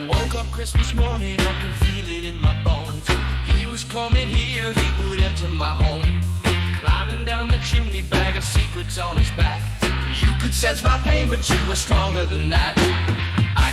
Woke up Christmas morning, I can feel it in my bones. He was coming here, he would enter my home. Climbing down the chimney, bag of secrets on his back. You could sense my pain, but you were stronger than that. I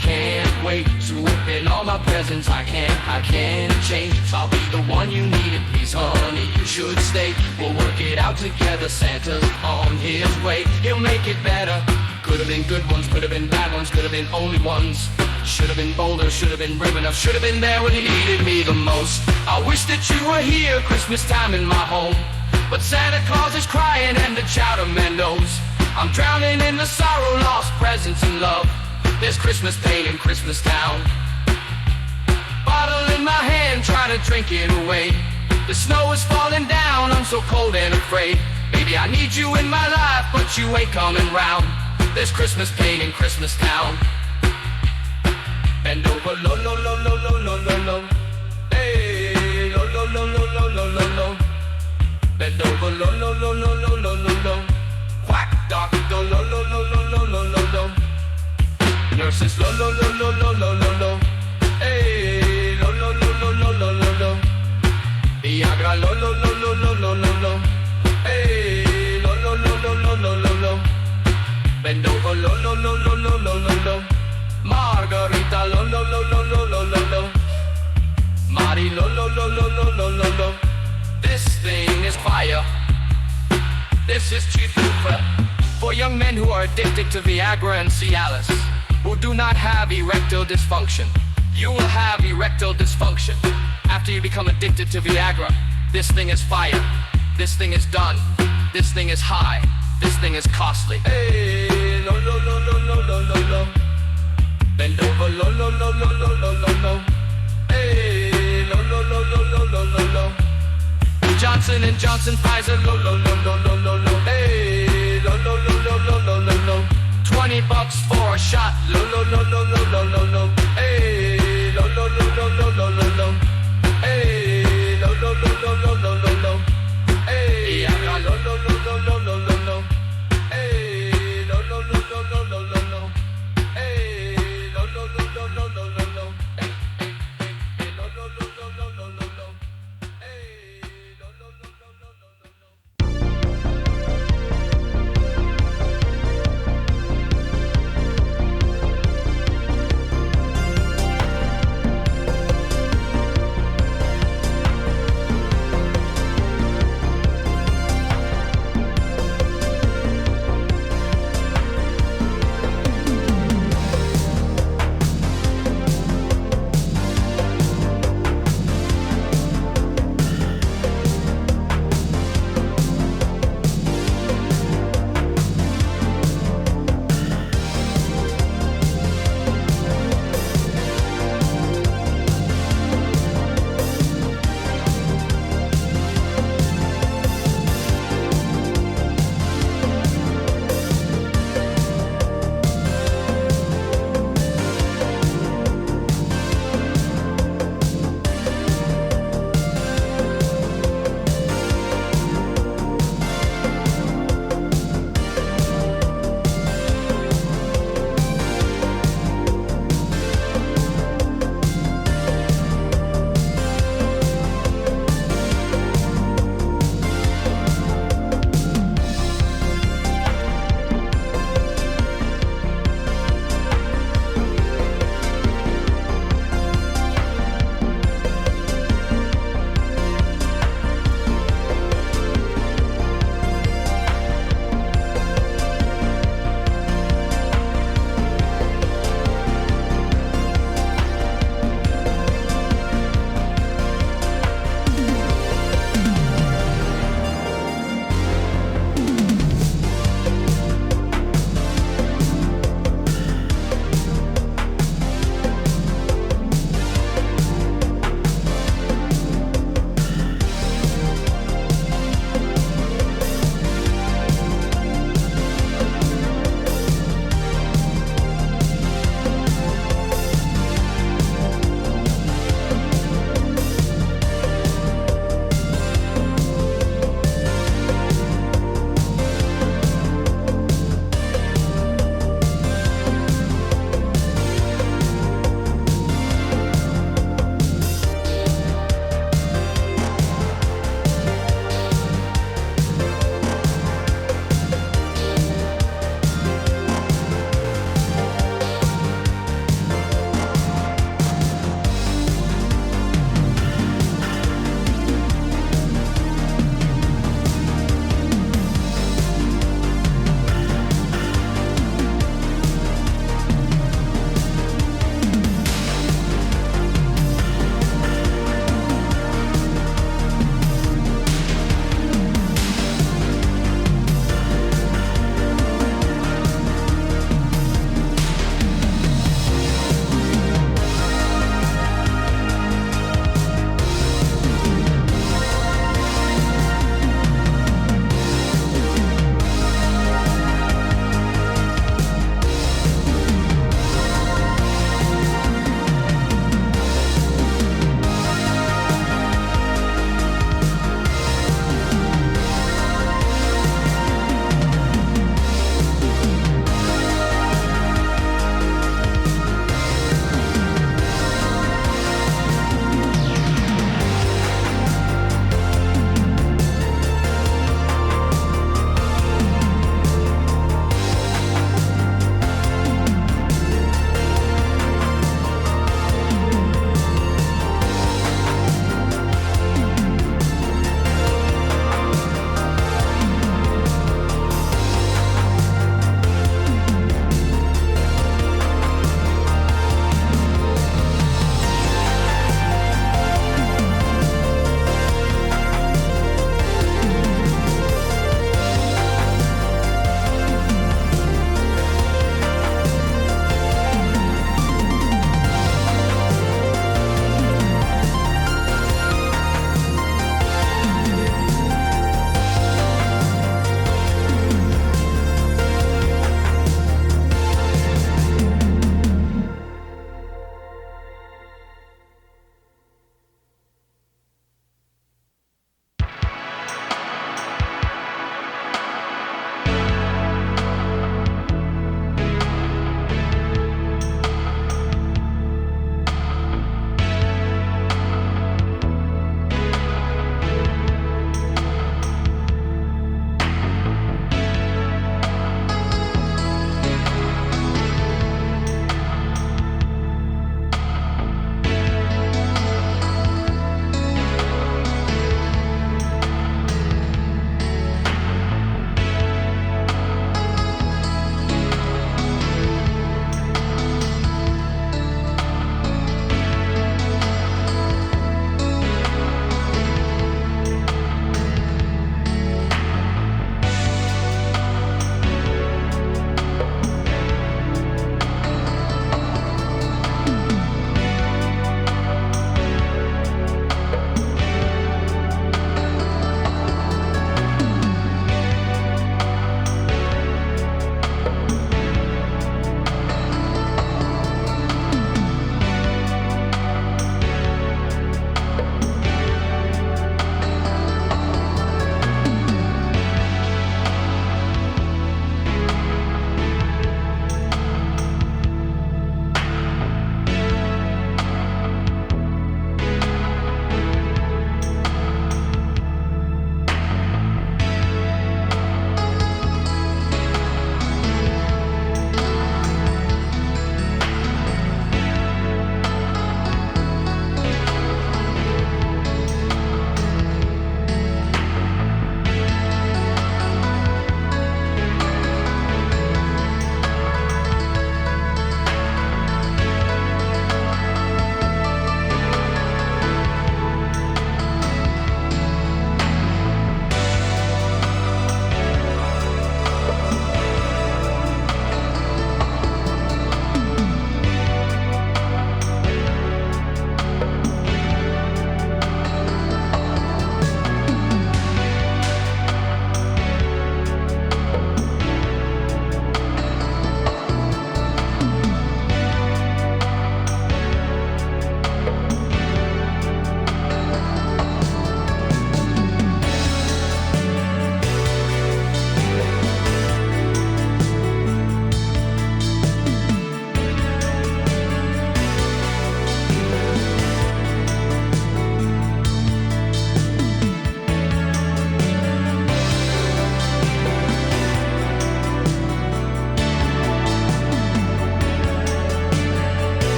can't wait to open all my presents. I can't change. I'll be the one you needed. Please, honey, you should stay. We'll work it out together. Santa's on his way. He'll make it better. Could have been good ones, could have been bad ones, could have been only ones. Should have been bolder, should have been brave enough, should have been there when you needed me the most. I wish that you were here, Christmas time in my home. But Santa Claus is crying and the chowder man knows I'm drowning in the sorrow, lost presents and love. There's Christmas pain in Christmas town. Bottle in my hand, trying to drink it away. The snow is falling down, I'm so cold and afraid. Baby, I need you in my life, but you ain't coming round. There's Christmas pain in Christmas town. Bend over, lo lo lo lo lo lo lo lo. Hey, lo lo lo lo lo lo lo lo. Bend over, lo lo lo lo lo lo lo lo. Quack doctor, lo lo lo lo lo lo lo lo. Nurses, lo lo lo lo lo lo lo lo. Hey, lo lo lo lo lo lo lo lo. Viagra, lo lo lo lo lo lo lo lo. Hey, lo lo lo lo lo lo lo lo. Bend over, lo lo lo lo lo lo lo lo. Margarita, lo lo lo lo lo lo lo lo. Mari, lo lo lo lo lo lo lo lo. This thing is fire. This is Chifufa. For young men who are addicted to Viagra and Cialis, who do not have erectile dysfunction. You will have erectile dysfunction after you become addicted to Viagra. This thing is fire. This thing is done. This thing is high. This thing is costly. Hey, lo lo lo lo lo lo lo lo. Bend over, lo lo lo lo lo lo lo lo. Hey, lo lo lo lo lo lo lo lo. Johnson & Johnson, Pfizer, lo lo lo lo lo lo lo. Hey, lo lo lo lo lo lo lo lo. $20 for a shot, lo lo lo lo lo lo lo lo. Hey, lo lo lo lo lo lo lo lo. Hey, lo lo lo lo lo lo lo lo. Hey, lo lo lo lo lo lo lo lo lo. Hey, lo lo lo lo lo lo lo lo. Hey, lo lo lo lo lo lo lo lo. Hey, lo lo lo lo lo lo lo lo. Hey, lo lo lo lo lo lo lo lo.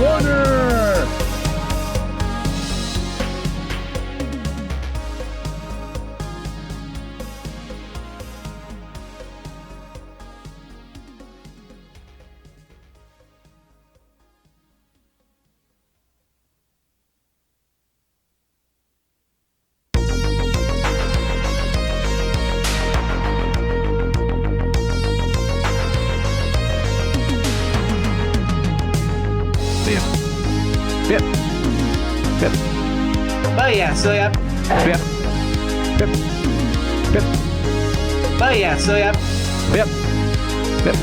corner. Biết. Biết. Bơi à, sơi ấp. Biết. Biết. Biết. Bơi à, sơi ấp. Biết. Biết.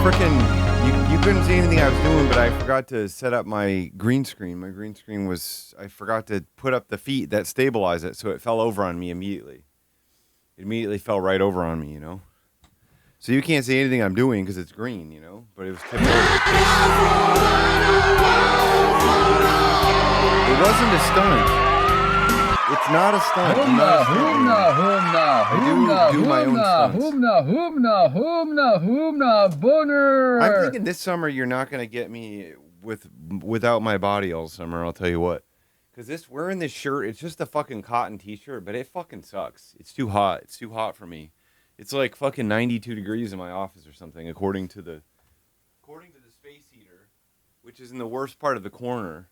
You couldn't see anything I was doing, but I forgot to set up my green screen. My green screen I forgot to put up the feet that stabilize it, so it fell over on me immediately. It immediately fell right over on me, So you can't see anything I'm doing because it's green, but it was tipped over. It wasn't a stunt. It's not a stunt. I do my own stunts. boner. I'm thinking this summer you're not going to get me without my body all summer, I'll tell you what. Because wearing this shirt, it's just a fucking cotton t-shirt, but it fucking sucks. It's too hot. It's too hot for me. It's like fucking 92 degrees in my office or something, according to the space heater, which is in the worst part of the corner.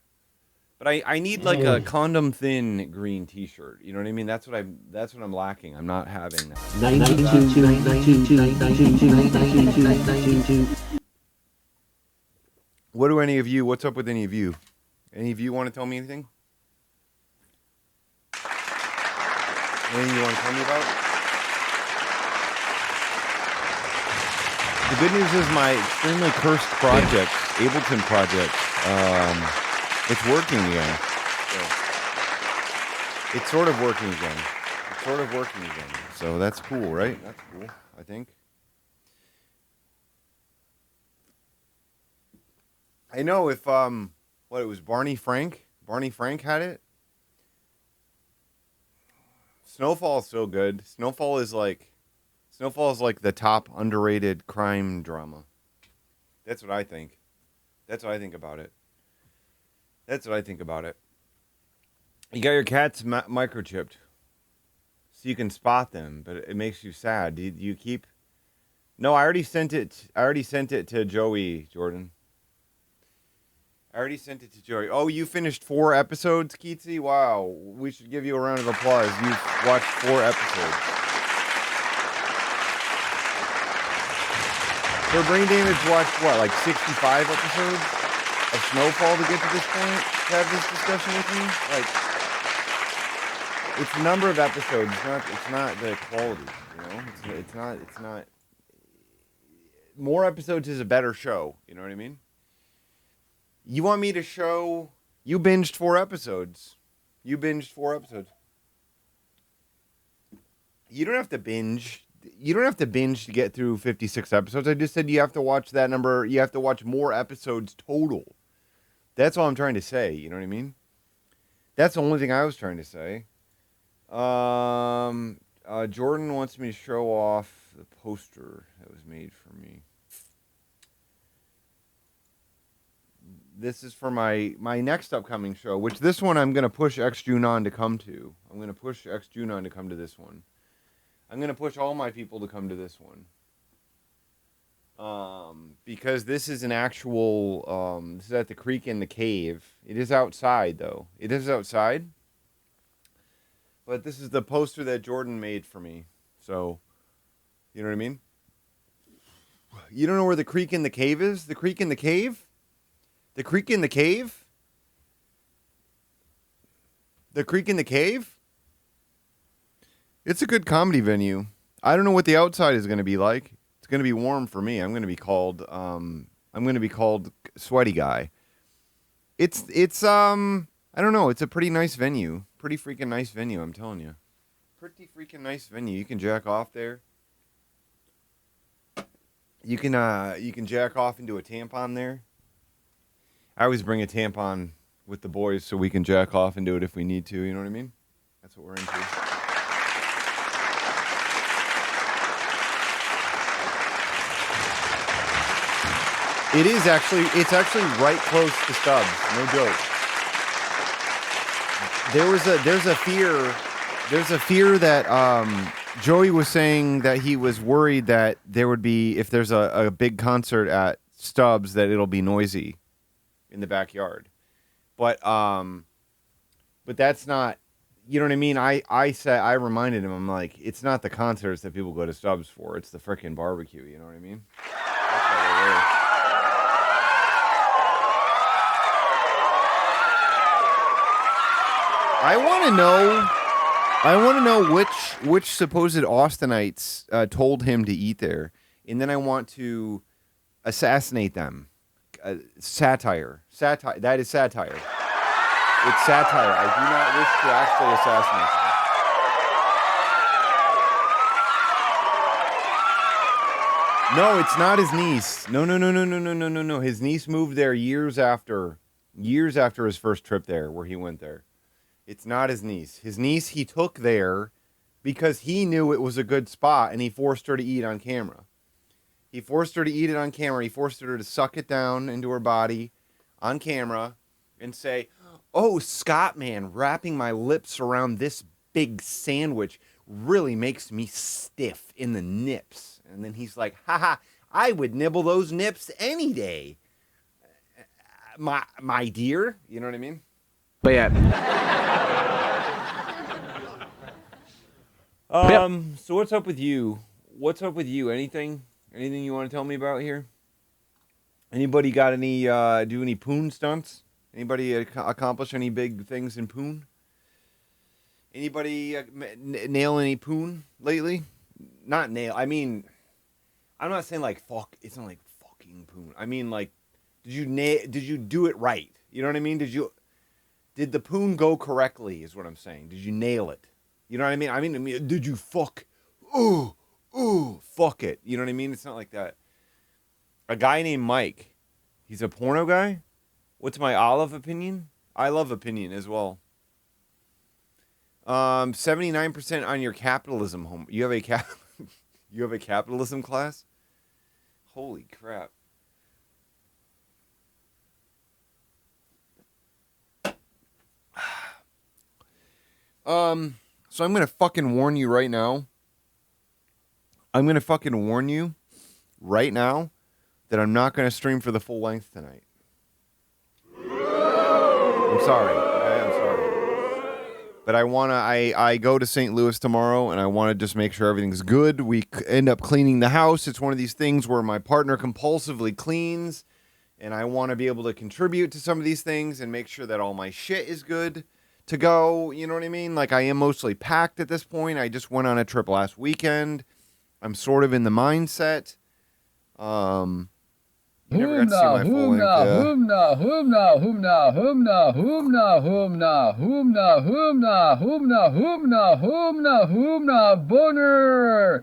But I need like a condom thin green t-shirt. You know what I mean? That's what I'm lacking. I'm not having that. 92. What's up with any of you? Any of you want to tell me anything? Anything you want to tell me about? The good news is my extremely cursed project, Ableton project, it's working again. So it's sort of working again. So that's cool, right? That's cool, I think. I know if, it was Barney Frank? Barney Frank had it? Snowfall is so good. Snowfall is like the top underrated crime drama. That's what I think. That's what I think about it. You got your cats microchipped, so you can spot them, but it makes you sad. Do you keep? No, I already sent it to Joey, Jordan. Oh, you finished 4 episodes, Keatsy? Wow, we should give you a round of applause. You've watched 4 episodes. So Brain Damage watched what, like 65 episodes of Snowfall to get to this point, to have this discussion with me? Like, it's the number of episodes. It's not the quality. It's not. More episodes is a better show. You know what I mean? You want me to show? You binged 4 episodes. You don't have to binge. You don't have to binge to get through 56 episodes. I just said you have to watch that number. You have to watch more episodes total. That's all I'm trying to say. You know what I mean? That's the only thing I was trying to say. Jordan wants me to show off the poster that was made for me. This is for my next upcoming show, which this one I'm going to push X-Junon to come to. I'm going to push X-Junon to come to this one. I'm going to push all my people to come to this one. Because this is an actual, this is at the creek in the cave. It is outside, though. It is outside. But this is the poster that Jordan made for me. So, you know what I mean? You don't know where the creek in the cave is? The creek in the cave? The creek in the cave? The creek in the cave? It's a good comedy venue. I don't know what the outside is going to be like. It's going to be warm for me. I'm going to be called Sweaty Guy. It's I don't know. It's a pretty nice venue. Pretty freaking nice venue, I'm telling you. Pretty freaking nice venue. You can jack off there. You can jack off into a tampon there. I always bring a tampon with the boys so we can jack off and do it if we need to. You know what I mean? That's what we're into. It's actually right close to Stubbs. No joke. There's a fear that Joey was saying that he was worried that there would be, if there's a big concert at Stubbs, that it'll be noisy in the backyard. But that's not, you know what I mean? I reminded him, I'm like, it's not the concerts that people go to Stubbs for. It's the frickin' barbecue. You know what I mean? I want to know which supposed Austinites told him to eat there, and then I want to assassinate them. Satire. Satire. That is satire. It's satire. I do not wish to actually assassinate them. No, it's not his niece. No. His niece moved there years after his first trip there, where he went there. It's not his niece. His niece he took there because he knew it was a good spot, and he forced her to eat on camera. He forced her to eat it on camera. He forced her to suck it down into her body on camera and say, "Oh, Scott, man, wrapping my lips around this big sandwich really makes me stiff in the nips." And then he's like, "Haha, I would nibble those nips any day, my dear." You know what I mean? But yeah. So what's up with you? What's up with you? Anything you want to tell me about here? Anybody got any do any poon stunts? Anybody accomplish any big things in poon? Anybody nail any poon lately? Not nail. I mean, I'm not saying like fuck. It's not like fucking poon. I mean like, did you do it right? You know what I mean? Did the poon go correctly? Is what I'm saying. Did you nail it? You know what I mean? I mean, did you fuck? Ooh, fuck it. You know what I mean? It's not like that. A guy named Mike. He's a porno guy. What's my olive opinion? I love opinion as well. 79% on your capitalism home. You have a capitalism class? Holy crap. So I'm going to fucking warn you right now. I'm going to fucking warn you right now that I'm not going to stream for the full length tonight. I'm sorry. I'm sorry. But I go to St. Louis tomorrow, and I want to just make sure everything's good. We end up cleaning the house. It's one of these things where my partner compulsively cleans, and I want to be able to contribute to some of these things and make sure that all my shit is good to go. You know what I mean? Like, I am mostly packed at this point. I just went on a trip last weekend. I'm sort of in the mindset. You never got to see my full length.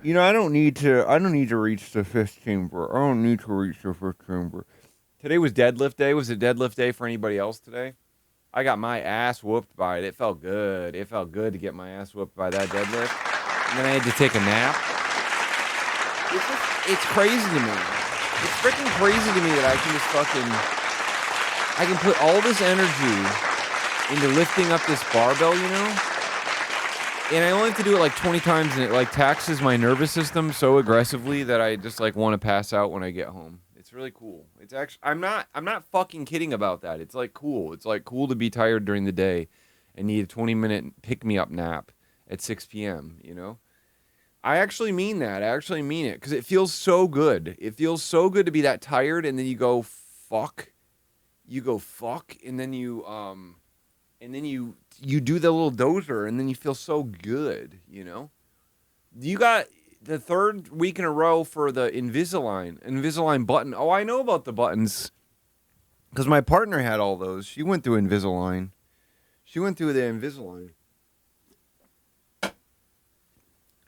You know, I don't need to reach the fifth chamber. I don't need to reach the fifth chamber. Today was deadlift day. Was it deadlift day for anybody else today? I got my ass whooped by it. It felt good. It felt good to get my ass whooped by that deadlift. And then I had to take a nap. It's crazy to me. It's freaking crazy to me that I can put all this energy into lifting up this barbell, you know? And I only have to do it like 20 times, and it like taxes my nervous system so aggressively that I just like want to pass out when I get home. It's really cool. It's actually I'm not fucking kidding about that. It's like cool. It's like cool to be tired during the day and need a 20-minute pick-me-up nap at 6 p.m., you know? I actually mean that. I actually mean it because it feels so good. It feels so good to be that tired, and then you go fuck. You go fuck, and then you do the little dozer, and then you feel so good, you know? You got the third week in a row for the Invisalign button. Oh, I know about the buttons because my partner had all those. She went through Invisalign. She went through the Invisalign.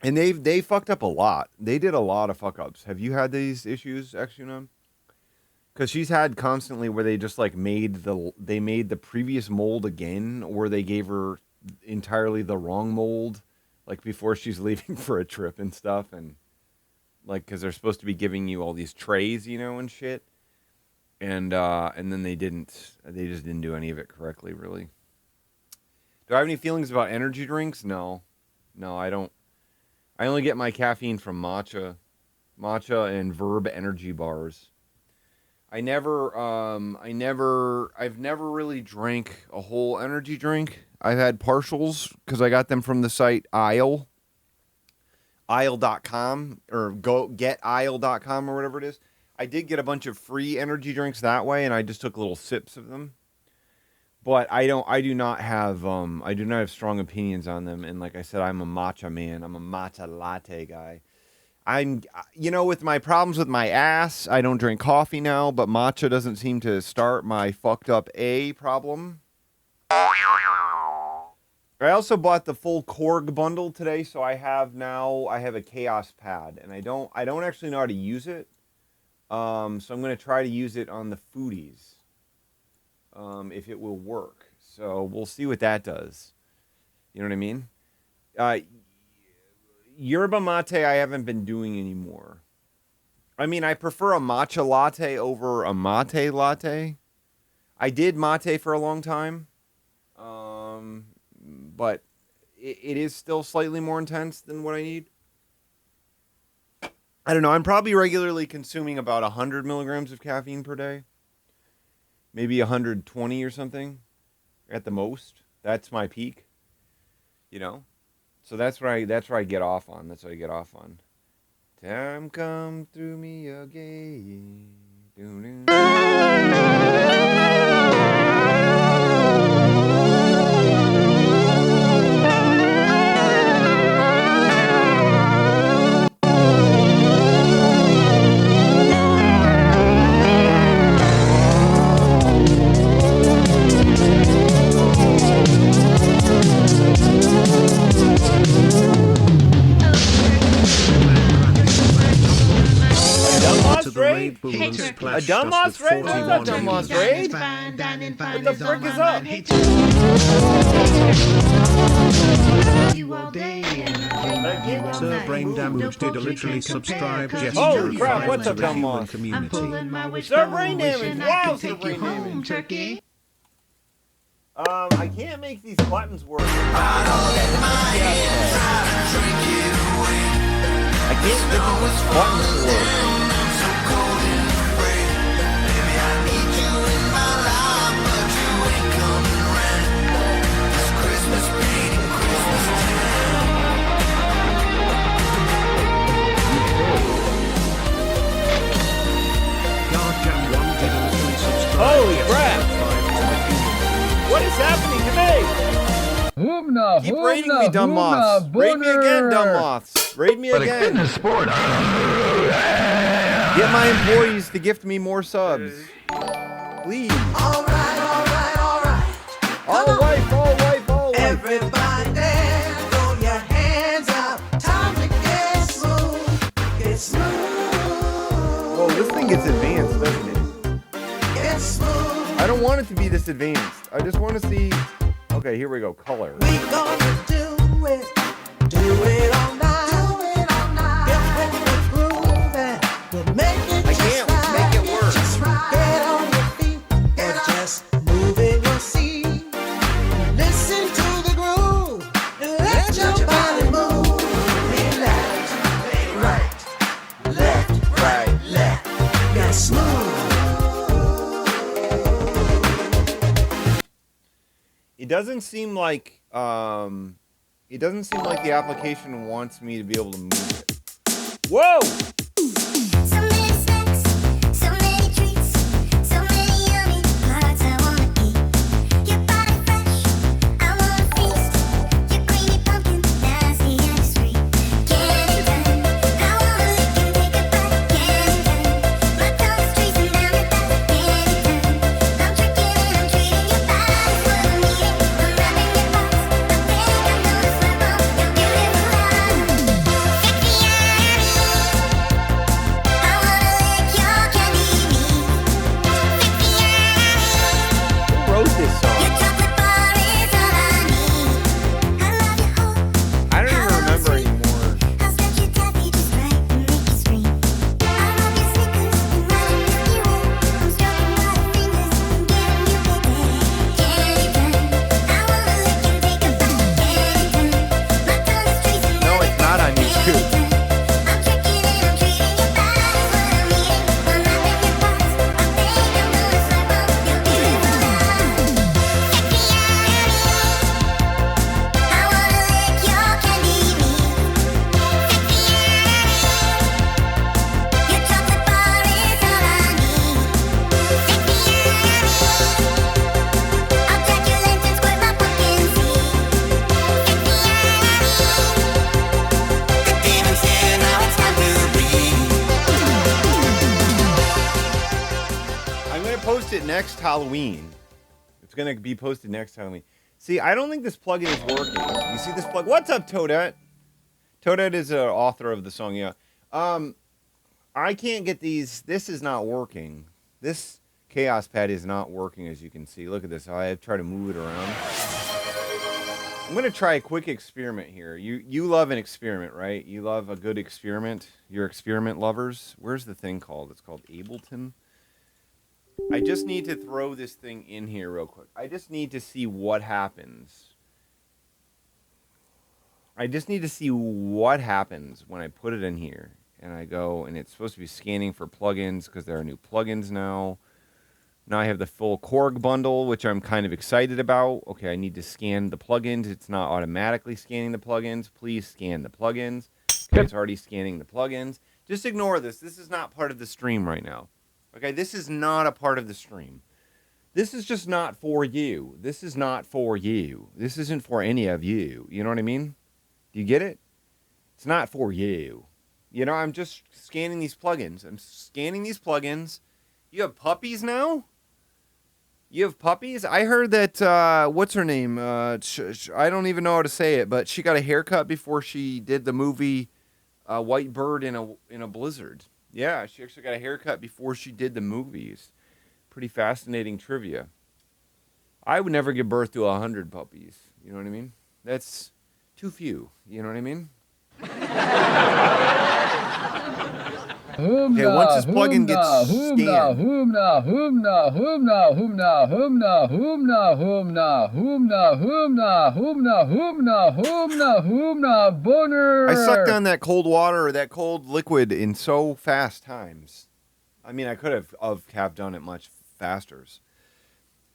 And they fucked up a lot. They did a lot of fuck ups. Have you had these issues, Exunum? Because she's had constantly where they just like made the previous mold again, or they gave her entirely the wrong mold, like before she's leaving for a trip and stuff, and like because they're supposed to be giving you all these trays, you know, and shit, and then they just didn't do any of it correctly, really. Do I have any feelings about energy drinks? No, I don't. I only get my caffeine from matcha and Verb energy bars. I've never really drank a whole energy drink. I've had partials because I got them from the site Isle.com or GetIsle.com or whatever it is. I did get a bunch of free energy drinks that way, and I just took little sips of them. But I do not have strong opinions on them. And like I said, I'm a matcha man. I'm a matcha latte guy. with my problems with my ass, I don't drink coffee now, but matcha doesn't seem to start my fucked up A problem. I also bought the full Korg bundle today, so I have a Chaos Pad, and I don't actually know how to use it. So I'm going to try to use it on the foodies, if it will work. So we'll see what that does. You know what I mean? Yerba mate I haven't been doing anymore. I mean, I prefer a matcha latte over a mate latte. I did mate for a long time. But it is still slightly more intense than what I need. I don't know. I'm probably regularly consuming about 100 milligrams of caffeine per day. Maybe 120 or something at the most. That's my peak. So that's where I get off on. That's what I get off on. Time come through me again. A Dunlop's raid? What's up, Dunlop's raid? What the frick is up? Sir Brain Damage did a literally subscribe gesture. Holy crap, what's up, Dunlop? Sir Brain Damage, wow, Sir Brain Damage. I can't make these buttons work. I can't get these buttons to work. Holy crap! What is happening to me? Keep raiding me, dumb moths. Raid me again, dumb moths. Raid me again. Get my employees to gift me more subs. Please. All right. Everybody throw your hands up. Time to get smooth. Get smooth. Whoa, this thing gets advanced, doesn't it? Get smooth. I don't want it to be this advanced. I just want to see. Okay, here we go. Color. We gonna do it. Do it all night. Get with the groove and we'll make it I just can't right. make it work. Just right. Get on your feet or just move in your seat. Listen to the groove and let your body move. Relax, right, left. Get smooth. It doesn't seem like the application wants me to be able to move it. Whoa! So many snacks, so many treats, so many yummy hearts I wanna eat. Your body fresh, I wanna feast. Your creamy pumpkin, nasty and sweet. Candy time, I wanna lick and take a bite. Candy time, my tongue is tracing down your back. Candy time, I'm tricking and I'm treating your body's what I'm eating. I'm wrapping your box, I think I'm gonna slap on your beautiful eyes. Sexy eyes. next Halloween. It's gonna be posted next Halloween. See, I don't think this plugin is working. You see this plug? What's up, Toadette? Toadette is an author of the song, yeah. I can't get these. This is not working. This Chaos Pad is not working, as you can see. Look at this. I try to move it around. I'm gonna try a quick experiment here. You love an experiment, right? You love a good experiment. You're experiment lovers. Where's the thing called? It's called Ableton. I just need to throw this thing in here real quick. I just need to see what happens. I just need to see what happens when I put it in here. And I go, and it's supposed to be scanning for plugins because there are new plugins now. Now I have the full Korg bundle, which I'm kind of excited about. Okay, I need to scan the plugins. It's not automatically scanning the plugins. Please scan the plugins. Okay, it's already scanning the plugins. Just ignore this. This is not part of the stream right now. Okay, this is not a part of the stream. This is just not for you. This is not for you. This isn't for any of you. You know what I mean? Do you get it? It's not for you. You know, I'm just scanning these plugins. I'm scanning these plugins. You have puppies now? You have puppies? I heard that, what's her name? I don't even know how to say it, but she got a haircut before she did the movie White Bird in a Blizzard. Yeah, she actually got a haircut before she did the movies. Pretty fascinating trivia. I would never give birth to 100 puppies. You know what I mean? That's too few. You know what I mean? Okay, once this plugin gets scanned. I sucked on that cold water or that cold liquid in so fast times. I mean, I could have done it much faster.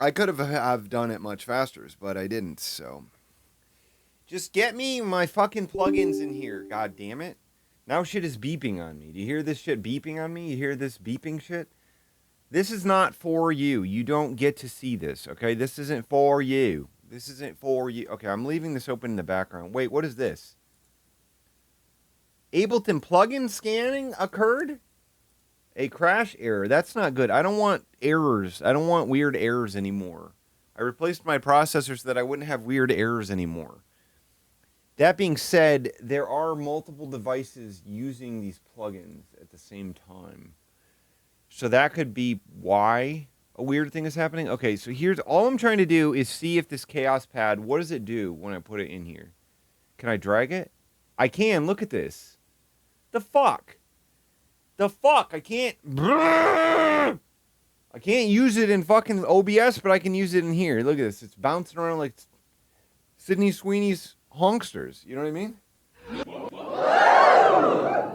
I could have done it much faster, but I didn't, so. Just get me my fucking plugins in here, god damn it. Now shit is beeping on me. Do you hear this shit beeping on me? You hear this beeping shit? This is not for you. You don't get to see this, okay? This isn't for you. This isn't for you. Okay, I'm leaving this open in the background. Wait, what is this? Ableton plugin scanning occurred? A crash error. That's not good. I don't want errors. I don't want weird errors anymore. I replaced my processor so that I wouldn't have weird errors anymore. That being said, there are multiple devices using these plugins at the same time. So that could be why a weird thing is happening. Okay, so here's all I'm trying to do is see if this Chaos Pad, what does it do when I put it in here? Can I drag it? I can. Look at this. The fuck? The fuck? I can't use it in fucking OBS, but I can use it in here. Look at this. It's bouncing around like Sydney Sweeney's honksters. You know what I mean?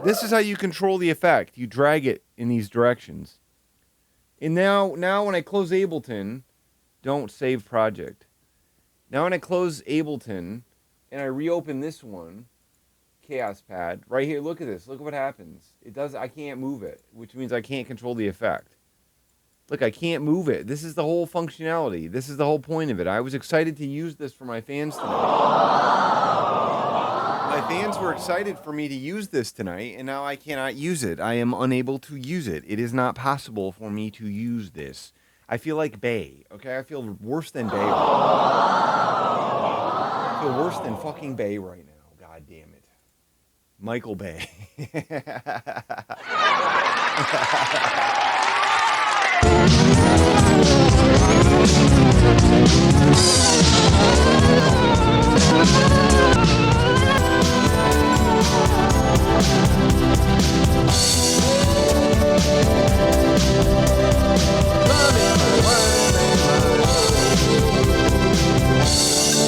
This is how you control the effect. You drag it in these directions. And now when I close Ableton, don't save project. Now when I close Ableton and I reopen this one, Chaos Pad, right here, look at this. Look at what happens. I can't move it, which means I can't control the effect. Look, I can't move it. This is the whole functionality. This is the whole point of it. I was excited to use this for my fans tonight. My fans were excited for me to use this tonight, and now I cannot use it. I am unable to use it. It is not possible for me to use this. I feel like Bay, okay? I feel worse than Bay right now. I feel worse than fucking Bay right now. God damn it. Michael Bay.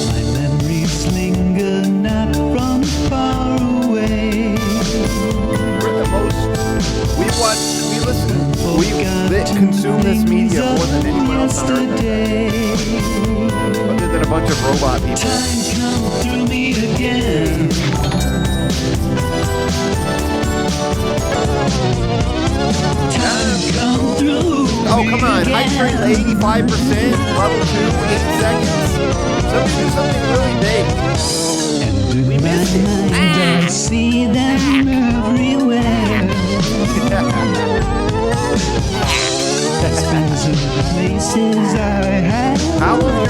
My memories linger not from far away. We're the most. We listen, we consume this media more than anyone else on earth. Other than a bunch of robot people. Time come through me again. Time come through. Oh, come on. High train 85%, level 2, 8 seconds. Somebody do something really big. We missed it. I see them everywhere. Spins in places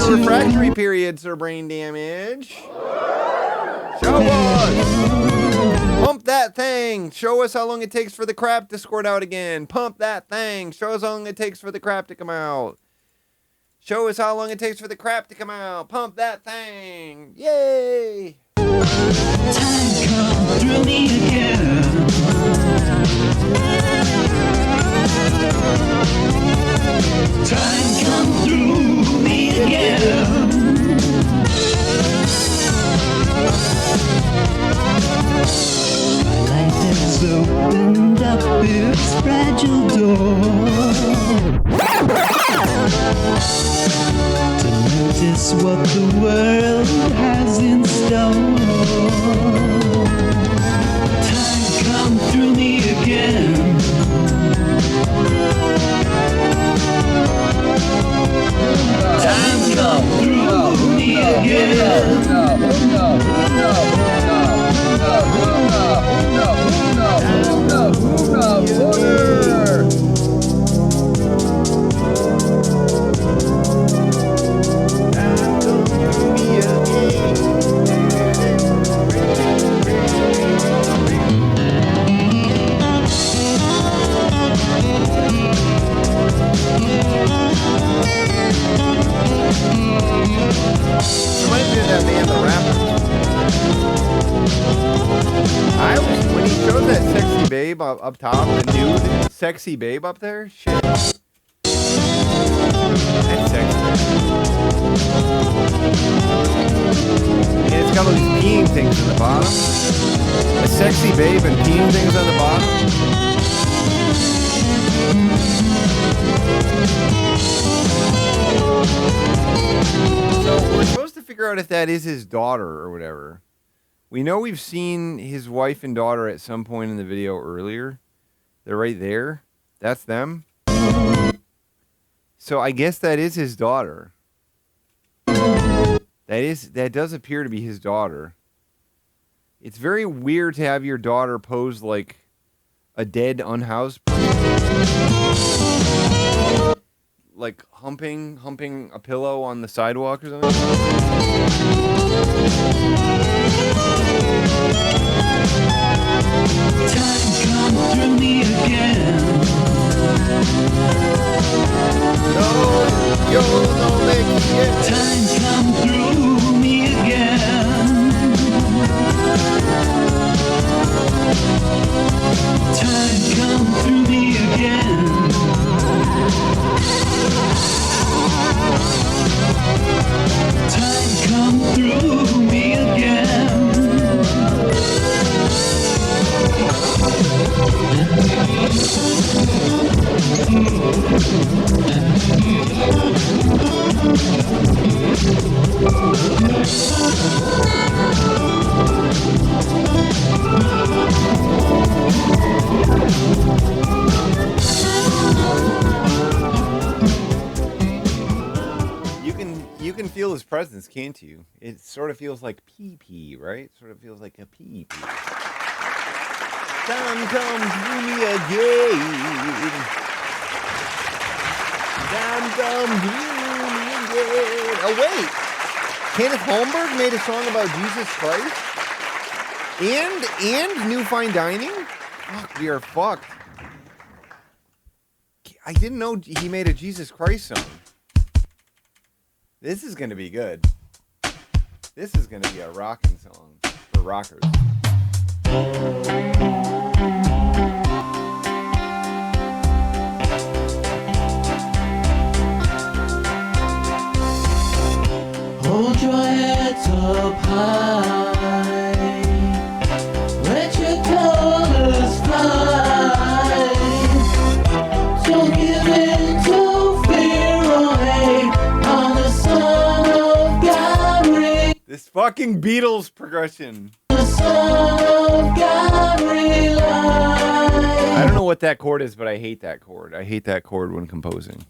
a refractory period, Sir Brain Damage. Show us. Pump that thing. Show us how long it takes for the crap to squirt out again. Pump that thing. Show us how long it takes for the crap to come out. Show us how long it takes for the crap to come out. Pump that thing. Yay. Time come through me again. Time come through me again. My life has opened up its fragile door to notice what the world has in store. Time come through me again. Time come through me again. Reminds me of that band, The Rappers. When he showed that sexy babe up top, the nude sexy babe up there, shit. That's sexy. And it's got all these peeing things on the bottom. A sexy babe and peeing things on the bottom. So we're supposed to figure out if that is his daughter or whatever. We know we've seen his wife and daughter at some point in the video earlier. They're right there. That's them. So I guess that is his daughter. That does appear to be his daughter. It's very weird to have your daughter pose like a dead unhoused person. Like humping a pillow on the sidewalk or something. Time come through me again. No, time come through me again. Time come through me again. Time come through me again. You can feel his presence, can't you? It sort of feels like pee-pee, right? Sort of feels like a pee-pee. Time comes through me again. Time comes through me again. Oh, wait. Kenneth Holmberg made a song about Jesus Christ? And New Fine Dining? Fuck, we are fucked. I didn't know he made a Jesus Christ song. This is going to be good. This is going to be a rocking song for rockers. Hold your heads up high. Let your colors fly. Don't give in to fear or hate. On the Son of God rely. This fucking Beatles progression. The Son of God rely. I don't know what that chord is, but I hate that chord. I hate that chord when composing.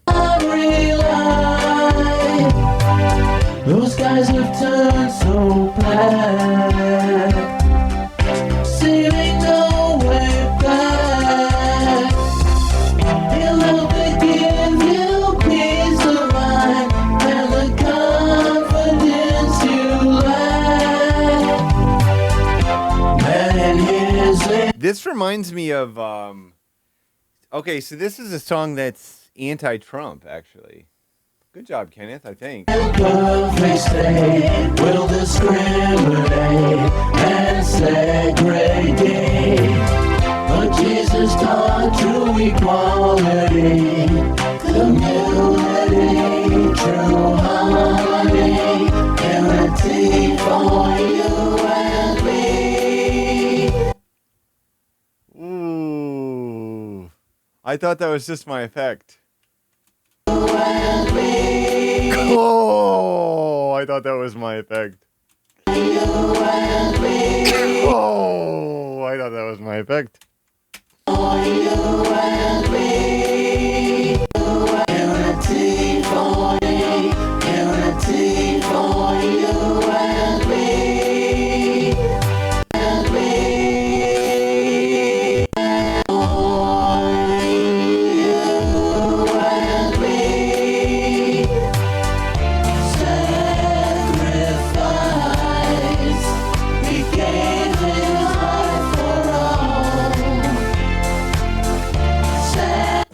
Those guys have turned so black, seeming no way back. He'll only give you peace of mind and the This reminds me of okay, so this is a song that's anti-Trump, actually. Good job, Kenneth, I think. Perfect state will discriminate and segregate. But Jesus taught true equality, community, true harmony, unity for you and me. Ooh. I thought that was just my effect. Oh, I thought that was my effect. Oh, I thought that was my effect. Unity for me, unity for you and me, and me, for you and me. Sacrifice, he gave his life for all.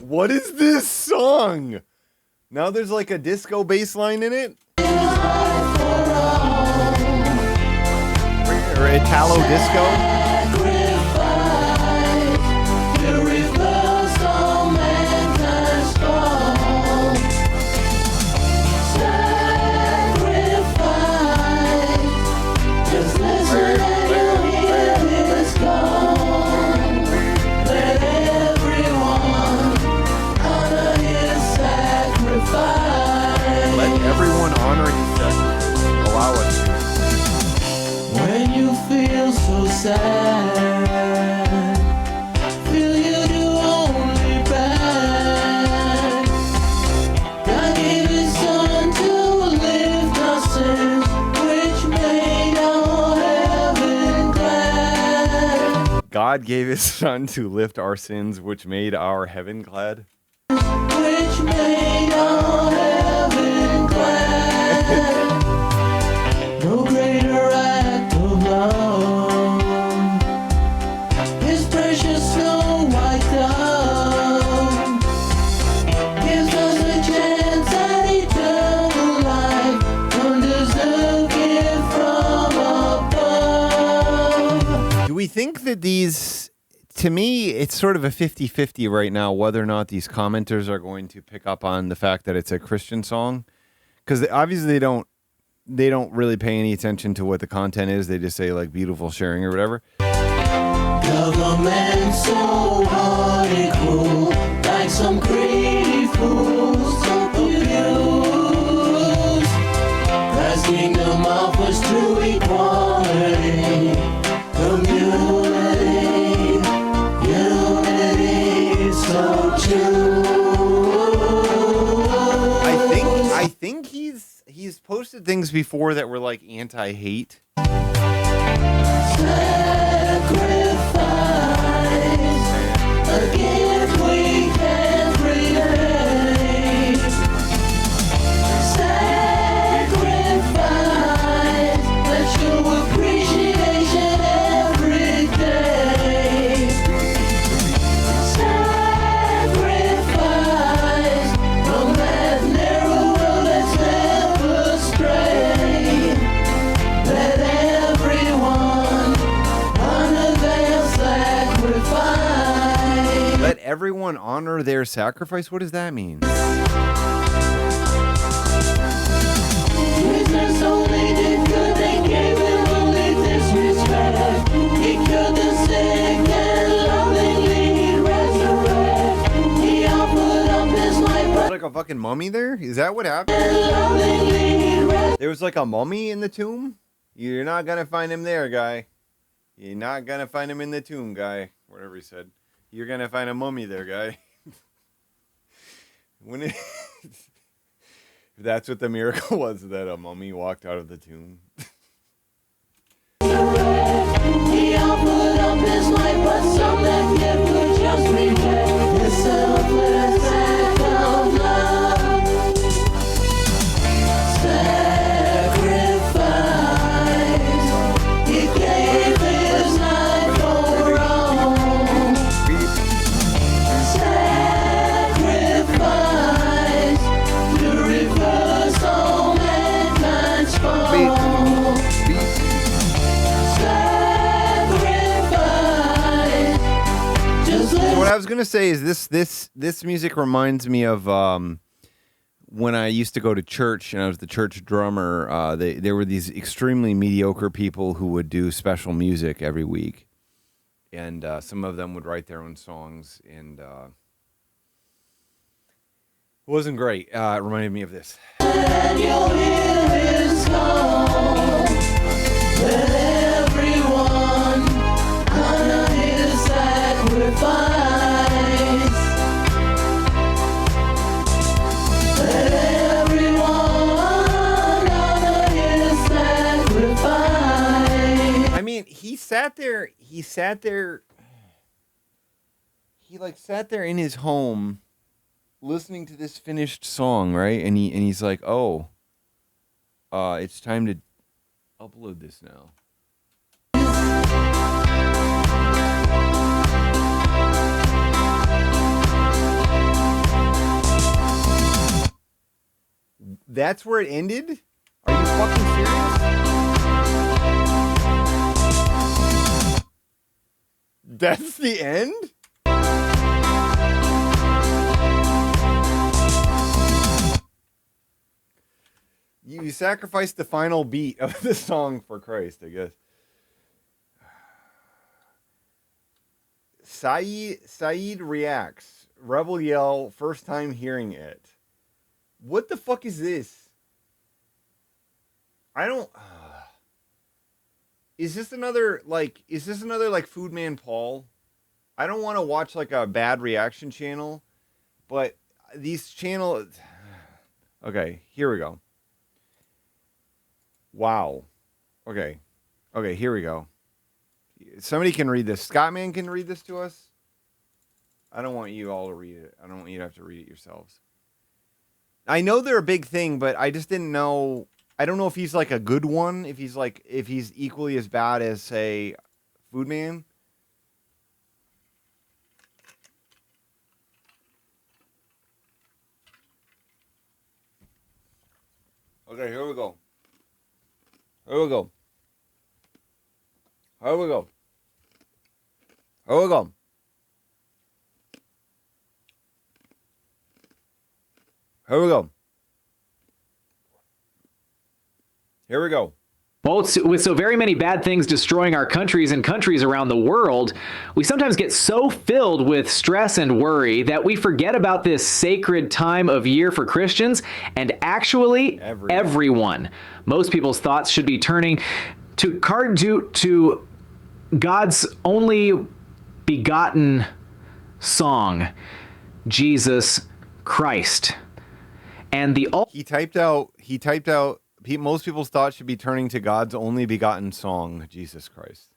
What is this song? Now there's like a disco bass line in it? Or Italo disco? Let everyone honor his sacrifice. Allow us to. When you feel so sad, feel you do only bad. God gave his son to lift our sins, which made our heaven glad. God gave his son to lift our sins, which made our heaven glad. Which made our heaven glad. No greater act of love. His precious snow white dove gives us a chance at eternal life, undeserved gift from above. Do we think that these, to me, it's sort of a 50-50 right now, whether or not these commenters are going to pick up on the fact that it's a Christian song? Because obviously they don't really pay any attention to what the content is. They just say like beautiful sharing or whatever. Government so hard and cruel, like some greedy fools abuse. Christ's kingdom offers true equality, community, unity, so true. I think he's posted things before that were like anti-hate. Sacrifice, a gift we can't relate. Sacrifice, let's show appreciation every day. Sacrifice, from that narrow road that's never stray. Let everyone honor their sacrifice. Let everyone honor their sacrifice? What does that mean? Jesus only did good and gave him only disrespect. He cured the sick and lovingly resurrect. He offered up his life There's like a fucking mummy there? Is that what happened? and lovingly resurrect. There was like a mummy in the tomb? You're not gonna find him there, guy. You're not gonna find him in the tomb, guy. Whatever he said. You're gonna find a mummy there, guy. When it, if that's what the miracle was, that a mummy walked out of the tomb. He offered up his life, but some that gift would just reject his selfless act of love. Sacrifice, he gave his life for all. I was gonna say is this music reminds me of when I used to go to church and I was the church drummer. There were these extremely mediocre people who would do special music every week, and some of them would write their own songs, and it wasn't great. It reminded me of this. And you'll hear his song. Let everyone honor his sacrifice. Let everyone honor his sacrifice. I mean, he sat there. He sat there in his home, listening to this finished song, right? And he's like, "Oh, it's time to upload this now." That's where it ended? Are you fucking serious? That's the end? You sacrificed the final beat of the song for Christ, I guess. Saeed reacts. Rebel yell, first time hearing it. What the fuck is this? I don't... Is this another like Food Man Paul? I don't want to watch like a bad reaction channel, but these channels... Okay, here we go. Wow. Okay, here we go. Somebody can read this. Scottman can read this to us. I don't want you all to read it. I don't want you to have to read it yourselves. I know they're a big thing, but I just didn't know. I don't know if he's like a good one. If he's equally as bad as, say, Food Man. Okay, here we go. Here we go. Here we go. Here we go. Here we go. Here we go. Both with so very many bad things destroying our countries and countries around the world, we sometimes get so filled with stress and worry that we forget about this sacred time of year for Christians and actually everyone. Most people's thoughts should be turning to God's only begotten song, Jesus Christ. And he typed out most people's thoughts should be turning to God's only begotten song, Jesus Christ.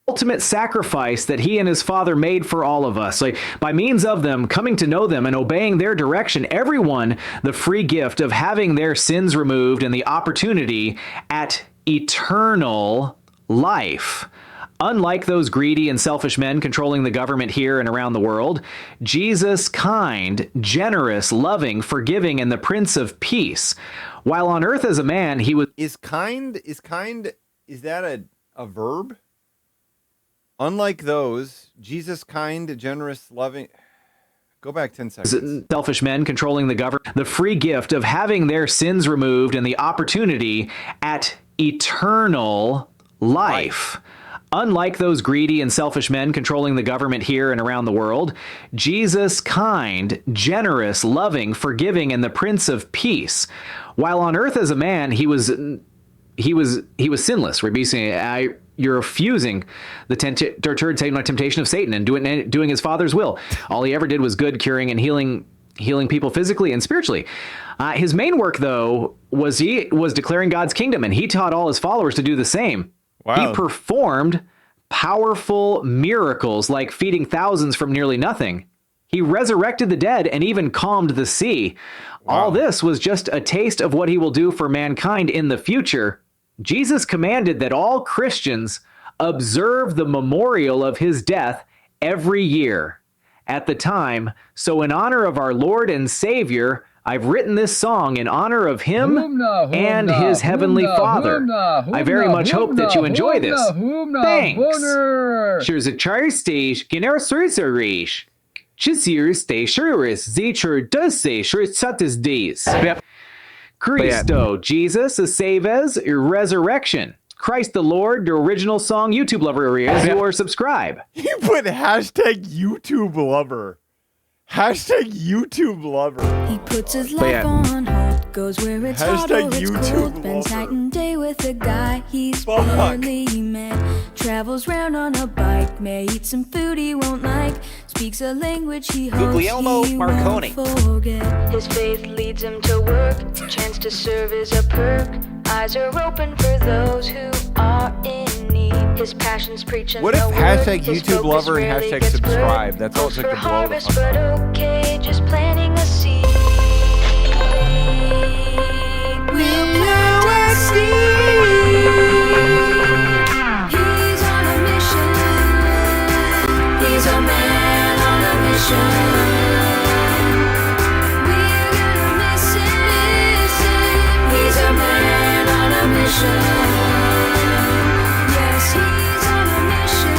Ultimate sacrifice that he and his Father made for all of us. Like, by means of them coming to know them and obeying their direction, everyone the free gift of having their sins removed and the opportunity at eternal life. Unlike those greedy and selfish men controlling the government here and around the world, Jesus, kind, generous, loving, forgiving, and the Prince of Peace. While on earth as a man, he was... Is that a verb? Unlike those, Jesus, kind, generous, loving... Go back 10 seconds. Selfish men controlling the government. The free gift of having their sins removed and the opportunity at eternal life. Unlike those greedy and selfish men controlling the government here and around the world, Jesus, kind, generous, loving, forgiving, and the Prince of Peace. While on earth as a man, he was sinless. You're refusing the temptation of Satan and doing his Father's will. All he ever did was good, curing and healing people physically and spiritually. His main work, though, was declaring God's kingdom, and he taught all his followers to do the same. Wow. He performed powerful miracles like feeding thousands from nearly nothing. He resurrected the dead and even calmed the sea. Wow. All this was just a taste of what he will do for mankind in the future. Jesus commanded that all Christians observe the memorial of his death every year at the time. So in honor of our Lord and Savior, I've written this song in honor of him and his heavenly Father. I very much hope that you enjoy this. Thanks. Chisir stay shuris, Zacher does say shuris days. Yep. Christo, Jesus, a saves, resurrection. Christ the Lord, the original song, YouTube lover areas, or subscribe. You put hashtag YouTube lover. Hashtag YouTube lover. He puts his But life yeah. on hold, goes where it's hot Hashtag or it's YouTube cold, spends lover. night and day with a guy he's Fuck. barely met. Travels round on a bike, may eat some food he won't like, speaks a language he hopes Guglielmo he Marconi. won't forget. His faith leads him to work, chance to serve is a perk. Eyes are open for those who are in need. His passion's preaching. What if the word. hashtag His YouTube focus lover and rarely hashtag gets subscribe? blurred. That's all it Hopes took for to blow the harvest, fuck but up. okay, just planting a seed. We'll plow our seed. He's on a mission. He's a man on a mission. We're gonna miss him. He's a man on a mission. Yes, he's on a mission.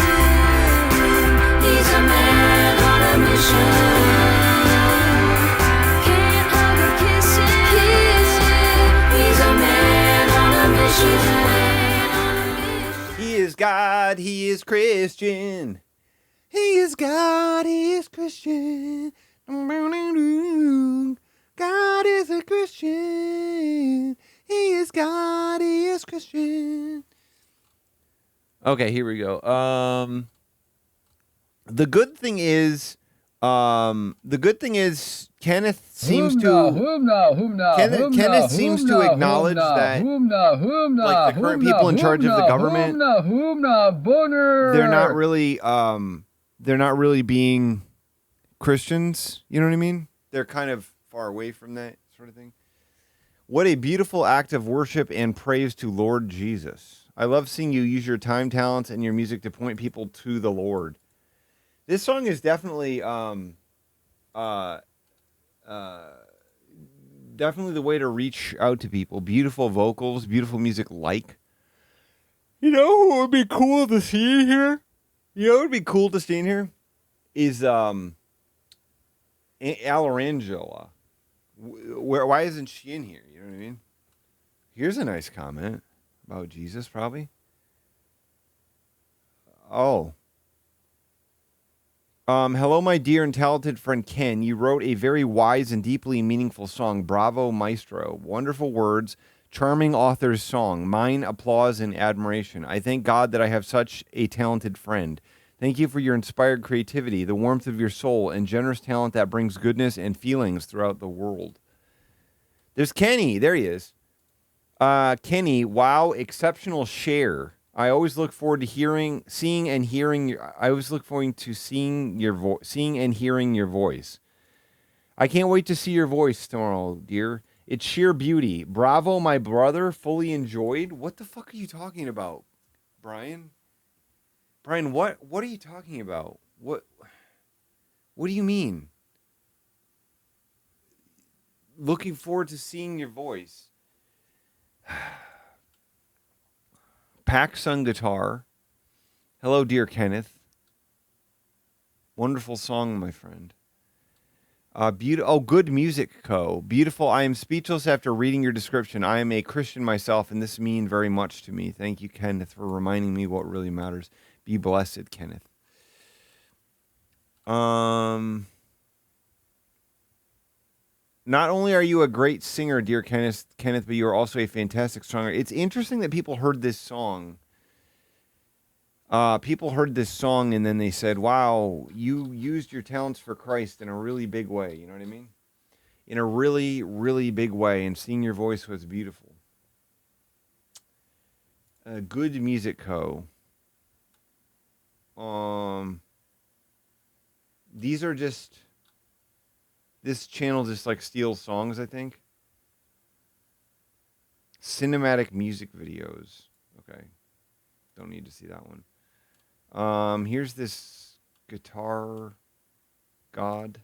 He's a man on a mission. Can't hug or kiss him. He's a man on a mission. He is God, he is Christian. He is God, he is Christian. God is a Christian. He is God, he is Christian. Okay, here we go. The good thing is Kenneth seems Kenneth seems to acknowledge that like the current people in charge of the government, they're not really being Christians. You know what I mean? They're kind of far away from that sort of thing. What a beautiful act of worship and praise to Lord Jesus. I love seeing you use your time, talents, and your music to point people to the Lord. This song is definitely definitely the way to reach out to people. Beautiful vocals, beautiful music like. You know who would be cool to see in here? You know what would be cool to see in here? Is Alarangela. Why isn't she in here? You know what I mean? Here's a nice comment about Jesus, probably. Oh. Hello, my dear and talented friend Ken. You wrote a very wise and deeply meaningful song. Bravo, maestro. Wonderful words. Charming author's song. Mine applause and admiration. I thank God that I have such a talented friend. Thank you for your inspired creativity, the warmth of your soul, and generous talent that brings goodness and feelings throughout the world. There's Kenny. There he is. Kenny, wow, exceptional share. I always look forward to seeing and hearing your voice. I can't wait to see your voice tomorrow, dear. It's sheer beauty. Bravo, my brother. Fully enjoyed. What the fuck are you talking about, Brian? Brian, what are you talking about? What do you mean? Looking forward to seeing your voice. Pack sung guitar. Hello, dear Kenneth. Wonderful song, my friend. Good Music Co. Beautiful. I am speechless after reading your description. I am a Christian myself, and this means very much to me. Thank you, Kenneth, for reminding me what really matters. Be blessed, Kenneth. Not only are you a great singer, dear Kenneth, but you are also a fantastic songwriter. It's interesting that people heard this song. People heard this song and then they said, wow, you used your talents for Christ in a really big way. You know what I mean? In a really, really big way. And seeing your voice was beautiful. Good Music Co. These are just... This channel just like steals songs, I think. Cinematic music videos. Okay. Don't need to see that one. Here's this guitar god.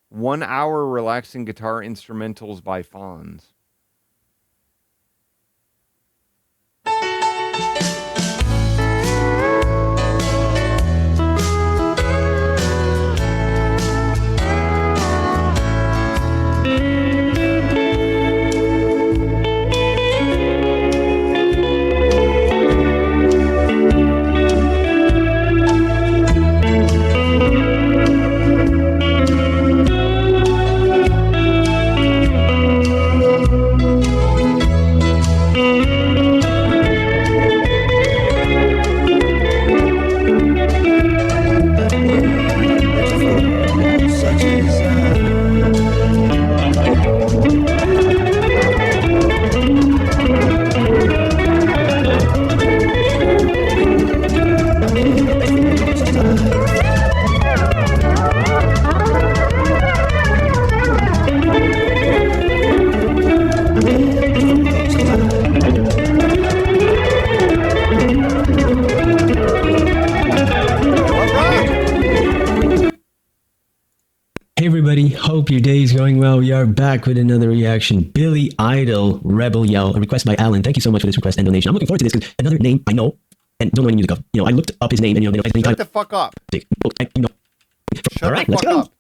1 hour relaxing guitar instrumentals by Fonz. Hey everybody, hope your day is going well. We are back with another reaction. Billy Idol, Rebel Yell, a request by Alan. Thank you so much for this request and donation. I'm looking forward to this because another name I know and don't know any music of. I looked up his name and Shut the fuck up. Shut All right, the let's fuck go. up.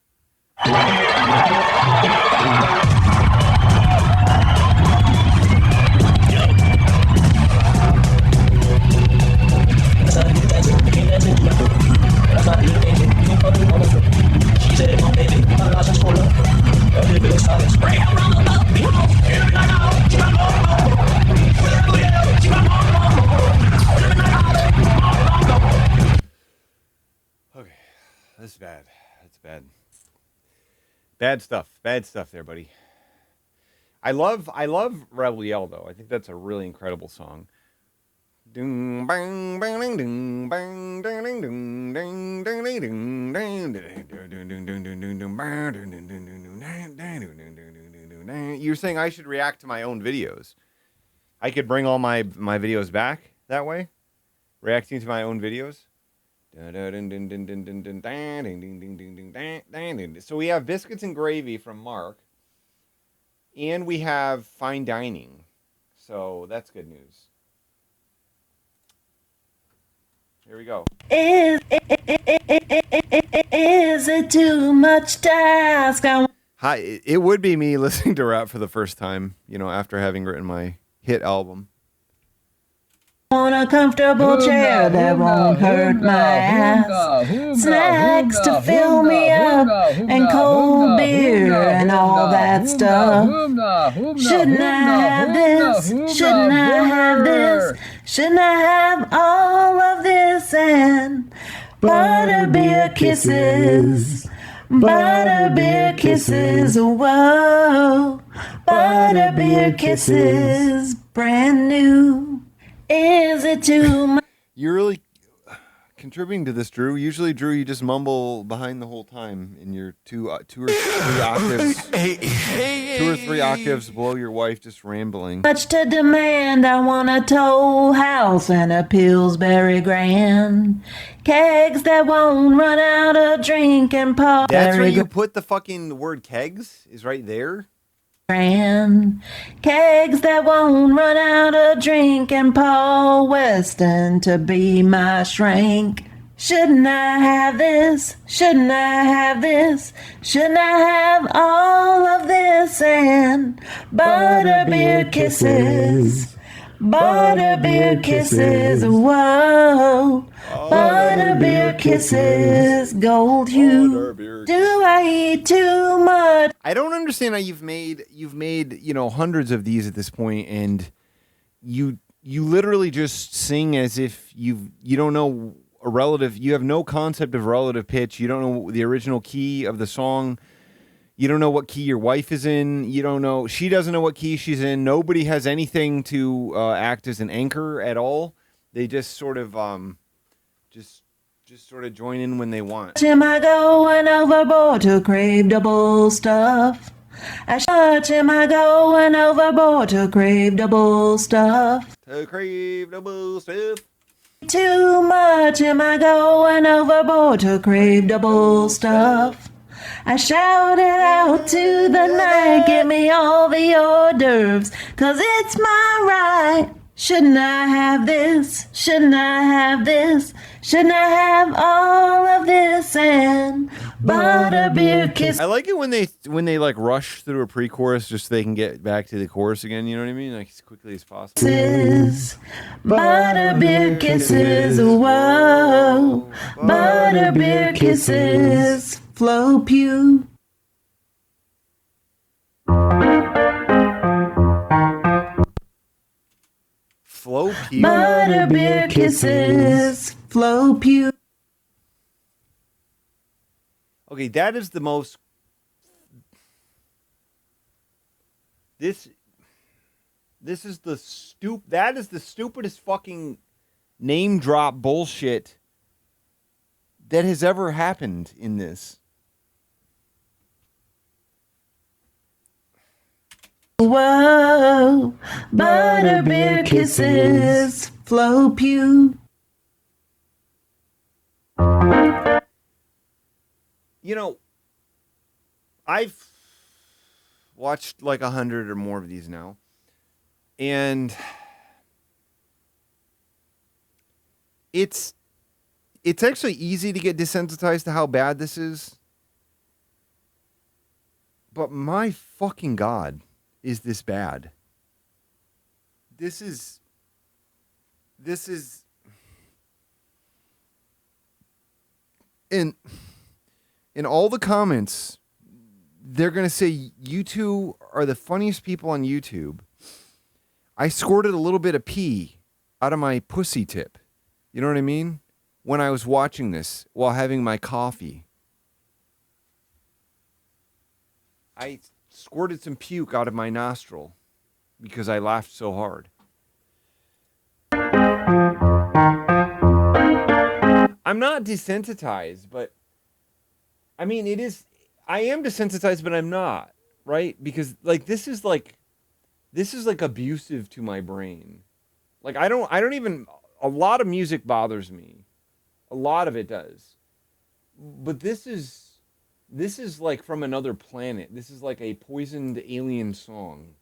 Okay, this is bad. That's bad. Bad stuff. Bad stuff there, buddy. I love Rebel Yell though. I think that's a really incredible song. Ding bang bang ding ding bang ding ding ding ding ding ding ding ding. You're saying I should react to my own videos. I could bring all my videos back that way? Reacting to my own videos? So we have Biscuits and Gravy from Mark. And we have Fine Dining. So that's good news. Here we go. Is it too much to ask? Hi, it would be me listening to rap for the first time, after having written my hit album. On a comfortable chair that won't hurt my ass. Snacks to fill me up and cold beer and all that stuff. Shouldn't I have this? Shouldn't I have this? Shouldn't I have all of this and butterbeer kisses? Butterbeer kisses, whoa. Butterbeer kisses, brand new. Is it too much? You're really contributing to this, Drew. Usually, Drew, you just mumble behind the whole time in your two or three octaves. 2 or 3 octaves below your wife, just rambling. Much to demand. I want a toll house and a Pillsbury Grand. Kegs that won't run out of drink and Paul. That's where you put the fucking word kegs, is right there. Grand. Kegs that won't run out of drink and Paul Weston to be my shrink. Shouldn't I have this? Shouldn't I have this? Shouldn't I have all of this and butterbeer kisses? Butterbeer kisses, whoa. Butterbeer kisses, gold hue. Do I eat too much? I don't understand how you've made hundreds of these at this point, and you literally just sing as if you don't know a relative. You have no concept of relative pitch. You don't know the original key of the song. You don't know what key your wife is in. You don't know. She doesn't know what key she's in. Nobody has anything to act as an anchor at all. They just sort of just sort of join in when they want. Am I going overboard to crave double stuff? Am I going overboard to crave double stuff? To crave double stuff. Too much. Am I going overboard to crave double stuff? I shouted out to the night, give me all the hors d'oeuvres, 'cause it's my right. Shouldn't I have this? Shouldn't I have this? Shouldn't I have all of this and butterbeer kiss? I like it when they like rush through a pre-chorus just so they can get back to the chorus again. You know what I mean? Like as quickly as possible. Butterbeer kisses, whoa. Butterbeer kisses, Flo Pew. Flo Pew. Butterbeer kisses, Flo Pew. Okay, that is the most. This is the That is the stupidest fucking name drop bullshit that has ever happened in this. Whoa, butterbeer kisses flow pew. You know, I've watched like 100 or more of these now, and it's actually easy to get desensitized to how bad this is. But my fucking God, is this bad? This is in all the comments, they're going to say, you two are the funniest people on YouTube. I squirted a little bit of pee out of my pussy tip. You know what I mean? When I was watching this while having my coffee. I squirted some puke out of my nostril because I laughed so hard. I'm not desensitized, but I mean, I am desensitized, but I'm not, right? Because like this is like abusive to my brain. Like I don't even, a lot of music bothers me. A lot of it does. But this is like from another planet. This is like a poisoned alien song.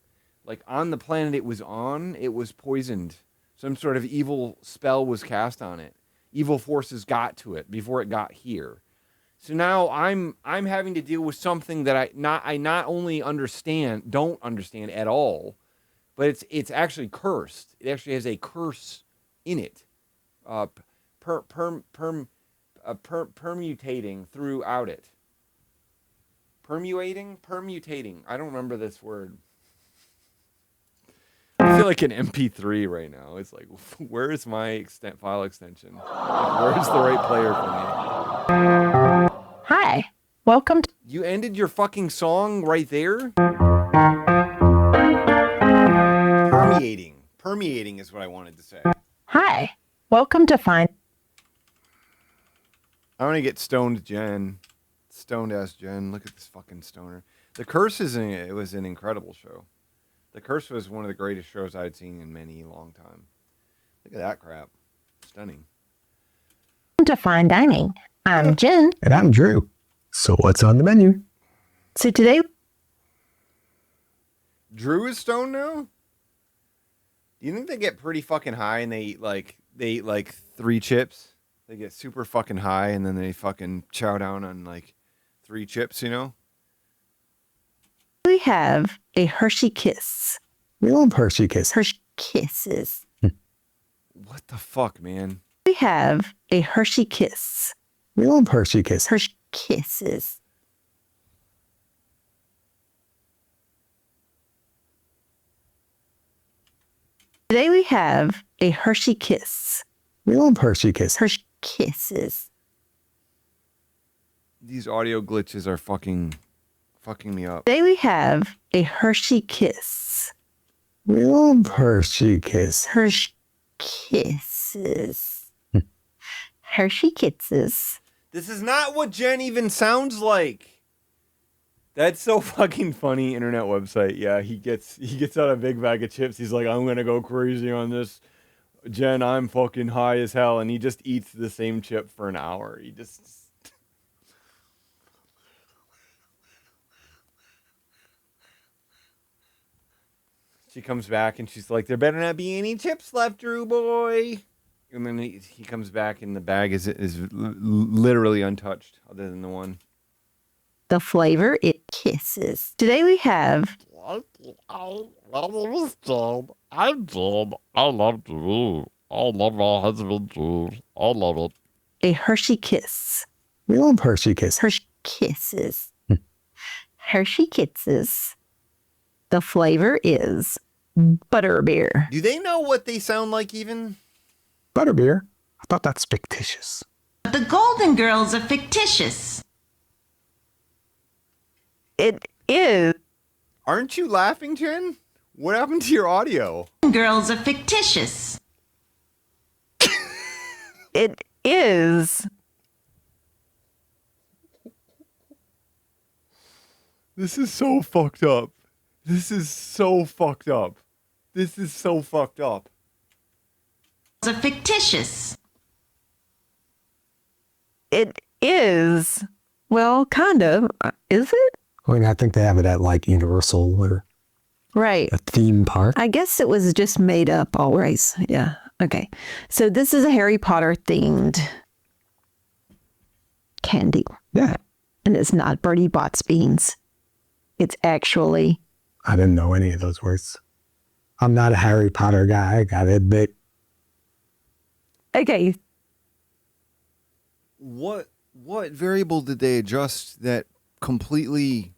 Like on the planet it was on, it was poisoned. Some sort of evil spell was cast on it. Evil forces got to it before it got here. So now I'm having to deal with something that I not only don't understand at all, but it's actually cursed. It actually has a curse in it, permutating throughout it. Permutating. I don't remember this word. I feel like an MP3 right now. It's like, where is my file extension? Like, where's the right player for me? Hi, welcome to... You ended your fucking song right there? Permeating is what I wanted to say. Hi, welcome to Find... I want to get stoned Jen. Stoned ass Jen. Look at this fucking stoner. The Curse it was an incredible show. The Curse was one of the greatest shows I'd seen in many long time. Look at that crap. Stunning. To Fine Dining. I'm Jen. And I'm Drew. So what's on the menu? So today... Drew is stoned now? Do you think they get pretty fucking high and they eat like 3 chips? They get super fucking high and then they fucking chow down on like 3 chips, you know? We have a Hershey Kiss. We love Hershey Kiss. Hershey Kisses. What the fuck, man? We have a Hershey Kiss. We love Hershey Kiss. Hershey Kisses. Today we have a Hershey Kiss. We love Hershey Kiss. Hershey Kisses. These audio glitches are fucking me up. Today we have a Hershey Kiss. We love Hershey Kiss. Hershey Kisses. Hershey Kisses. This is not what Jen even sounds like. That's so fucking funny. Internet website. Yeah, he gets out a big bag of chips. He's like, I'm gonna go crazy on this. Jen, I'm fucking high as hell, and he just eats the same chip for an hour. He just. She comes back and she's like, there better not be any chips left, Drew boy. And then he comes back and the bag is literally untouched other than the one. The flavor, it kisses. Today we have... My name is Jen. I'm Jen. I love Drew. I love my husband Drew. I love it. A Hershey Kiss. We love Hershey Kiss. Hershey Kisses. Hershey Kisses. The flavor is butterbeer. Do they know what they sound like even? Butterbeer? I thought that's fictitious. The Golden Girls are fictitious. It is. Aren't you laughing, Jen? What happened to your audio? Girls are fictitious. It is. This is so fucked up. This is so fucked up. This is so fucked up. It's fictitious. It is. Well, kind of. Is it? I mean, I think they have it at like Universal or Right. a theme park. I guess it was just made up always. Yeah. Okay. So this is a Harry Potter themed candy. Yeah. And it's not Bertie Bott's beans. It's actually. I didn't know any of those words. I'm not a Harry Potter guy, I gotta admit. Okay. What variable did they adjust that completely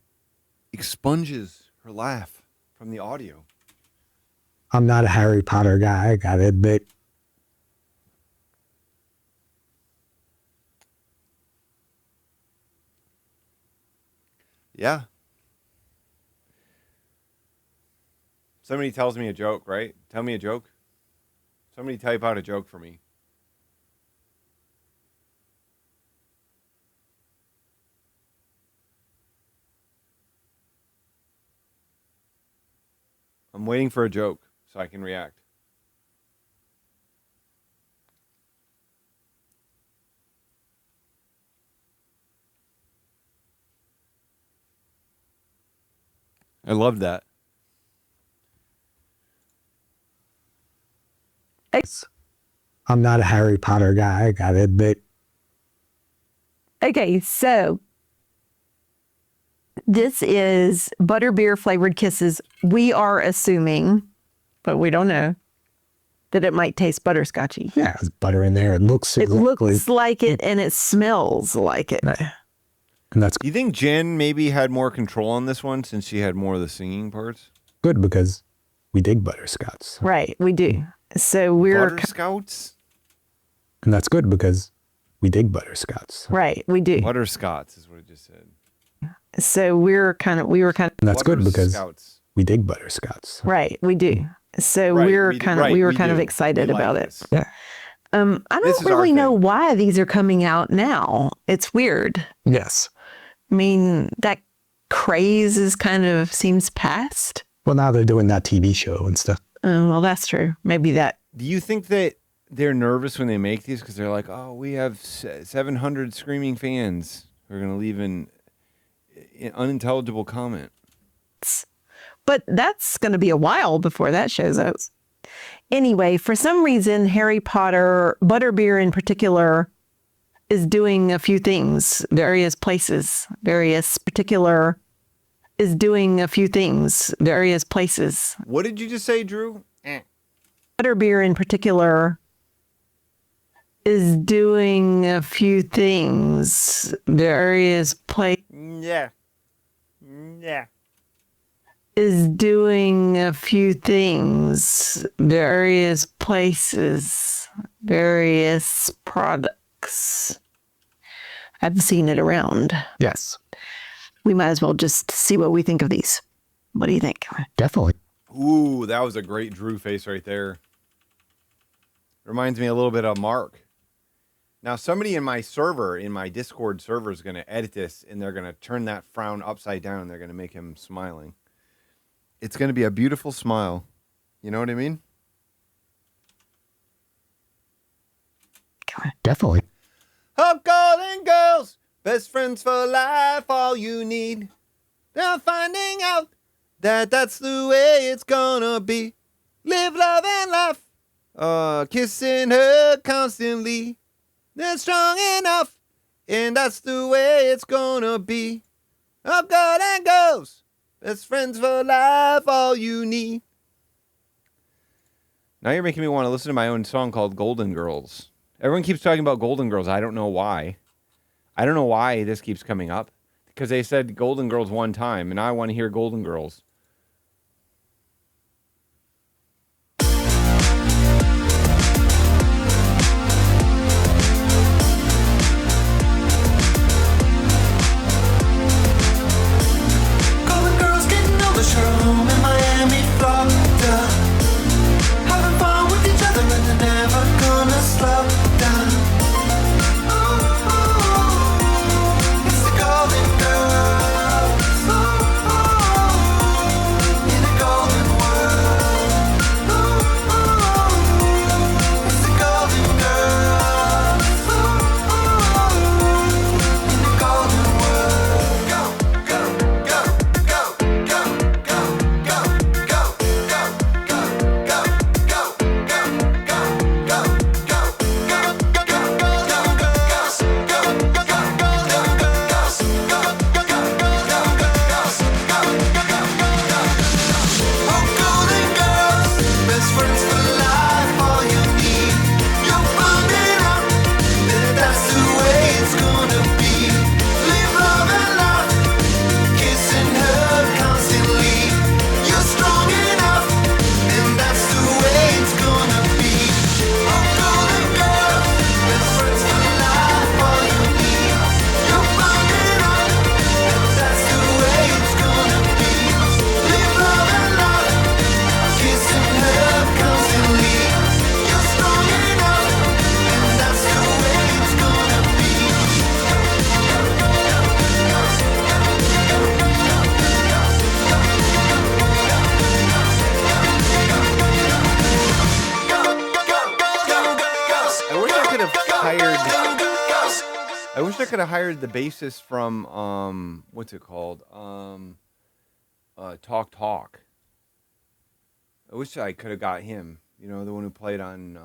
expunges her laugh from the audio? I'm not a Harry Potter guy, I gotta admit. Yeah. Somebody tells me a joke, right? Tell me a joke. Somebody type out a joke for me. I'm waiting for a joke so I can react. I love that. I'm not a Harry Potter guy, I gotta admit. Okay, so this is butterbeer flavored kisses. We are assuming, but we don't know, that it might taste butterscotchy. Yeah, there's butter in there. It looks It exactly. looks like it and it smells like it. And that's Do you think Jen maybe had more control on this one since she had more of the singing parts? good because we dig butterscotch. Right, we do. So we're Butterscouts? And that's good because we dig butterscotch. right, we do. Butterscotch is what it just said. So we were kind of And that's good because Butterscouts. we dig butterscotch. right, we do. So Right, we were we do- kind of right, we were we kind of do. excited We like about this. it. Yeah. I This don't is our really know thing. why these are coming out now. It's weird. Yes. I mean, that craze is kind of seems past. Well, now they're doing that TV show and stuff. Well, that's true. Maybe that. Do you think that they're nervous when they make these because they're like, oh, we have 700 screaming fans who are going to leave an unintelligible comment? But that's going to be a while before that shows up. Anyway, for some reason, Harry Potter, butterbeer in particular, is doing a few things, various places, various places. What did you just say, Drew? Butterbeer in particular is doing a few things, various places. Yeah. Yeah. Is doing a few things, various places, various products. I've seen it around. Yes. We might as well just see what we think of these. What do you think? Definitely. Ooh, that was a great Drew face right there. Reminds me a little bit of Mark. Now, somebody in my server, in my Discord server, is going to edit this, and they're going to turn that frown upside down. They're going to make him smiling. It's going to be a beautiful smile. You know what I mean? Definitely. Up golden girls, best friends for life, all you need. Now finding out that that's the way it's gonna be. Live, love, and laugh. Kissing her constantly. They're strong enough, and that's the way it's gonna be. Up golden girls, best friends for life, all you need. Now you're making me want to listen to my own song called Golden Girls. Everyone keeps talking about Golden Girls. I don't know why. I don't know why this keeps coming up. Because they said Golden Girls one time, and I want to hear Golden Girls. Golden girls getting older, sure home in Miami, Florida. Having fun with each other and they're never gonna slow down. Ooh, it's the golden girls. Ooh. I wish I could have hired the bassist from what's it called? Talk Talk. I wish I could have got him. You know, the one who played on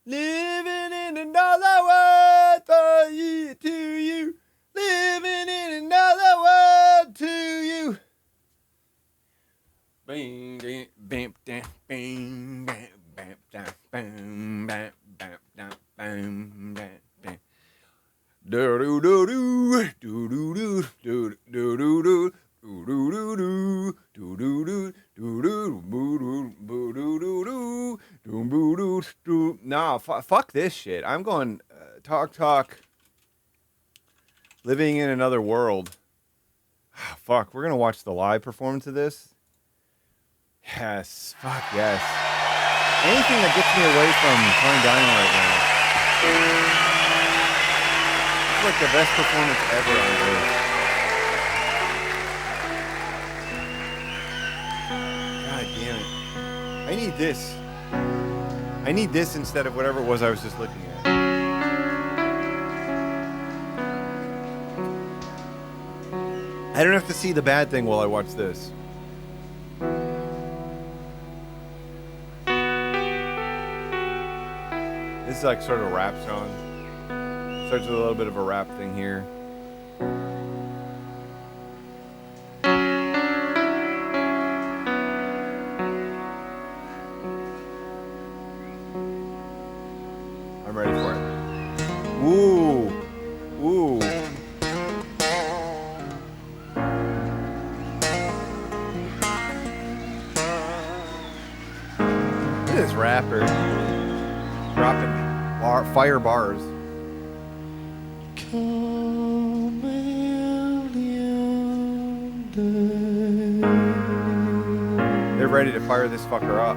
Living in another world for you, to you. Living in another world to you. Bing, bam, bam, bam, bam, bam, bam, bam, bam, bam, bam, bam, bam. Do do do do do do do do do do. Nah, fuck this shit. I'm going Talk Talk. Living in Another World. Fuck, we're gonna watch the live performance of this. Yes, fuck yes. Anything that gets me away from fine dining right now. It's like the best performance ever on earth. God damn it. I need this. I need this instead of whatever it was I was just looking at. I don't have to see the bad thing while I watch this. This is like sort of a rap song. Starts with a little bit of a rap thing here. I'm ready for it. Ooh. Ooh. Look at this rapper. Dropping fire bars. They're ready to fire this fucker up.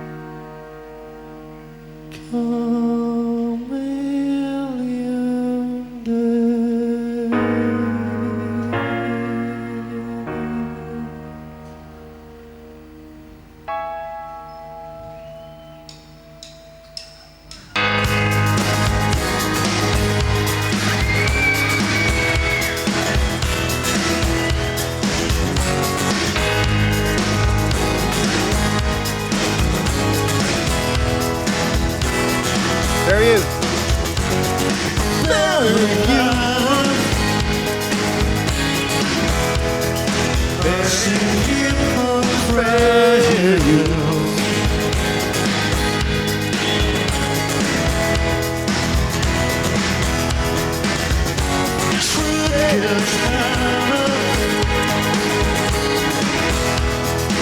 There he is.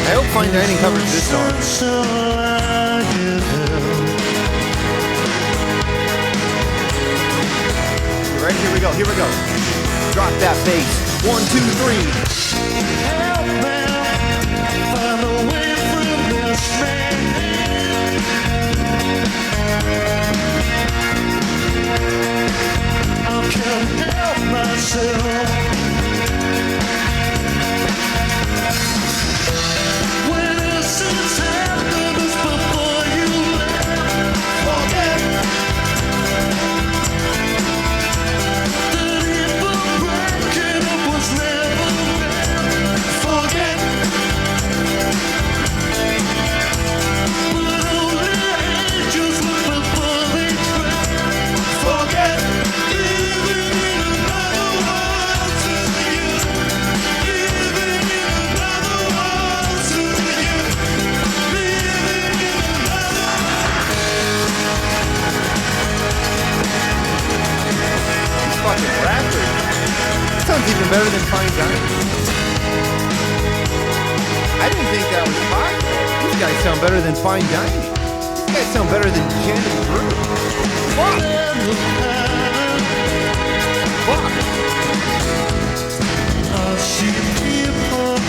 I hope Fine Dining covers this song. Right, here we go, here we go. Drop that bass. 1, 2, 3. Help me find a way through this I can't help myself. When innocence happens before you left, forget. Fucking rapper. That sounds even better than Fine Dining. I didn't think that was possible. These guys sound better than Fine Dining. These guys sound better than Jen and Drew. Fuck. Fuck. I see people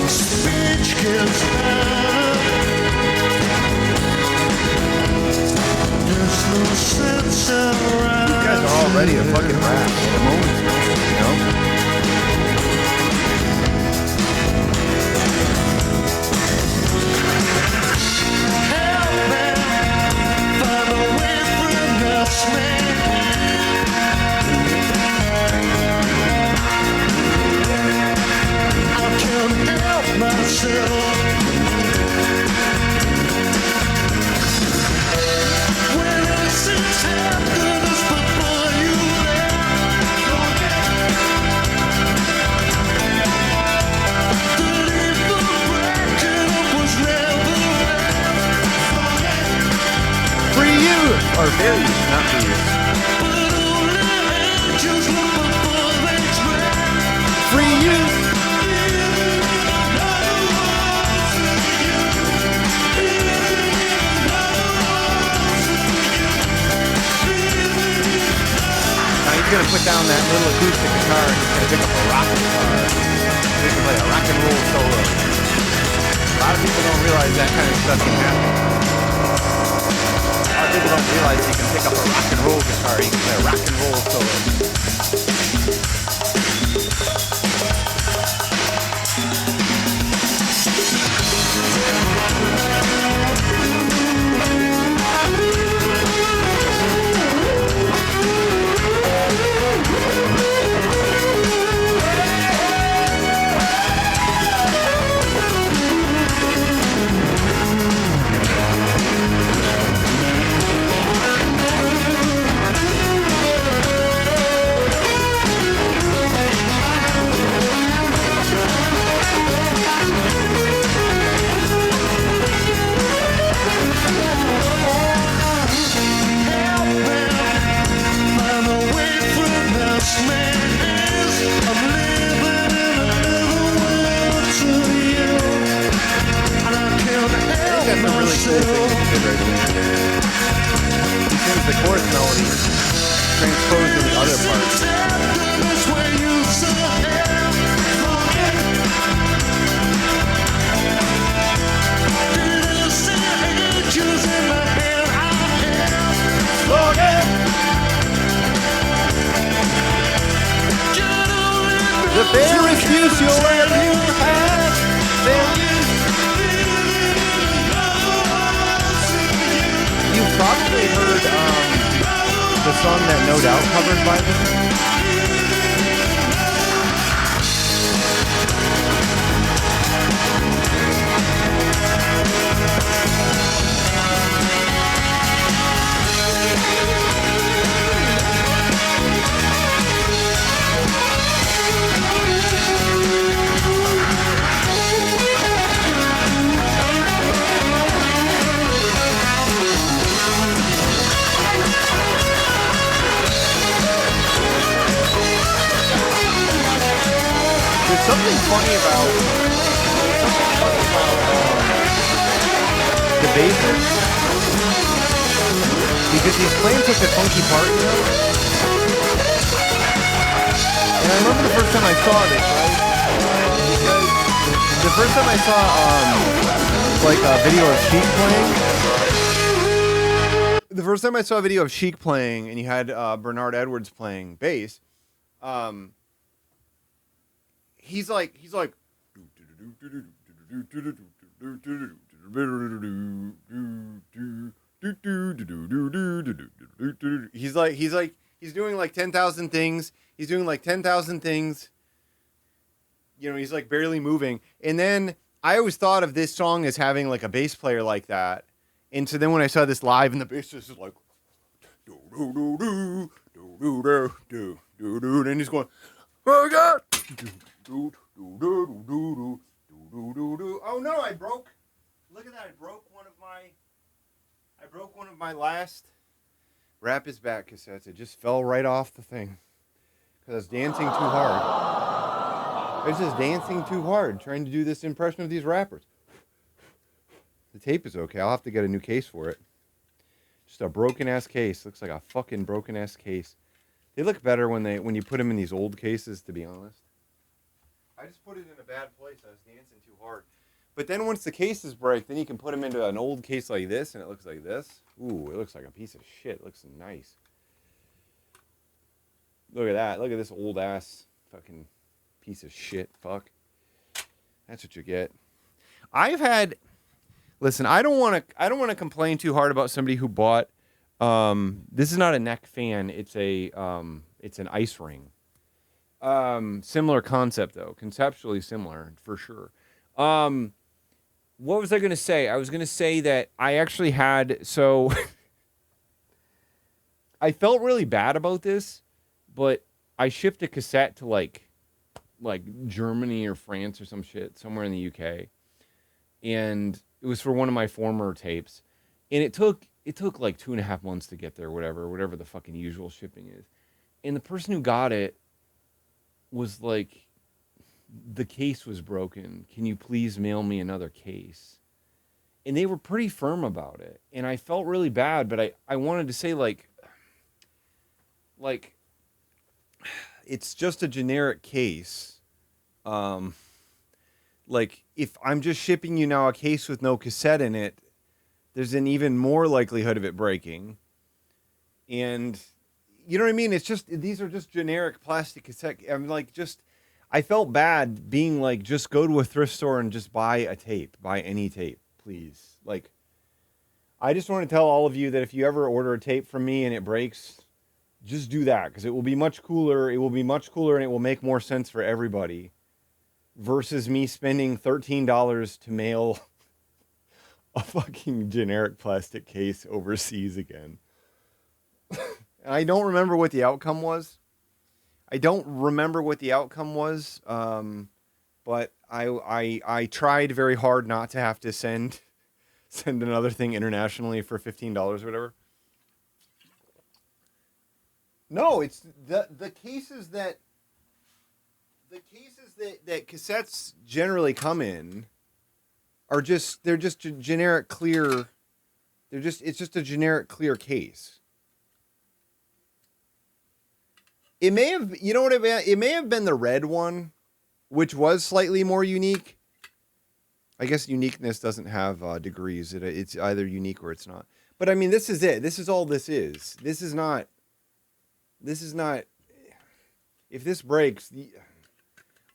speech gets better. There's no sense around. You guys are all ready to fucking rap at a moment's notice, you know? Free youth or fair youth, not free youth. Free youth. Now he's gonna put down that little acoustic guitar and he's gonna pick up a rock guitar. He's gonna play a rock and roll solo. A lot of people don't realize that kind of stuff can happen. A lot of people don't realize you can pick up a rock and roll guitar. You can play a rock and roll solo. That's a really cool thing that he did right there. He sings the chorus melody transposed in the other parts. The fairest use you'll ever have. You've probably heard the song that No Doubt covered by them. There's something funny about the bassist because he's playing such a funky part, you know. And I remember the first time I saw this, right? The first time I saw like a video of Chic playing. The first time I saw a video of Chic playing, and you had Bernard Edwards playing bass. He's like he's like he's doing like 10,000 things. He's doing like 10,000 things. You know, he's like barely moving. And then I always thought of this song as having like a bass player like that. And so then when I saw this live, and the bassist is like, and he's going, oh God. Oh no, I broke. Look at that. I broke one of my last Rap Is Back cassettes. It just fell right off the thing. Because I was dancing too hard. I was just dancing too hard trying to do this impression of these rappers. The tape is okay. I'll have to get a new case for it. Just a broken ass case. Looks like a fucking broken ass case. They look better when you put them in these old cases, to be honest. I just put it in a bad place. I was dancing too hard. But then once the cases break, then you can put them into an old case like this, and it looks like this. Ooh, it looks like a piece of shit. It looks nice. Look at that. Look at this old ass fucking piece of shit. Fuck. That's what you get. Listen, I don't want to complain too hard about somebody who bought. This is not a neck fan. It's an ice ring. Similar concept though, conceptually similar for sure. What was I going to say? I was going to say that I actually had, so I felt really bad about this, but I shipped a cassette to like Germany or France or some shit, somewhere in the UK. And it was for one of my former tapes. And it took like 2.5 months to get there, whatever the fucking usual shipping is. And the person who got it was like, the case was broken. Can you please mail me another case? And they were pretty firm about it. And I felt really bad, but I wanted to say like it's just a generic case. Like if I'm just shipping you now a case with no cassette in it, there's an even more likelihood of it breaking. And you know what I mean? It's just, these are just generic plastic cassette. I'm like, I felt bad being like, just go to a thrift store and just buy a tape, buy any tape, please. Like, I just want to tell all of you that if you ever order a tape from me and it breaks, just do that, because it will be much cooler. It will be much cooler and it will make more sense for everybody versus me spending $13 to mail a fucking generic plastic case overseas again. I don't remember what the outcome was. But I tried very hard not to have to send another thing internationally for $15 or whatever. No, it's the cases that cassettes generally come in are they're just generic clear. It's just a generic clear case. It may have, you know what it may have been the red one, which was slightly more unique. I guess uniqueness doesn't have degrees. It's either unique or it's not. But I mean, this is it. This is all this is. This is not. If this breaks,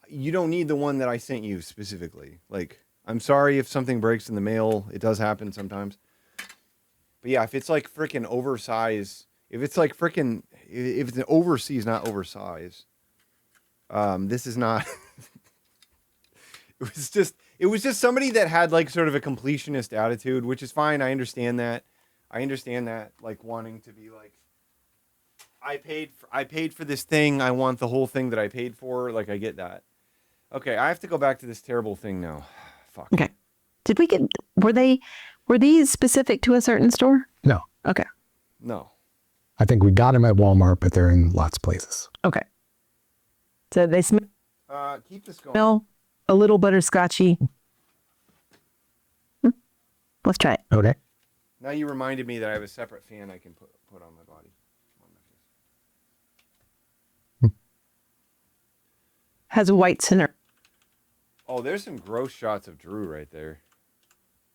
you don't need the one that I sent you specifically. Like, I'm sorry if something breaks in the mail. It does happen sometimes. But yeah, if it's like freaking oversized, if it's an overseas, not oversized, this is not. It was just somebody that had like sort of a completionist attitude, which is fine. I understand that. Like wanting to be like, I paid for this thing. I want the whole thing that I paid for. Like, I get that. Okay, I have to go back to this terrible thing now. Fuck. Okay. Were these specific to a certain store? No. Okay. No. I think we got them at Walmart, but they're in lots of places. Okay. So they smell Keep this going. a little butterscotchy. Let's try it. Okay. Now you reminded me that I have a separate fan I can put on my body. Has a white center. Oh, there's some gross shots of Drew right there.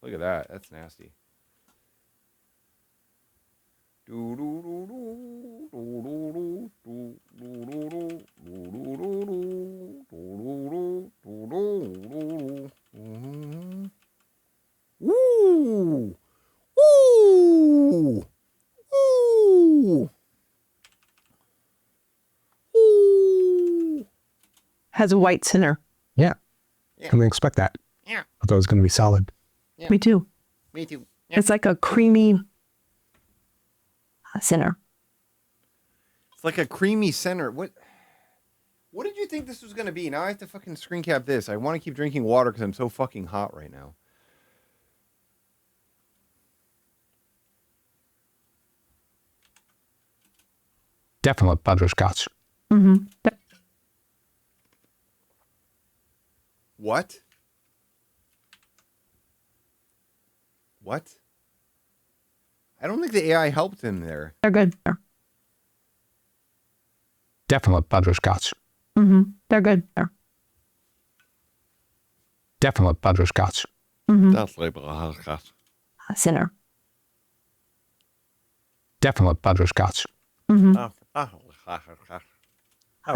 Look at that. That's nasty. Woo! Woo! Woo! Has a white center. Yeah. Can we expect that? Yeah. I thought it was going to be solid. Yeah. Me too. Me too. Yeah. It's like a creamy center. It's like a creamy center. What did you think this was going to be? Now I have to fucking screen cap this. I want to keep drinking water because I'm so fucking hot right now. Definitely butterscotch. Mm-hmm. What? What? I don't think the AI helped him there. They're good. Definitely butterscotch. Mm-hmm. They're good. Definitely butterscotch. Mm-hmm. Definitely butterscotch. Center. Definitely butterscotch. Mm-hmm.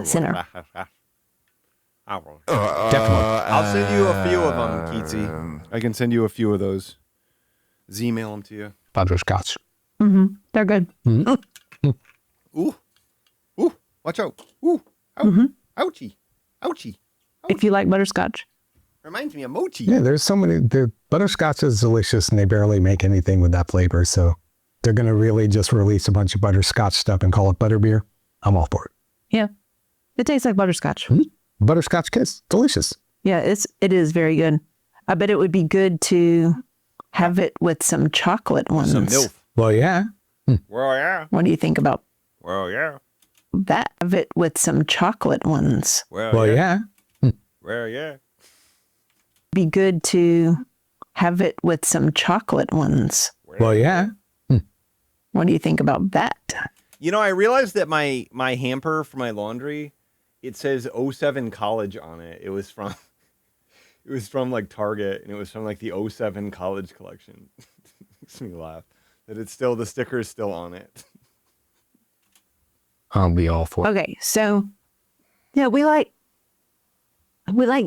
Center. Definitely. I'll send you a few of them, Keatsy. I can send you a few of those. Z-mail them to you. Butterscotch. Mm-hmm. They're good. Mm-hmm. Ooh. Ooh. Watch out. Ooh. Ow. Mm-hmm. Ouchie. Ouchie. If you like butterscotch. Reminds me of mochi. Yeah, there's so many. The butterscotch is delicious, and they barely make anything with that flavor. So they're gonna really just release a bunch of butterscotch stuff and call it butterbeer. I'm all for it. Yeah. It tastes like butterscotch. Butterscotch kiss, delicious. Yeah, it is very good. I bet it would be good to have it with some chocolate ones. Some milk. Well, yeah. Well, yeah. What do you think about Well, yeah. that? Have it with some chocolate ones. Well, yeah. Well, yeah. Be good to have it with some chocolate ones. Well, yeah. What do you think about that? You know, I realized that my hamper for my laundry, it says 07 college on it. It was from like Target, and it was from like the 07 college collection. Makes me laugh that the sticker is still on it. I'll be all for it. Okay, so yeah, we like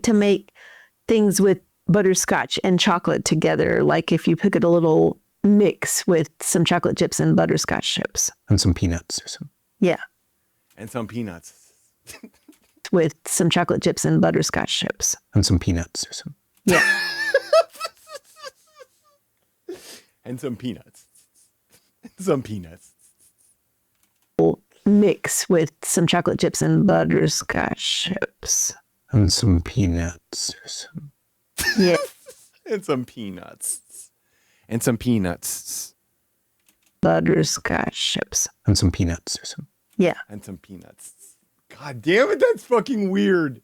to make things with butterscotch and chocolate together. Like if you pick it a little mix with some chocolate chips and butterscotch chips. And some peanuts or something. Yeah, And some peanuts. with some chocolate chips and butterscotch chips. And some peanuts or something. Yeah. And some peanuts. Some peanuts. Mix with some chocolate chips and butterscotch chips. And some peanuts or something. Yeah. And some peanuts. And some peanuts. Butterscotch chips. And some peanuts or something. Yeah. And some peanuts. God damn it, that's fucking weird.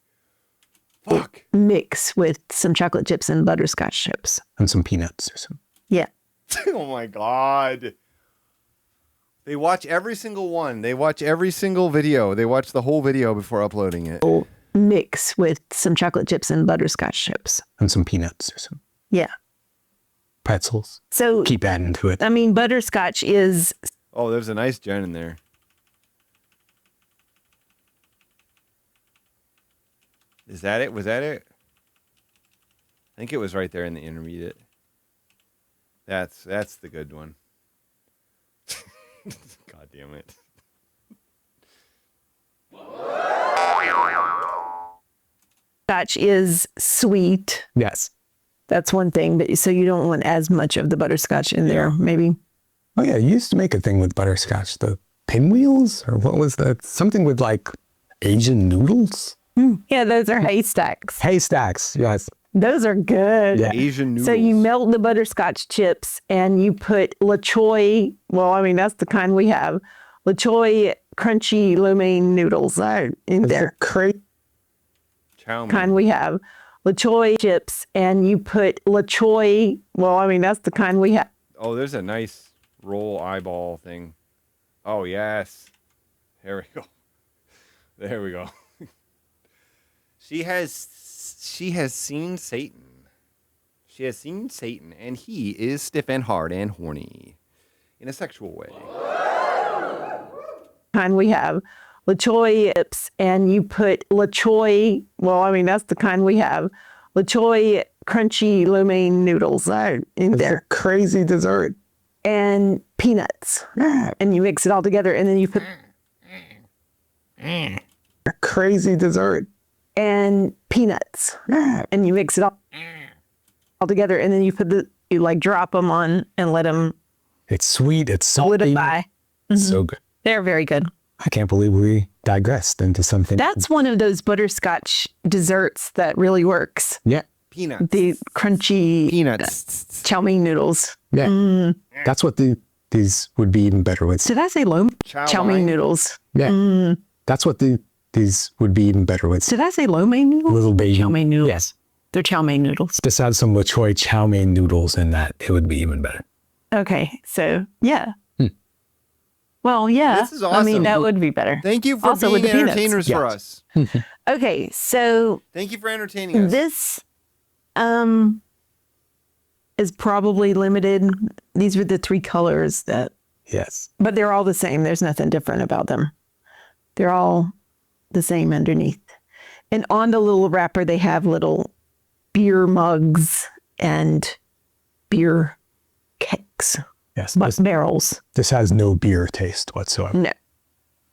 Fuck. Mix with some chocolate chips and butterscotch chips. And some peanuts or something. Yeah. Oh my God. They watch every single one. They watch every single video. They watch the whole video before uploading it. Mix with some chocolate chips and butterscotch chips. And some peanuts or something. Yeah. Pretzels. So Keep adding to it. I mean, butterscotch is Oh, there's a nice gen in there. Is that it? Was that it? I think it was right there in the intermediate. That's the good one. God damn it. scotch is sweet. Yes. That's one thing, but so you don't want as much of the butterscotch in there, maybe. Oh yeah, you used to make a thing with butterscotch, the pinwheels, or what was that? Something with like Asian noodles? Yeah, those are haystacks. Haystacks, yes. Those are good. Yeah. Asian noodles. So you melt the butterscotch chips and you put La Choy, well, I mean, that's the kind we have. La Choy crunchy lo mein noodles are in there. Chow mein. Kind we have. La Choy chips and you put La Choy, well, I mean, that's the kind we have. Oh, there's a nice roll eyeball thing. Oh, yes. There we go. There we go. She has seen Satan. She has seen Satan, and he is stiff and hard and horny in a sexual way. Kind we have. La Choy chips and you put La Choy, well, I mean, that's the kind we have. La Choy crunchy lo mein noodles are in there. Crazy dessert. And peanuts. And you mix it all together and then you put Crazy dessert. and peanuts. And you mix it all together and then you you like drop them on and let them It's sweet, it's salty. solidify. So good. They're very good. I can't believe we digressed into something. That's one of those butterscotch desserts that really works. Yeah. Peanuts. The crunchy Peanuts. chow mein noodles. Yeah. That's what these would be even better with. Did I say chow mein noodles? Yeah. That's what these would be even better with. Did I say lo mein noodles? Little baby. Chow mein noodles. Yes. They're chow mein noodles. Just add some La Choy chow mein noodles in that. It would be even better. Okay, so yeah. Well, yeah. This is I mean, awesome. that would be better. Thank you for Also with being the peanuts. entertainers for Yes. us. Okay, so Thank you for entertaining us. this is probably limited. These were the 3 colors that, Yes. but they're all the same. There's nothing different about them. They're all the same underneath. And on the little wrapper, they have little beer mugs and beer kegs, Yes. barrels. This has no beer taste whatsoever. No.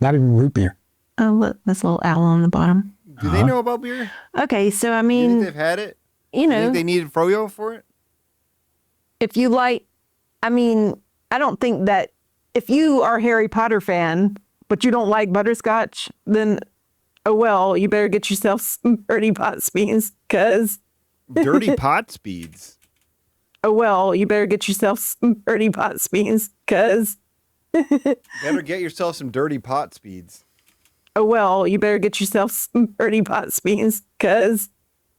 Not even root beer. Oh, look, that's a little owl on the bottom. Do they know about beer? Okay, so I Do you think mean, they've had it? you know, think they needed froyo for it? if you like, I mean, I don't think that if you are a Harry Potter fan, but you don't like butterscotch, then, oh well, you better get yourself some Dirty Pot Speeds, because, Dirty pot speeds. oh well, you better get yourself some Dirty Pot Speeds, because, Better get yourself some dirty pot speeds. oh well, you better get yourself some Dirty Pot Speeds, because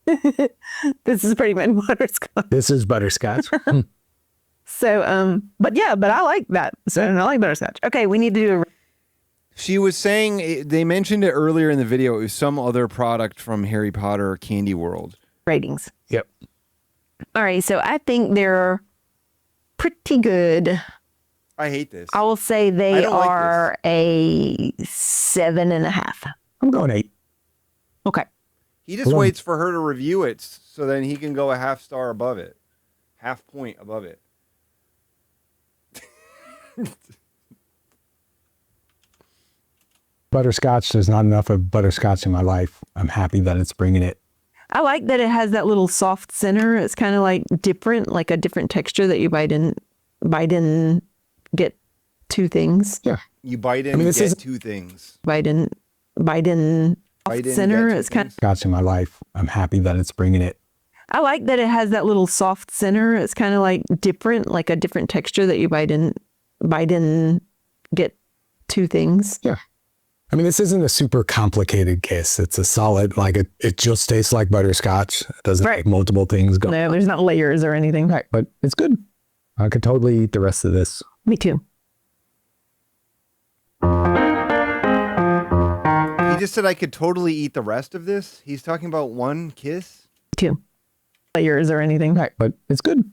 this is pretty much butterscotch. This is butterscotch. So, but yeah, but I like that. So I like butterscotch. Okay, we need to do a She was saying, they mentioned it earlier in the video, it was some other product from Harry Potter or Candy World. ratings. Yep. All right, so I think they're pretty good. I hate this. I will say I they don't like are a 7.5. I'm going 8. Okay. He just Hold on. waits for her to review it so then he can go a half star above it. Half point above it. Butterscotch, there's not enough of butterscotch in my life. I'm happy that it's bringing it. I like that it has that little soft center. It's kind of like different, like a different texture that you bite in, get two things. Yeah. You bite in I mean, and this get is- two things. Bite in, Bite in soft and center. get two It's kind of, Scotch in my life. I'm happy that it's bringing it. I like that it has that little soft center. It's kind of like different, like a different texture that you bite in, get two things. Yeah. I mean, this isn't a super complicated kiss. It's a solid, like it just tastes like butterscotch. It doesn't Right. make multiple things go. No, there's not layers or anything. Right, but it's good. I could totally eat the rest of this. Me too. He just said I could totally eat the rest of this. He's talking about one kiss. Me too. Layers or anything. Right, but it's good.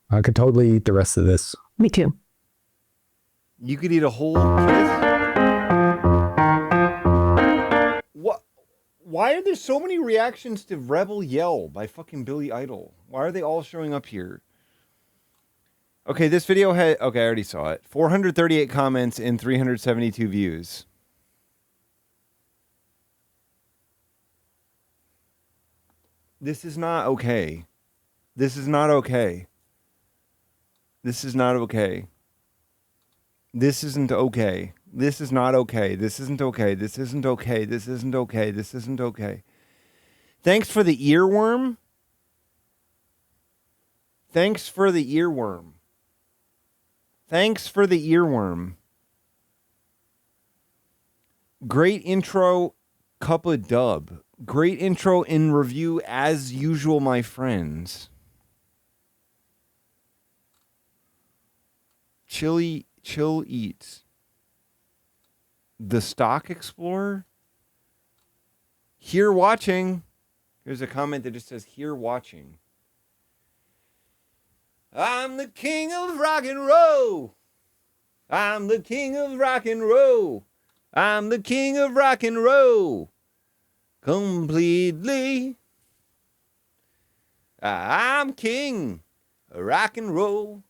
I could totally eat the rest of this. Me too. You could eat a whole kiss. What? Why are there so many reactions to Rebel Yell by fucking Billy Idol? Why are they all showing up here? Okay, this video had... Okay, I already saw it. 438 comments and 372 views. This is not okay. This is not okay. This is not okay. This isn't okay. This is not okay. This isn't okay. This isn't okay. This isn't okay. This isn't okay. Thanks for the earworm. Thanks for the earworm. Thanks for the earworm. Great intro, couplet dub. Great intro in review as usual, my friends. Chill Eats. The Stock Explorer. Here watching. Here's a comment that just says here watching. I'm the king of rock and roll. I'm the king of rock and roll. I'm the king of rock and roll. Completely. I'm king of rock and roll.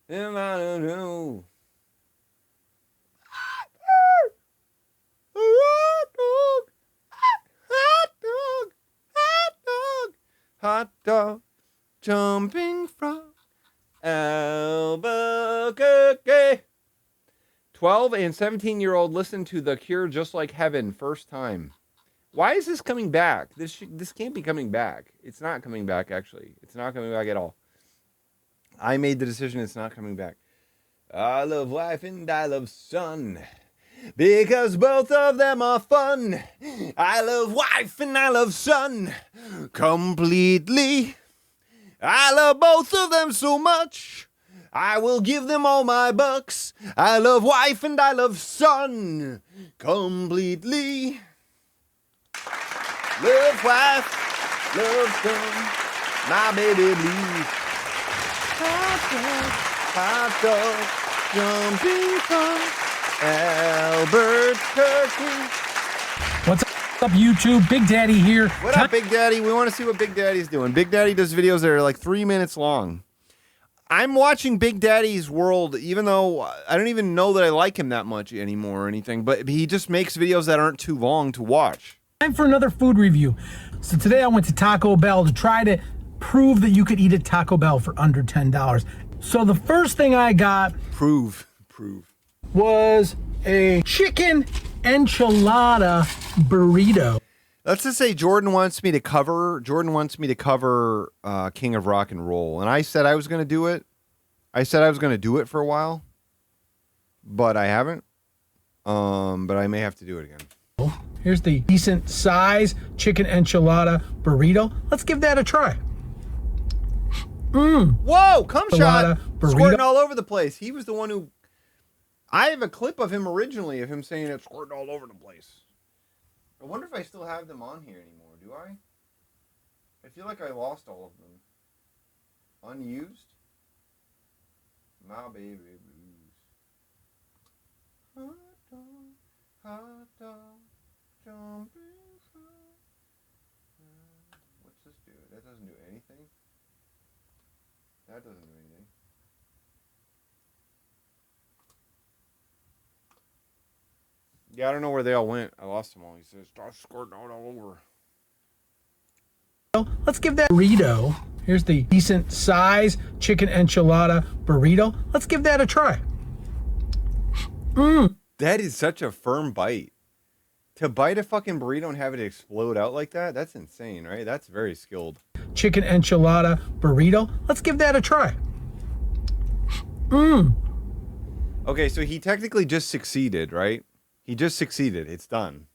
And I don't know. Hot dog, jumping from Albuquerque. 12 and 17-year-old listen to The Cure Just Like Heaven first time. Why is this coming back? This can't be coming back. It's not coming back, actually. It's not coming back at all. I made the decision it's not coming back. I love wife and I love son, because both of them are fun. I love wife and I love son completely. I love both of them so much, I will give them all my bucks. I love wife and I love son completely. Love wife, love son, my baby blue. Hot dog, jumping from Albuquerque. What's up, YouTube? Big Daddy here. What up, Big Daddy? We want to see what Big Daddy's doing. Big Daddy does videos that are like 3 minutes long. I'm watching Big Daddy's World, even though I don't even know that I like him that much anymore or anything, but he just makes videos that aren't too long to watch. Time for another food review. So today I went to Taco Bell to try to prove that you could eat at Taco Bell for under $10. So the first thing I got Prove. was a chicken enchilada burrito. Let's just say Jordan wants me to cover King of Rock and Roll. And I said I was going to do it. I said I was going to do it for a while, but I haven't. But I may have to do it again. Here's the decent size chicken enchilada burrito. Let's give that a try. Whoa, cum shot. Burrito. Squirting all over the place. He was the one who... I have a clip of him originally of him saying it's squirting all over the place. I wonder if I still have them on here anymore. Do I? I feel like I lost all of them. Unused? My baby blues. Hot dog, jumping from... What's this do? That doesn't do anything? That doesn't do anything. Yeah, I don't know where they all went. I lost them all. He says, start squirting all over. Let's give that burrito. Here's the decent size chicken enchilada burrito. Let's give that a try. That is such a firm bite. To bite a fucking burrito and have it explode out like that, that's insane, right? That's very skilled. Chicken enchilada burrito. Let's give that a try. Okay, so he technically just succeeded, right? He just succeeded. It's done.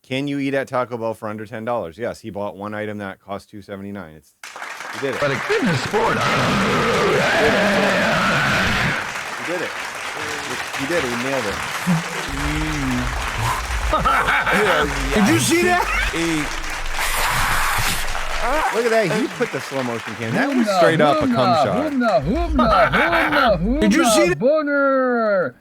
Can you eat at Taco Bell for under $10? Yes, he bought one item that cost $2.79. He did it. But a goodness sport. He did it. He did it. He nailed it. Did you see that? Look at that. He put the slow motion cam. That was straight up a cum shot. Did you see that? Boner.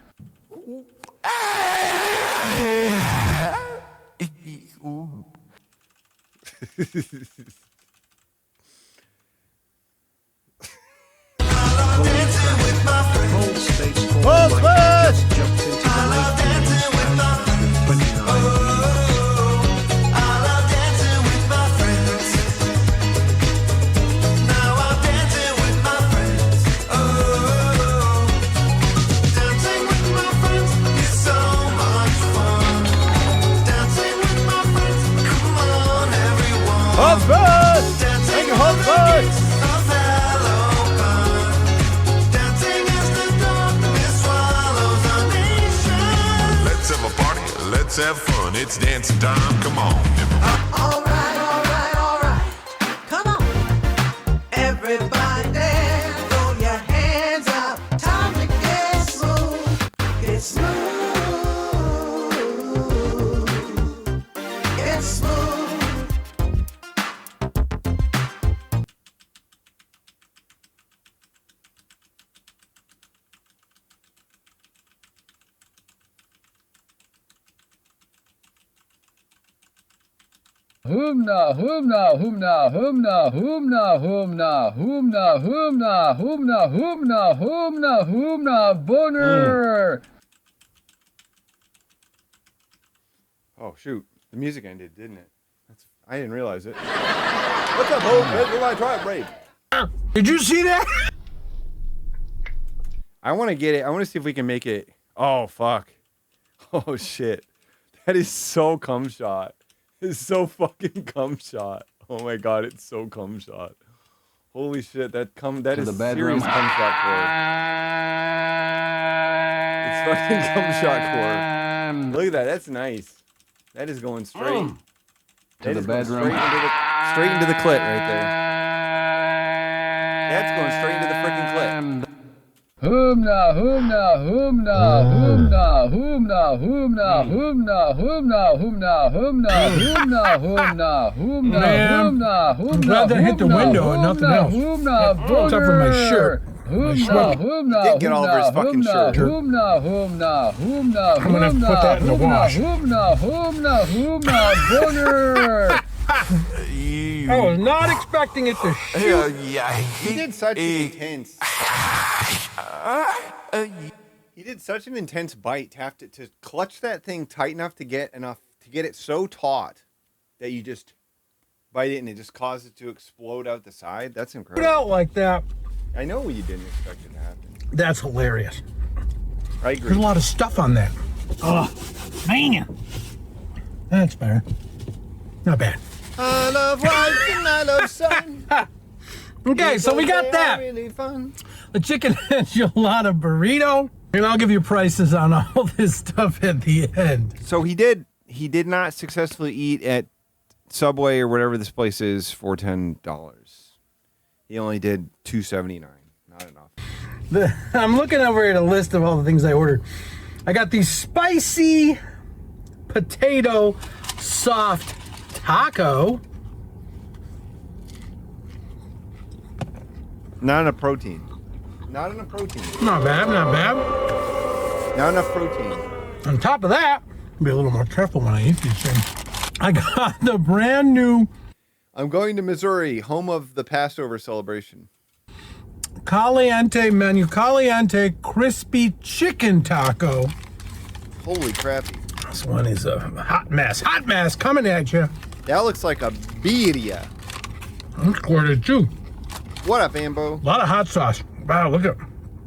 Let's have a party, let's have fun. It's dancing time, come on. All right. Come on. Everybody dance. Throw your hands up. Time to get smooth. Get smooth. Get smooth. Humna, humna, humna, humna, humna, humna, humna, humna, humna, humna, humna, humna, boner. Oh, shoot. The music ended, didn't it? I didn't realize it. What's up, Hope? Where's my tribe raid? Did you see that? I want to get it. I want to see if we can make it. Oh, fuck. Oh, shit. That is so cum shot. It's so fucking cum shot. Oh, my God. It's so cum shot. Holy shit. That is serious cum shot core. It's fucking cum shot core. Look at that. That's nice. That is going straight. That is going straight into the clit right there. That's going straight into the freaking clit. Humna, humna, humna, humna, humna, humna, humna, humna, humna, humna, humna, humna, humna, Man, humna, I'm glad that hit the window and nothing else. Humna, boner. Except for my shirt. Humna, humna, He did get all over his fucking shirt. humna, humna, humna, I'm gonna humna, put that in the wash. humna, humna, humna, boner. I was not expecting it to shoot. He did such an intense. He did such an intense bite to have to clutch that thing tight enough to get it so taut that you just bite it and it just caused it to explode out the side. That's Put incredible. out like that. I know you didn't expect it to happen. That's hilarious. I agree. There's a lot of stuff on that. Oh, man. That's better. Not bad. I love life and I love sun. Okay, so we got that. Really fun. The chicken enchilada burrito. And I'll give you prices on all this stuff at the end. So he did not successfully eat at Subway or whatever this place is for $10. He only did $2.79. Not enough. I'm looking over at a list of all the things I ordered. I got these spicy potato soft taco. Not enough protein. Not enough protein. Not bad, not bad. Not enough protein. On top of that, be a little more careful when I eat these things. I got the brand new I'm going to Missouri, home of the Passover celebration. Caliente menu, Caliente crispy chicken taco. Holy crappy. This one is a hot mess coming at you. That looks like a birria. I'm squirted too. What up, Ambo? A lot of hot sauce. Wow, look at.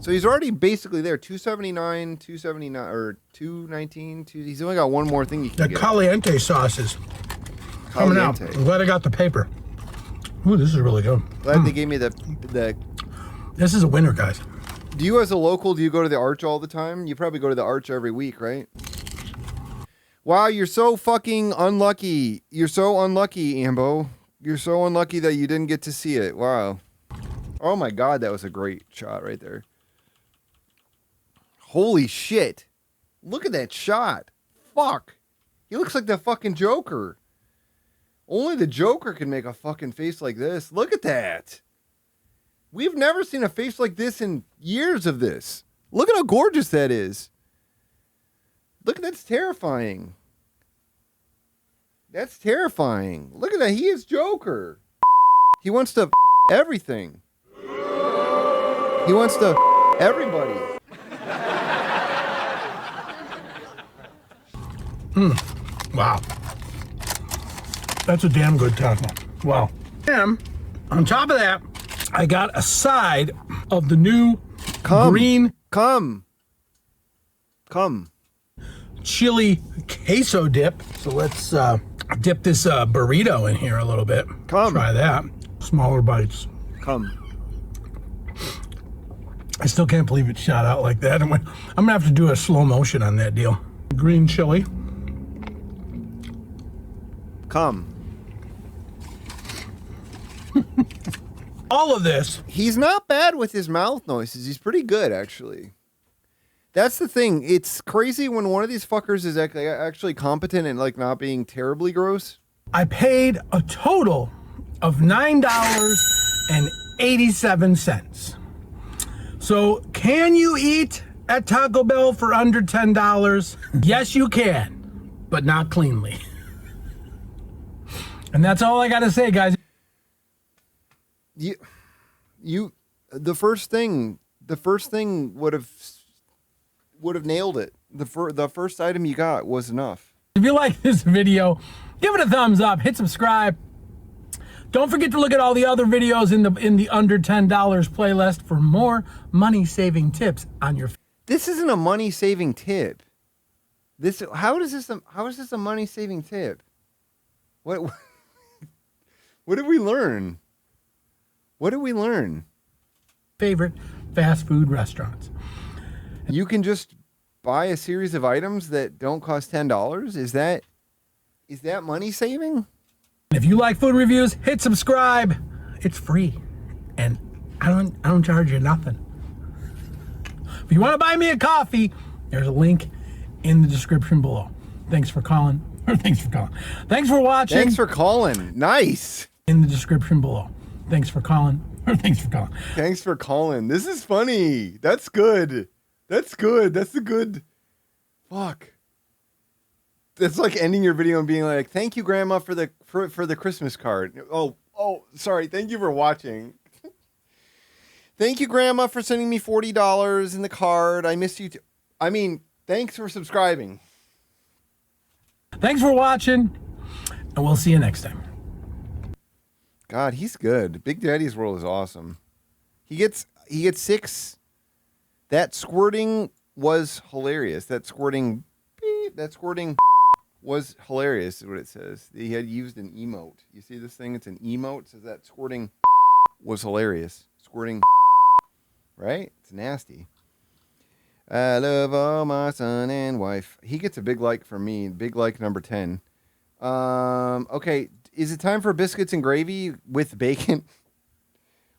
So he's already basically there. $2.79, or $2.19. He's only got one more thing you can The get. Caliente sauces coming out. Caliente. I'm glad I got the paper. Ooh, this is really good. Glad they gave me the. This is a winner, guys. Do you, as a local, do you go to the Arch all the time? You probably go to the Arch every week, right? Wow, you're so fucking unlucky. You're so unlucky, Ambo. You're so unlucky that you didn't get to see it. Wow. Oh my God, that was a great shot right there. Holy shit. Look at that shot. Fuck. He looks like the fucking Joker. Only the Joker can make a fucking face like this. Look at that. We've never seen a face like this in years of this. Look at how gorgeous that is. Look, that's terrifying. That's terrifying. Look at that. He is Joker. He wants to everything. He wants to everybody. Wow. That's a damn good taco. Wow. And on top of that, I got a side of the new green chili queso dip. So let's dip this burrito in here a little bit. Try that. Smaller bites. I still can't believe it shot out like that. I'm gonna have to do a slow motion on that deal. Green chili. All of this. He's not bad with his mouth noises. He's pretty good, actually. That's the thing. It's crazy when one of these fuckers is actually competent and like not being terribly gross. I paid a total of $9.87. So can you eat at Taco Bell for under $10? Yes, you can, but not cleanly. And that's all I got to say, guys. The first thing would have nailed it. The first item you got was enough. If you like this video, give it a thumbs up, hit subscribe. Don't forget to look at all the other videos in the under $10 playlist for more money-saving tips on your. This isn't a money-saving tip. How is this a money-saving tip? What did we learn? What did we learn? Favorite fast food restaurants. You can just buy a series of items that don't cost $10? Is that money saving? If you like food reviews, hit subscribe. It's free. And I don't charge you nothing. If you want to buy me a coffee, there's a link in the description below. Thanks for calling. Thanks for watching. Thanks for calling. Nice. In the description below. Thanks for calling. Thanks for calling. Thanks for calling. This is funny. That's good. That's good. That's the good. Fuck. That's like ending your video and being like, "Thank you, Grandma, for the Christmas card." Oh, sorry. Thank you for watching. Thank you, Grandma, for sending me $40 in the card. I miss you too. I mean, thanks for subscribing. Thanks for watching, and we'll see you next time. God, he's good. Big Daddy's World is awesome. He gets 6. That squirting was hilarious. That squirting was hilarious, is what it says. He had used an emote. You see this thing? It's an emote. It says that squirting was hilarious. Squirting, right? It's nasty. I love all my son and wife. He gets a big like from me. Big like number 10. Okay, is it time for biscuits and gravy with bacon?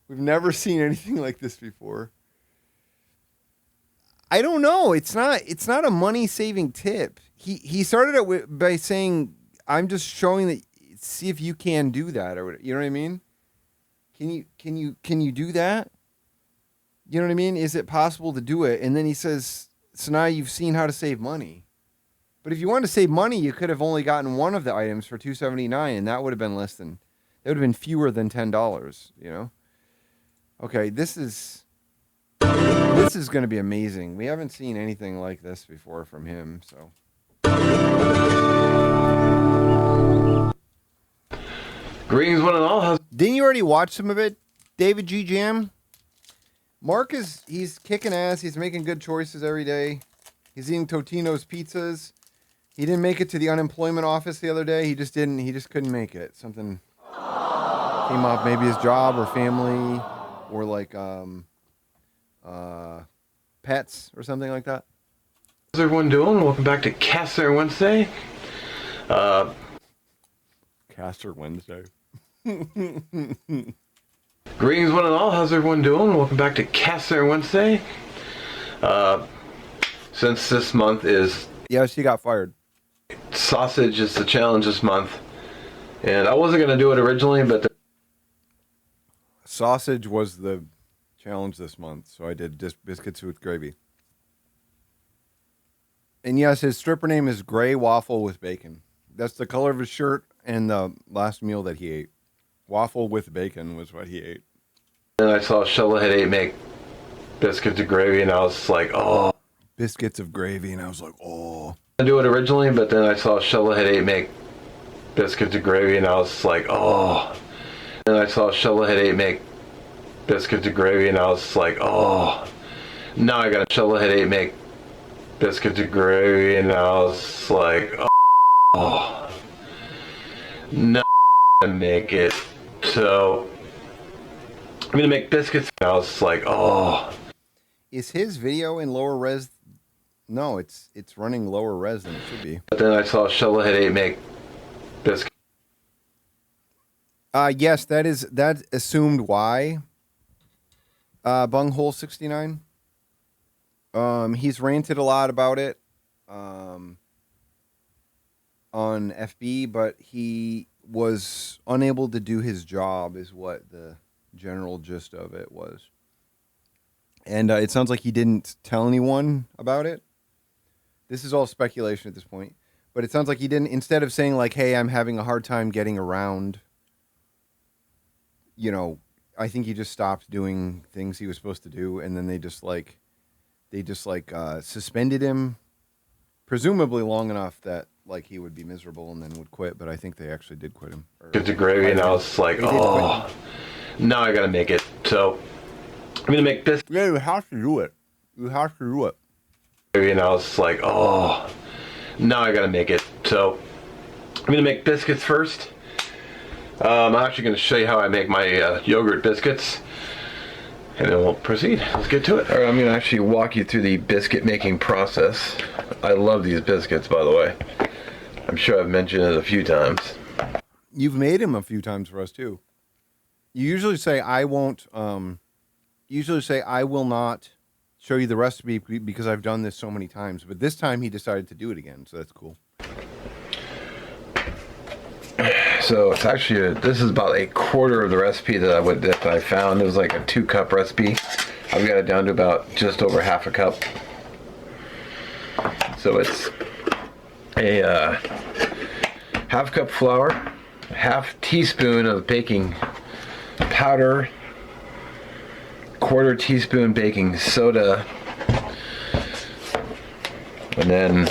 We've never seen anything like this before. I don't know. It's not a money saving tip. He started it by saying, "I'm just showing that. See if you can do that," or whatever. You know what I mean? Can you do that? You know what I mean? Is it possible to do it? And then he says, "So now you've seen how to save money." But if you wanted to save money, you could have only gotten one of the items for $2.79, and that would have been fewer than $10. You know? Okay, this is going to be amazing. We haven't seen anything like this before from him, so. Greetings, one and all. Didn't you already watch some of it, David G. Jam? Mark he's kicking ass. He's making good choices every day. He's eating Totino's pizzas. He didn't make it to the unemployment office the other day. He just couldn't make it. Something came up, maybe his job or family or like pets or something like that. How's everyone doing? Welcome back to Caster Wednesday. Caster Wednesday. Greetings, one and all. How's everyone doing? Welcome back to Caster Wednesday. Since this month is... Yes, he got fired. Sausage is the challenge this month. And I wasn't going to do it originally, but... Sausage was the challenge this month, so I did just biscuits with gravy. And yes, his stripper name is Gray Waffle with Bacon. That's the color of his shirt and the last meal that he ate. Waffle with bacon was what he ate. And I saw Shovelhead 8 make biscuits of gravy, and I was like, oh. Biscuits of gravy, and I was like, oh. I do it originally, but then I saw Shovelhead 8 make biscuits of gravy, and I was like, oh. And I saw Shovelhead 8 make biscuits of gravy, and I was like, oh. Now I got Shovelhead 8 make biscuits of gravy, and I was like, oh. Now I make it. So I'm gonna make biscuits. And I was like, oh. Is his video in lower res? No, it's running lower res than it should be. But then I saw Shovelhead 8 make biscuits. Yes, that assumed why. Bunghole 69. He's ranted a lot about it on FB, but he was unable to do his job is what the general gist of it was. And it sounds like he didn't tell anyone about it. This is all speculation at this point. But it sounds like he didn't, instead of saying like, hey, I'm having a hard time getting around, you know, I think he just stopped doing things he was supposed to do. And then they just suspended him, presumably long enough that like he would be miserable and then would quit. But I think they actually did quit him. Biscuits of gravy, and I was like, oh. Now I gotta make it. So I'm gonna make biscuits. Yeah, you have to do it. You have to do it. And I was like, oh. Now I gotta make it. So I'm gonna make biscuits first. I'm actually gonna show you how I make my yogurt biscuits. And then we'll proceed. Let's get to it. All right, I'm gonna actually walk you through the biscuit making process. I love these biscuits, by the way. I'm sure I've mentioned it a few times. You've made them a few times for us too. You usually say I won't. Usually say I will not show you the recipe because I've done this so many times. But this time he decided to do it again, so that's cool. So it's actually this is about a quarter of the recipe that I found. It was like a 2-cup recipe. I've got it down to about just over half a cup. So it's a half cup flour, half teaspoon of baking powder, quarter teaspoon baking soda, and then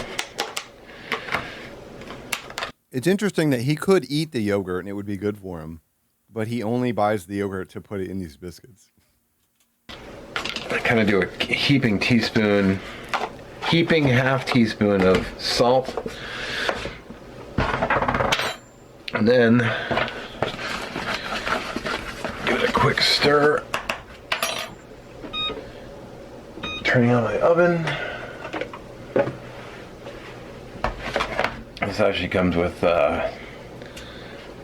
it's interesting that he could eat the yogurt and it would be good for him, but he only buys the yogurt to put it in these biscuits. I kind of do a heaping half teaspoon of salt. And then give it a quick stir. Turning on my oven. This actually comes with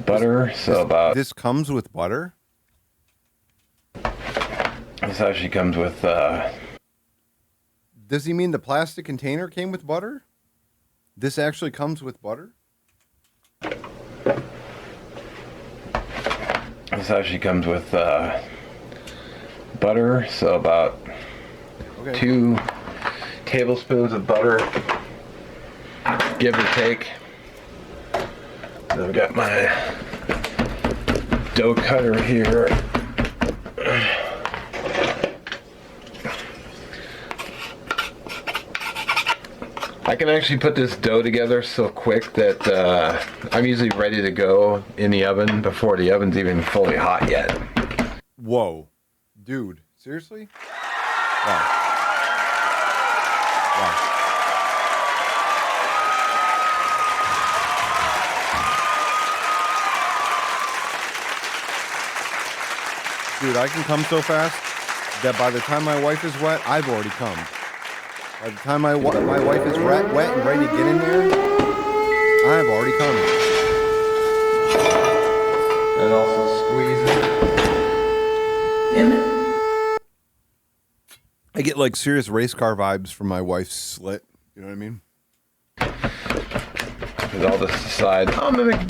butter, so about... This comes with butter? This actually comes with... Does he mean the plastic container came with butter? This actually comes with butter? This actually comes with butter, so about 2 tablespoons of butter, give or take. And I've got my dough cutter here. I can actually put this dough together so quick that I'm usually ready to go in the oven before the oven's even fully hot yet. Whoa. Dude, seriously? Wow. Wow. Dude, I can come so fast that by the time my wife is wet, I've already come. By the time my wife is wet and ready to get in there, I've already come. And also squeeze it. I get like serious race car vibes from my wife's slit. You know what I mean? With all this aside, I'm gonna make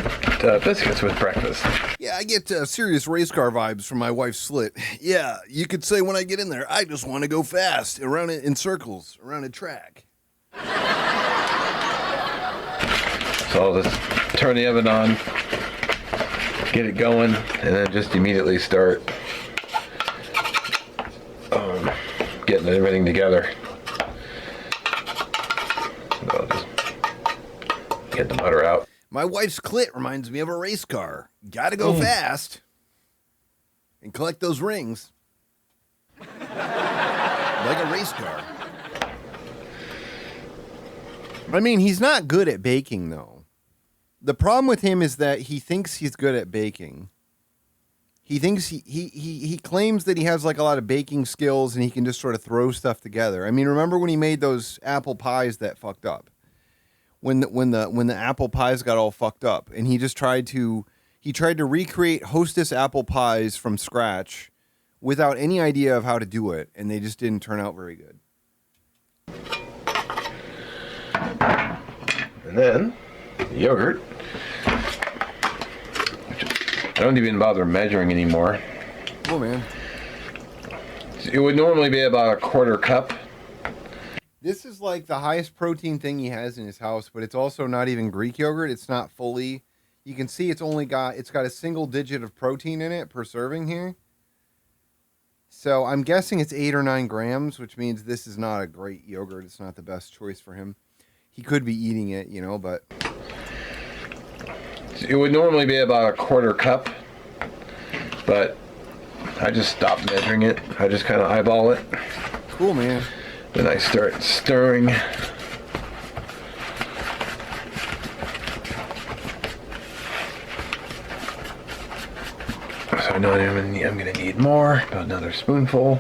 biscuits with breakfast. Yeah, I get serious race car vibes from my wife's slit. Yeah, you could say when I get in there, I just want to go fast around it in circles around a track. So I'll just turn the oven on, get it going, and then just immediately start getting everything together. I'll just get the butter out. My wife's clit reminds me of a race car. Gotta go fast and collect those rings. Like a race car. I mean, he's not good at baking, though. The problem with him is that he thinks he's good at baking. He thinks he claims that he has like a lot of baking skills and he can just sort of throw stuff together. I mean, remember when he made those apple pies that fucked up? When the apple pies got all fucked up, and he tried to recreate Hostess apple pies from scratch without any idea of how to do it, and they just didn't turn out very good. And then the yogurt, which I don't even bother measuring anymore. Oh man, it would normally be about a 1/4 cup. This is like the highest protein thing he has in his house, but it's also not even Greek yogurt. It's not fully. You can see it's got a single digit of protein in it per serving here. So I'm guessing it's 8 or 9 grams, which means this is not a great yogurt. It's not the best choice for him. He could be eating it, you know, but it would normally be about a 1/4 cup, but I just stopped measuring it. I just kind of eyeball it. Cool, man. Then I start stirring. So I know I'm gonna need more, about another spoonful.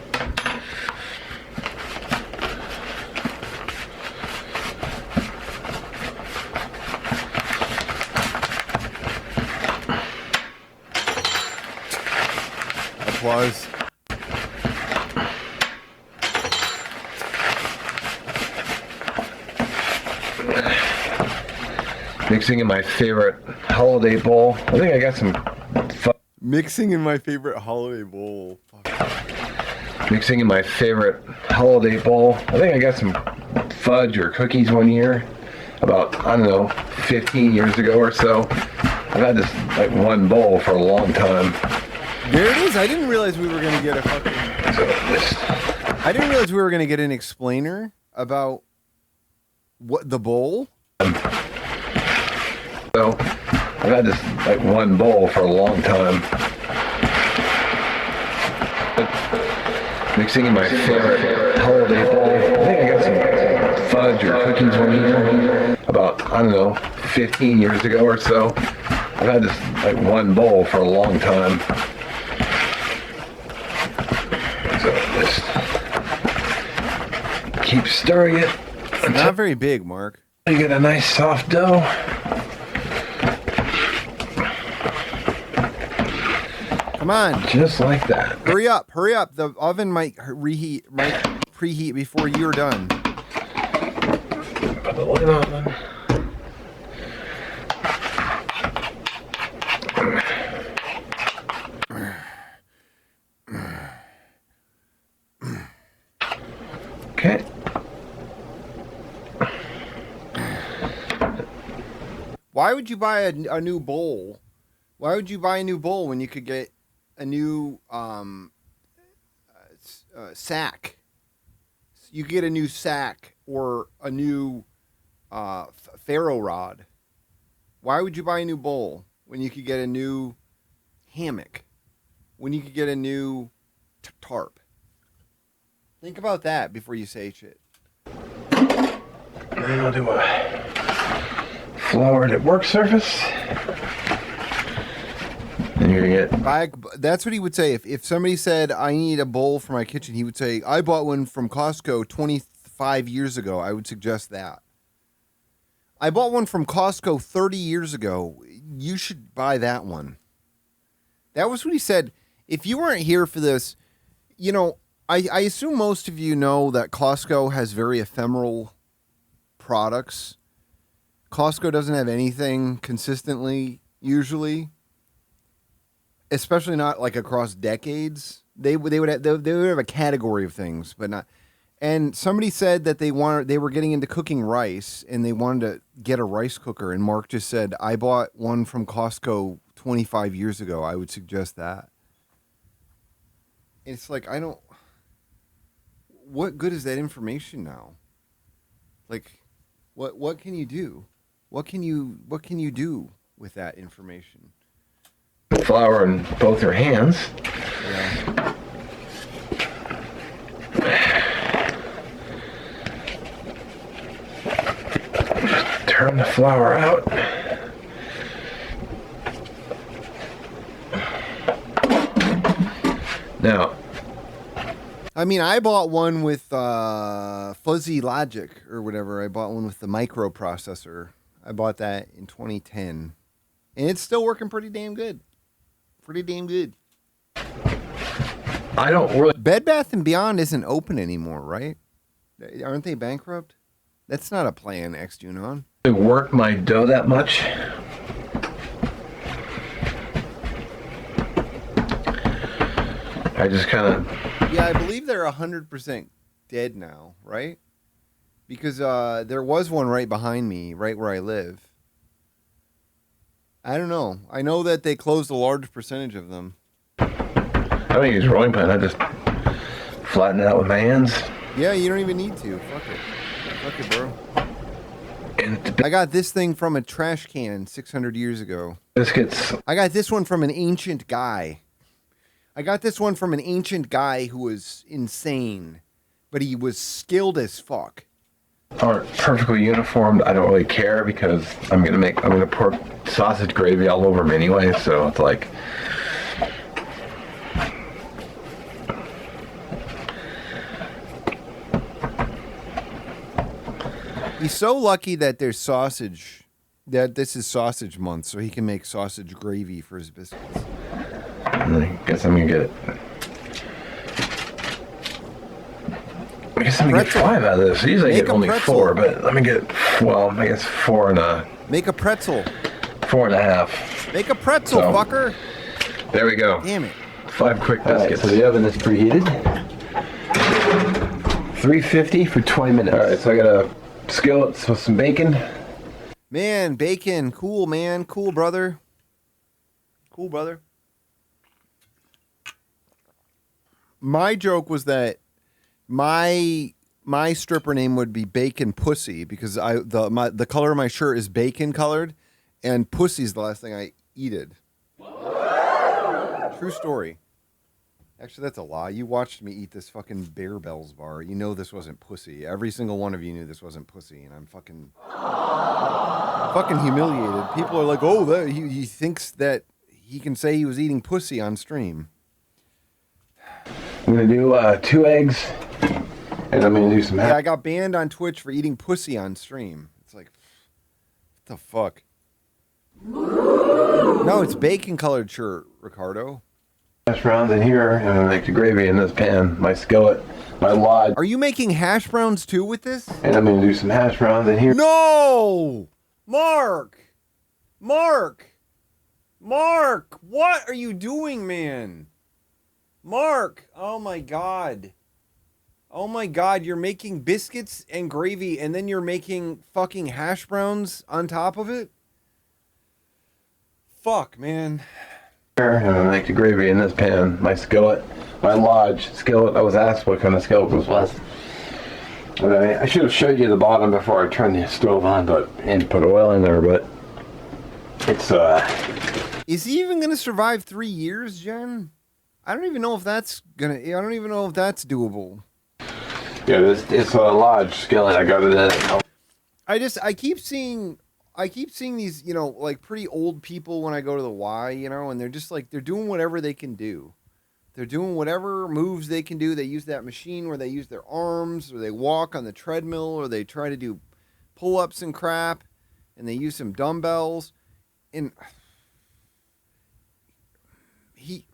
Applause. Mixing in my favorite holiday bowl. I think I got some mixing in my favorite holiday bowl. Mixing in my favorite holiday bowl. I think I got some fudge or cookies one year, about, I don't know, 15 years ago or so. I've had this like one bowl for a long time. There it is. I didn't realize we were gonna get a fucking. I didn't realize we were gonna get an explainer about what the bowl. So I've had this like one bowl for a long time. Mixing in my favorite holiday bowl. I think I got some fudge or cookies one year. About, I don't know, 15 years ago or so. I've had this like one bowl for a long time. So just keep stirring it. It's not very big, Mark. You get a nice soft dough. Come on. Just like that. Hurry up. Hurry up. The oven might preheat before you're done. Put the lid on. Okay. Why would you buy a new bowl? Why would you buy a new bowl when you could get a new sack? You could get a new sack or a new ferro rod. Why would you buy a new bowl when you could get a new hammock? When you could get a new tarp? Think about that before you say shit. And then I'll do a floured at work surface. And you're gonna get. That's what he would say. If somebody said, I need a bowl for my kitchen, he would say, I bought one from Costco 25 years ago. I would suggest that. I bought one from Costco 30 years ago. You should buy that one. That was what he said. If you weren't here for this, you know, I assume most of you know that Costco has very ephemeral products. Costco doesn't have anything consistently, usually. Especially not like across decades. They would have a category of things, but not. And somebody said that they were getting into cooking rice and they wanted to get a rice cooker. And Mark just said, I bought one from Costco 25 years ago. I would suggest that. It's like, what good is that information now? Like, what can you do? What can you do with that information? Flour in both your hands. Yeah. Turn the flour out. Now, I mean, I bought one with fuzzy logic or whatever. I bought one with the microprocessor. I bought that in 2010. And it's still working pretty damn good. Pretty damn good. I don't really. Bed Bath & Beyond isn't open anymore, right? Aren't they bankrupt? That's not a plan, X-Junon. Work my dough that much. I just kind of. Yeah, I believe they're 100% dead now, right? Because there was one right behind me, right where I live. I don't know. I know that they closed a large percentage of them. I don't use rolling pin. I just flatten it out with my hands. Yeah, you don't even need to. Fuck it. Fuck it, bro. I got this thing from a trash can 600 years ago. Biscuits. I got this one from an ancient guy. I got this one from an ancient guy who was insane, but he was skilled as fuck. Aren't perfectly uniformed. I don't really care because I'm gonna pour sausage gravy all over them anyway. So it's like. He's so lucky that there's sausage, that this is sausage month, so he can make sausage gravy for his biscuits. I guess I'm gonna get it. I guess I'm gonna get 5 out of this. Usually I get only 4, but let me get, well, I guess 4 and a... Make a pretzel. 4.5. Make a pretzel, So, fucker. There we go. Damn it. 5 quick All right, biscuits. so the oven is preheated. 350 for 20 minutes. All right, so I got a skillet with some bacon. Man, bacon. Cool, man. Cool, brother. Cool, brother. My joke was that my stripper name would be Bacon Pussy because the color of my shirt is bacon colored, and pussy's the last thing I eated. True story. Actually, that's a lie. You watched me eat this fucking Bear Bells bar. You know this wasn't pussy. Every single one of you knew this wasn't pussy, and I'm fucking humiliated. People are like, oh, he thinks that he can say he was eating pussy on stream. I'm gonna do 2 eggs, and I'm gonna do some. Yeah, I got banned on Twitch for eating pussy on stream. It's like, what the fuck? No, it's bacon colored shirt, Ricardo. Hash browns in here, and I'm gonna make the gravy in this pan. My skillet, my lodge. Are you making hash browns too with this? And I'm gonna do some hash browns in here. No! Mark! What are you doing, man? Mark! Oh my god. You're making biscuits and gravy, and then you're making fucking hash browns on top of it? Fuck, man. And I'm gonna make the gravy in this pan. My skillet, my lodge skillet. I was asked what kind of skillet this was. And I should have showed you the bottom before I turned the stove on, and put oil in there, but it's Is he even gonna survive 3 years, Jen? I don't even know if that's doable. Yeah, it's a lodge skillet. I got it at. I keep seeing these, like pretty old people when I go to the Y, and they're just like, they're doing whatever they can do. They're doing whatever moves they can do. They use that machine where they use their arms, or they walk on the treadmill, or they try to do pull-ups and crap, and they use some dumbbells. And he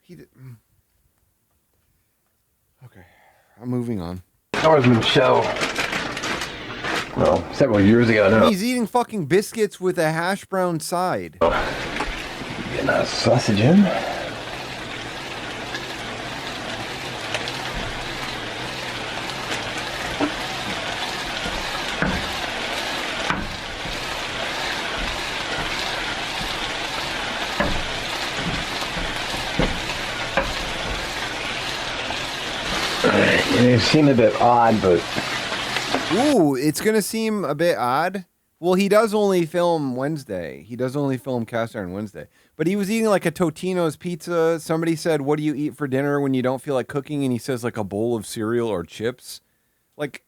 did. Okay, I'm moving on. Northman show. Well, several years ago now. He's eating fucking biscuits with a hash brown side. Getting a sausage in. It seemed a bit odd, but... Ooh, it's going to seem a bit odd. Well, he does only film Wednesday. He does only film Cast Iron Wednesday. But he was eating like a Totino's pizza. Somebody said, what do you eat for dinner when you don't feel like cooking? And he says like a bowl of cereal or chips. Like,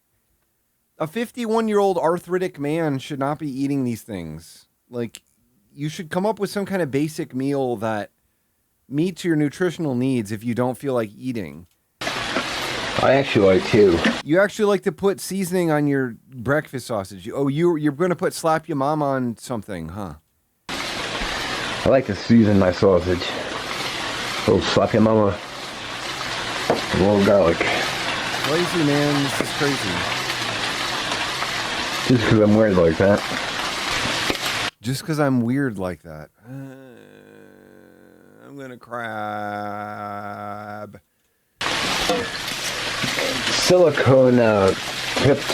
a 51-year-old arthritic man should not be eating these things. Like, you should come up with some kind of basic meal that meets your nutritional needs if you don't feel like eating. I actually like to. You actually like to put seasoning on your breakfast sausage. Oh, you're going to put slap your mom on something, huh? I like to season my sausage. A little slap your mama. A little garlic. Crazy, man. This is crazy. Just because I'm weird like that. Just because I'm weird like that. I'm going to crab. Silicone tipped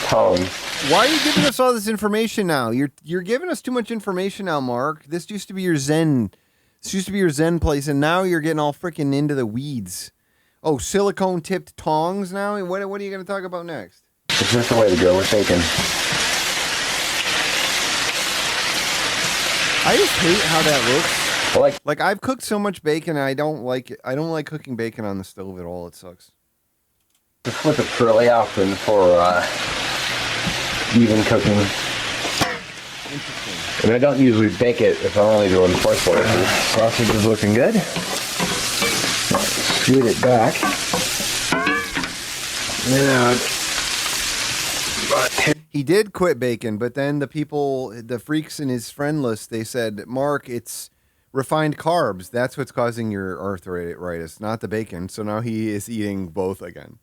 tongs. Why are you giving us all this information now? You're giving us too much information now, Mark. This used to be your Zen. This used to be your Zen place, and now you're getting all freaking into the weeds. Oh, silicone tipped tongs now? What are you going to talk about next? It's just the way to go with bacon. I just hate how that looks. Like I've cooked so much bacon, and I don't like it. I don't like cooking bacon on the stove at all. It sucks. Just flip it fairly often for even cooking. Interesting. And I don't usually bake it if I'm only doing pork slices. Sausage is looking good. Scoot it back. Now, he did quit bacon, but then the freaks in his friend list, they said, Mark, it's refined carbs. That's what's causing your arthritis, not the bacon. So now he is eating both again.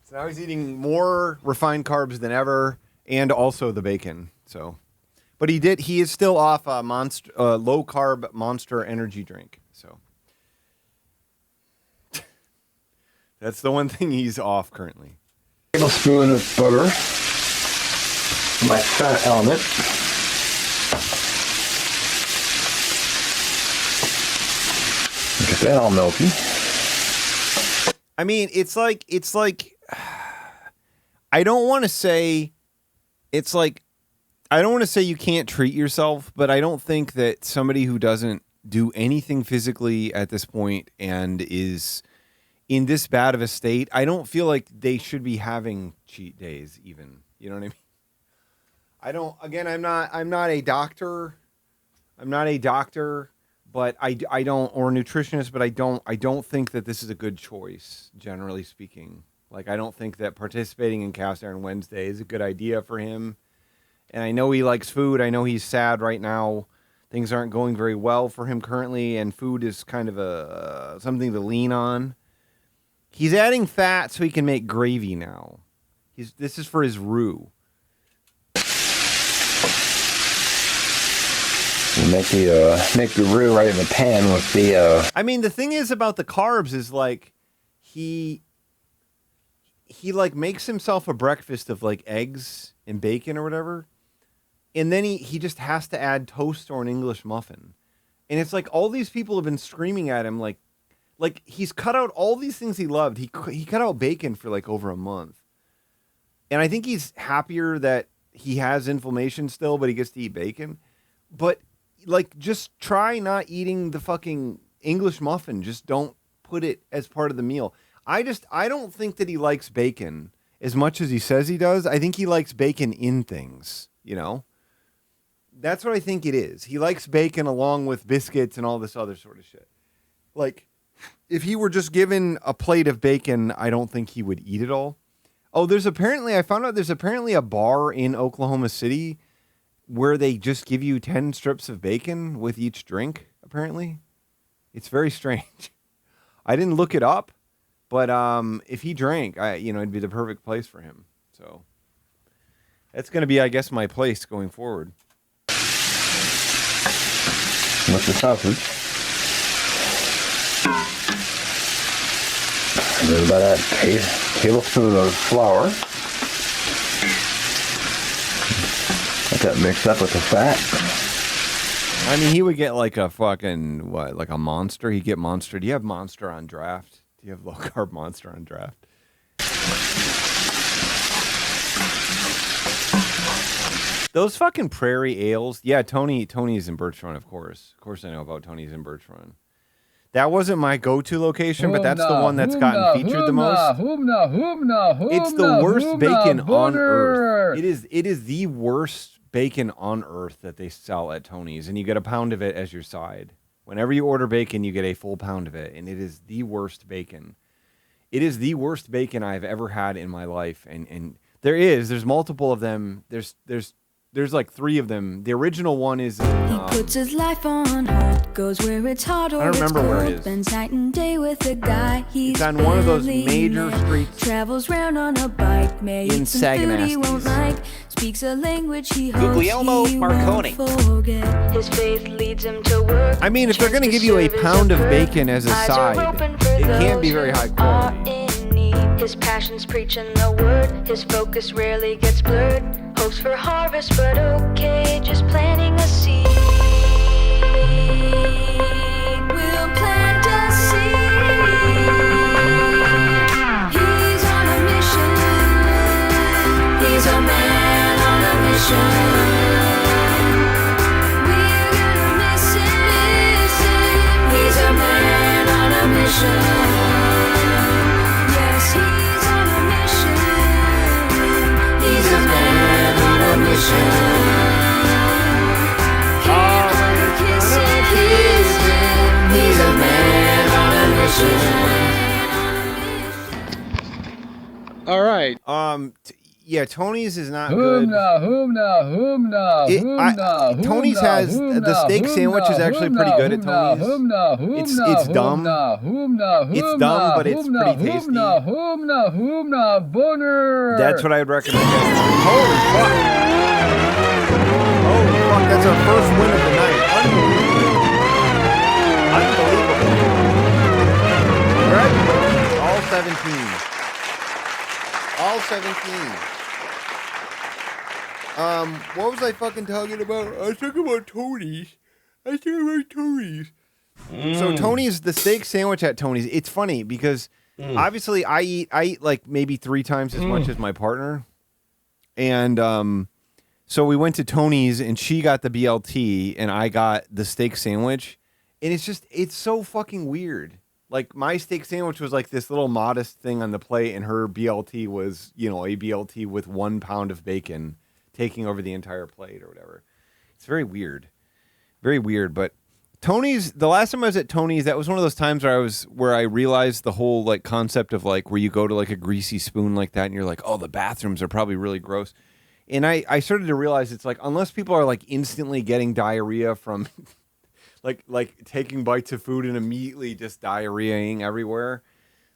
So now he's eating more refined carbs than ever, and also the bacon. So, but he is still off a low carb Monster energy drink. So that's the one thing he's off currently. Tablespoon of butter. My fat element. Get that all milky. I mean, it's like I don't want to say you can't treat yourself, but I don't think that somebody who doesn't do anything physically at this point and is in this bad of a state, I don't feel like they should be having cheat days even. You know what I mean? I don't, again, I'm not a doctor. I'm not a doctor, but I don't, or a nutritionist, but I don't think that this is a good choice, generally speaking. Like, I don't think that participating in Cast Iron Wednesday is a good idea for him. And I know he likes food. I know he's sad right now. Things aren't going very well for him currently, and food is kind of something to lean on. He's adding fat so he can make gravy now. This is for his roux. Make the roux right in the pan with the. I mean, the thing is about the carbs is like he like makes himself a breakfast of like eggs and bacon or whatever, and then he just has to add toast or an English muffin, and it's like all these people have been screaming at him like he's cut out all these things he loved. He cut out bacon for like over a month, and I think he's happier that he has inflammation still, but he gets to eat bacon, but. Like, just try not eating the fucking English muffin. Just don't put it as part of the meal. I don't think that he likes bacon as much as he says he does. I think he likes bacon in things, you know? That's what I think it is. He likes bacon along with biscuits and all this other sort of shit. Like, if he were just given a plate of bacon, I don't think he would eat it all. Oh, I found out there's apparently a bar in Oklahoma City where they just give you 10 strips of bacon with each drink, apparently. It's very strange. I didn't look it up, but if he drank, it'd be the perfect place for him. So that's going to be, I guess, my place going forward. With the sausage. There's about a tablespoon of flour. Let that mix up with the fat. I mean, he would get like a fucking, like a Monster? He'd get Monster. Do you have Monster on draft? Do you have low-carb Monster on draft? Those fucking Prairie Ales. Yeah, Tony's in Birch Run, of course. Of course I know about Tony's in Birch Run. That wasn't my go-to location, but that's the one that's gotten featured the most. It's the worst bacon on earth. It is the worst bacon on earth that they sell at Tony's, and you get a pound of it as your side. Whenever you order bacon, you get a full pound of it, and it is the worst bacon. It is the worst bacon I've ever had in my life, and there's multiple of them. There's like 3 of them. The original one is. He puts his life on hold, goes where it's hot or I don't remember it's cold, where it is. spends night and day with a guy he's It's on one of those barely major met, streets travels round on a bike, may in eat some food he won't Saganasties. like, speaks a language he hopes Guglielmo he Marconi. won't forget. His faith leads him to work. I mean, if they're going to give you a pound of bacon as a side, it can't be very high quality. His passion's preaching the word. His focus rarely gets blurred. Hopes for harvest, but okay, just planting a seed. We'll plant a seed. He's on a mission. He's a man on a mission. We're gonna miss him. He's a man on a mission. He's a man on a mission. All right. Yeah, Tony's is not good. Tony's has the steak sandwich is actually pretty good at Tony's. It's dumb. It's dumb, but it's pretty tasty. That's what I would recommend. Holy fuck! Holy fuck! That's our first win of the night. Unbelievable. Congratulations, all 17. All 17. What was I fucking talking about? I was talking about Tony's. So Tony's, the steak sandwich at Tony's, it's funny because obviously I eat like maybe 3 times as much as my partner. And so we went to Tony's and she got the BLT and I got the steak sandwich. And it's so fucking weird. Like my steak sandwich was like this little modest thing on the plate, and her BLT was, a BLT with 1 pound of bacon taking over the entire plate or whatever. It's very weird. Very weird. But Tony's, the last time I was at Tony's, that was one of those times where I realized the whole like concept of like where you go to like a greasy spoon like that and you're like, oh, the bathrooms are probably really gross. And I started to realize it's like, unless people are like instantly getting diarrhea from like taking bites of food and immediately just diarrheaing everywhere.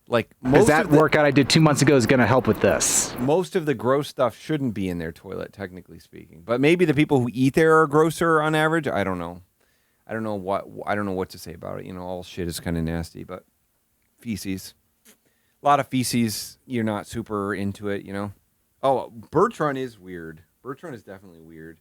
Like most that workout I did 2 months ago is going to help with this. Most of the gross stuff shouldn't be in their toilet, technically speaking. But maybe the people who eat there are grosser on average. I don't know. I don't know what to say about it. All shit is kind of nasty, but feces. A lot of feces, you're not super into it, Oh, Bertrand is weird. Bertrand is definitely weird.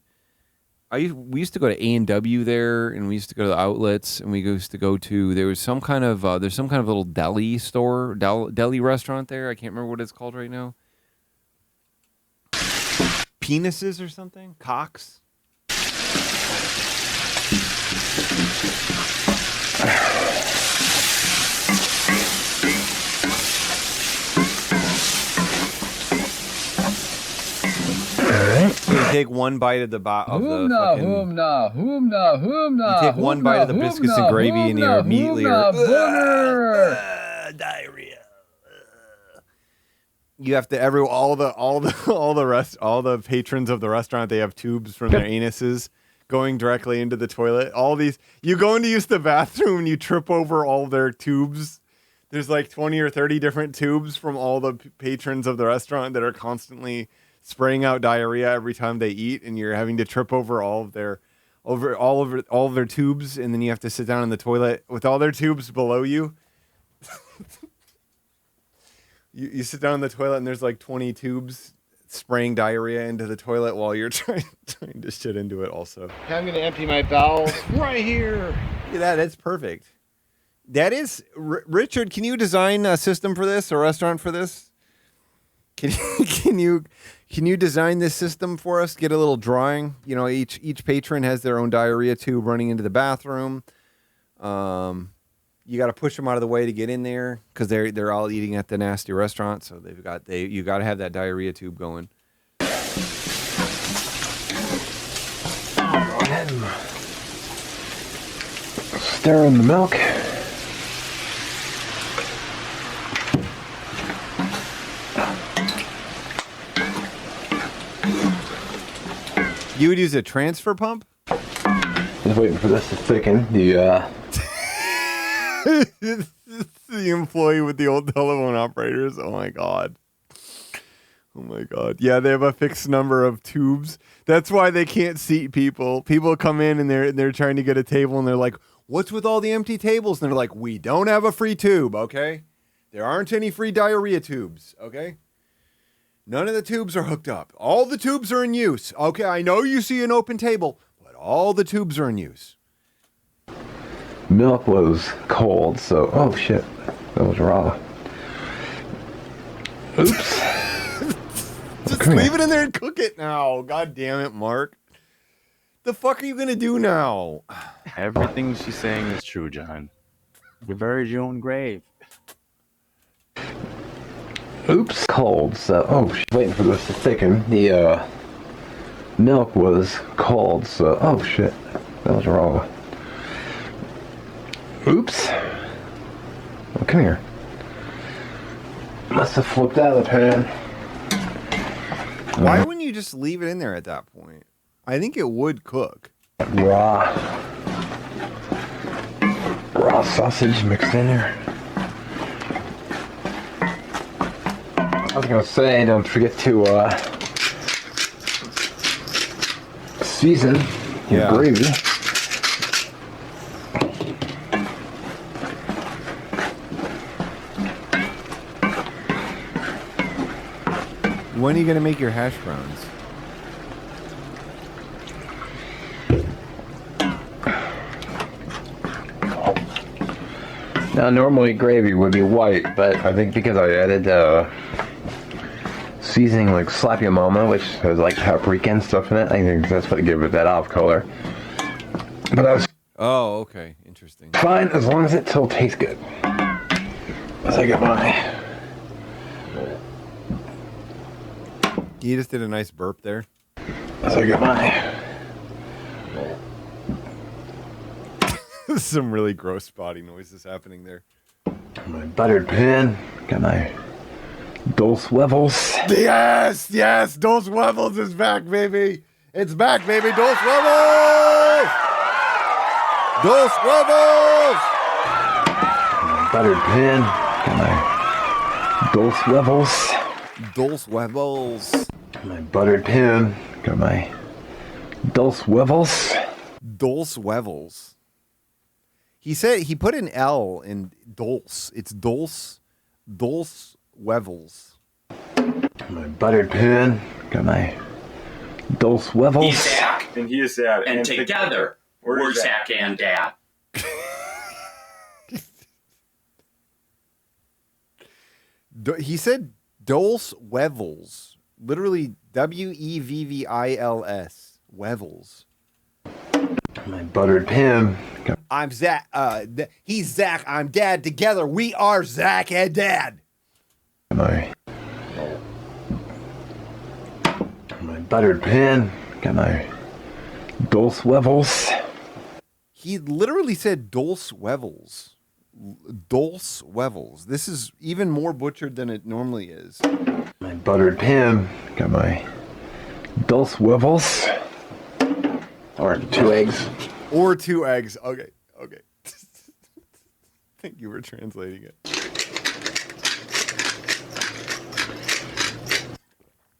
We used to go to A&W there, and we used to go to the outlets, and we used to go to, there's some kind of little deli store, deli restaurant there. I can't remember what it's called right now. Penises or something? Cocks? You take one bite of the You take one bite of the biscuits and gravy, and you immediately are diarrhea. You have to all the patrons of the restaurant, they have tubes from their anuses going directly into the toilet. All these, you go in to use the bathroom and you trip over all their tubes. There's like 20 or 30 different tubes from all the patrons of the restaurant that are constantly spraying out diarrhea every time they eat, and you're having to trip over all of their tubes, and then you have to sit down in the toilet with all their tubes below you. You sit down in the toilet and there's like 20 tubes spraying diarrhea into the toilet while you're trying to shit into it also. I'm gonna empty my bowels right here. Yeah, that's perfect. That is Richard. Can you design a system for this, a restaurant for this? Can you design this system for us? Get a little drawing. Each patron has their own diarrhea tube running into the bathroom. You got to push them out of the way to get in there because they're all eating at the nasty restaurant. So you got to have that diarrhea tube going. Go ahead and stir in the milk. You would use a transfer pump? Just waiting for this to thicken. The employee with the old telephone operators. Oh my god. Yeah, they have a fixed number of tubes. That's why they can't seat people. People come in and they're trying to get a table and they're like, "What's with all the empty tables?" And they're like, "We don't have a free tube, okay? There aren't any free diarrhea tubes, okay? None of the tubes are hooked up. All the tubes are in use. Okay, I know you see an open table, but all the tubes are in use." milk was cold, so oh shit, that was raw. Oops. Just leave it in there and cook it now. God damn it, Mark. The fuck are you gonna do now? Everything she's saying is true, John. You buried your own grave. Oops. Cold, so oh shit, waiting for this to thicken. The milk was cold, so oh shit, that was raw. Oops. Oh, come here. Must have flipped out of the pan. Why wouldn't you just leave it in there at that point? I think it would cook. Raw sausage mixed in there. I was gonna say, don't forget to season your gravy. When are you gonna make your hash browns? Now, normally gravy would be white, but I think because I added seasoning like Slappy Mama, which has like paprika and stuff in it, I think that's what gave it that off color. But I was. Oh, okay. Interesting. Fine, as long as it still tastes good. Say goodbye. You just did a nice burp there. Say goodbye. Some really gross body noises happening there. My buttered pan. Got my Dulce Wevels. Yes, yes, Dulce Wevels is back, baby. It's back, baby. Dulce Wevels. Dulce Wevels. My buttered pan. Got my Dulce Wevels. Dulce Wevels. My buttered pan. Got my Dulce Wevels. Dulce Wevels. He said he put an L in Dulce. It's Dulce. Dulce Wevels. My buttered pan. Got my Dulce Wevels. He's Zach. And he is sad. And together, we're Zach and Dad. He said Dulce Wevels. Literally Wevvils. Wevels. My buttered pan. I'm Zach. He's Zach. I'm Dad. Together, we are Zach and Dad. My buttered pan. Got my Dulce Wevels. He literally said Dulce Wevels. Dulce Wevels. This is even more butchered than it normally is. My buttered pan. Got my Dulce Wevels. Or 2 eggs. Or 2 eggs. Okay. Okay. Thank you for translating it.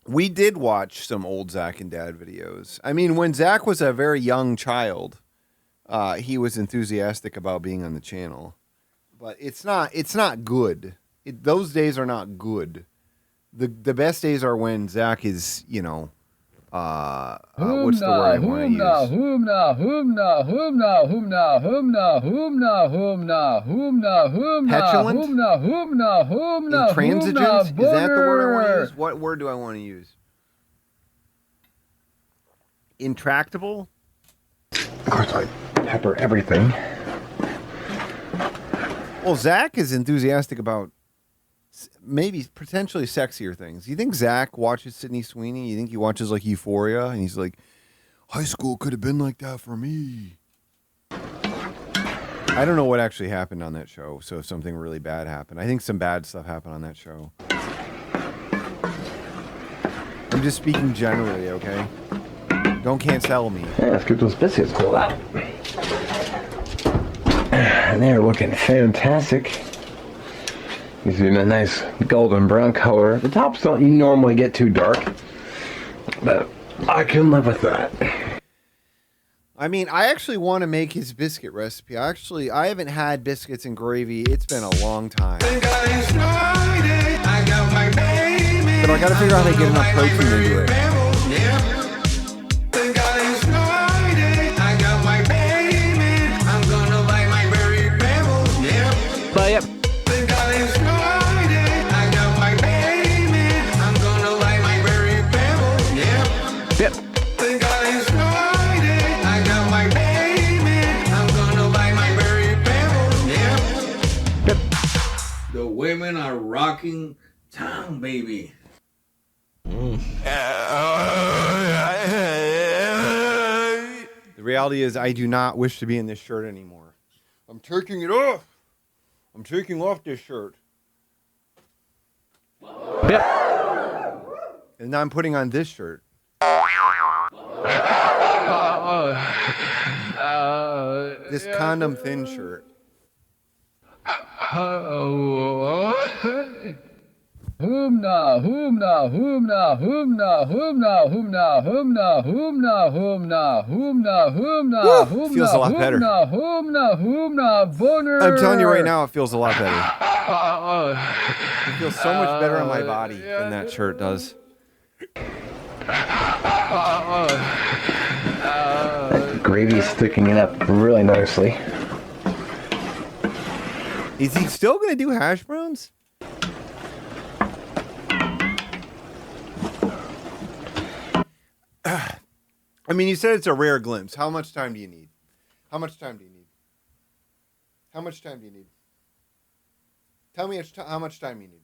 We did watch some old Zach and Dad videos. I mean, when Zach was a very young child, he was enthusiastic about being on the channel. But it's not good. Those days are not good. The best days are when Zach is, you know, what's the word I want to use? Petulant? Intransigent? Is that the word I want to use? What word do I want to use? Intractable? Of course, I pepper everything. Well, Zach is enthusiastic about maybe potentially sexier things. You think Zach watches Sydney Sweeney? You think he watches like Euphoria? And he's like, high school could have been like that for me. I don't know what actually happened on that show. So if something really bad happened, I think some bad stuff happened on that show. I'm just speaking generally, okay? Don't cancel me. Yeah, let's get those biscuits pulled out. And they're looking fantastic. These are in a nice golden brown color. The tops don't normally get too dark, but I can live with that. I mean, I actually want to make his biscuit recipe. I haven't had biscuits and gravy. It's been a long time. But I got to figure out how to get enough protein into it. But yep. The women are rocking town, baby. The reality is I do not wish to be in this shirt anymore. I'm taking it off. I'm taking off this shirt. And now I'm putting on this shirt. This condom thin shirt. Humna, humna, humna, humna, humna, humna, humna, humna, humna, humna, humna, humna. Feels a lot better. Humna, humna, boner. I'm telling you right now, it feels a lot better. It feels so much better on my body than that shirt does. Gravy's sticking it up really nicely. Is he still going to do hash browns? I mean, you said it's a rare glimpse. How much time do you need? How much time do you need? How much time do you need? Tell me how much time you need.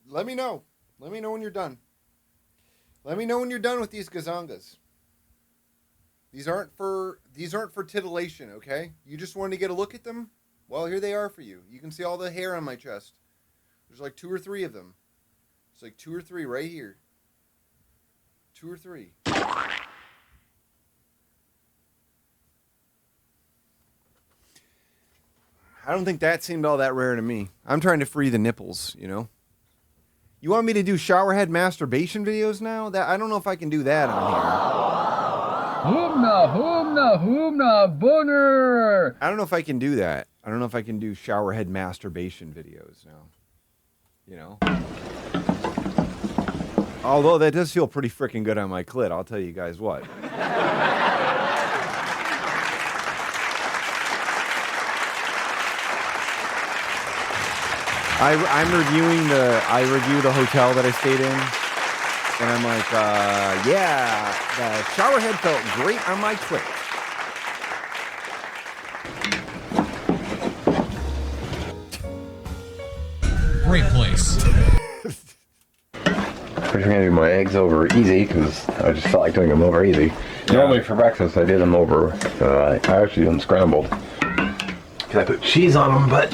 Let me know. Let me know when you're done. Let me know when you're done with these gazongas. These aren't for titillation, okay? You just wanted to get a look at them? Well, here they are for you. You can see all the hair on my chest. There's like 2 or 3 of them. It's like 2 or 3 right here. 2 or 3. I don't think that seemed all that rare to me. I'm trying to free the nipples, you know? You want me to do showerhead masturbation videos now? I don't know if I can do that on here. Hoomna, boner. I don't know if I can do that. I don't know if I can do showerhead masturbation videos now. You know? Although that does feel pretty freaking good on my clit, I'll tell you guys what. I review the hotel that I stayed in, and I'm like, yeah, the shower head felt great on my clit. Great place. First, I'm gonna do my eggs over easy because I just felt like doing them over easy. Normally for breakfast I did them over. I actually do them scrambled because I put cheese on them, but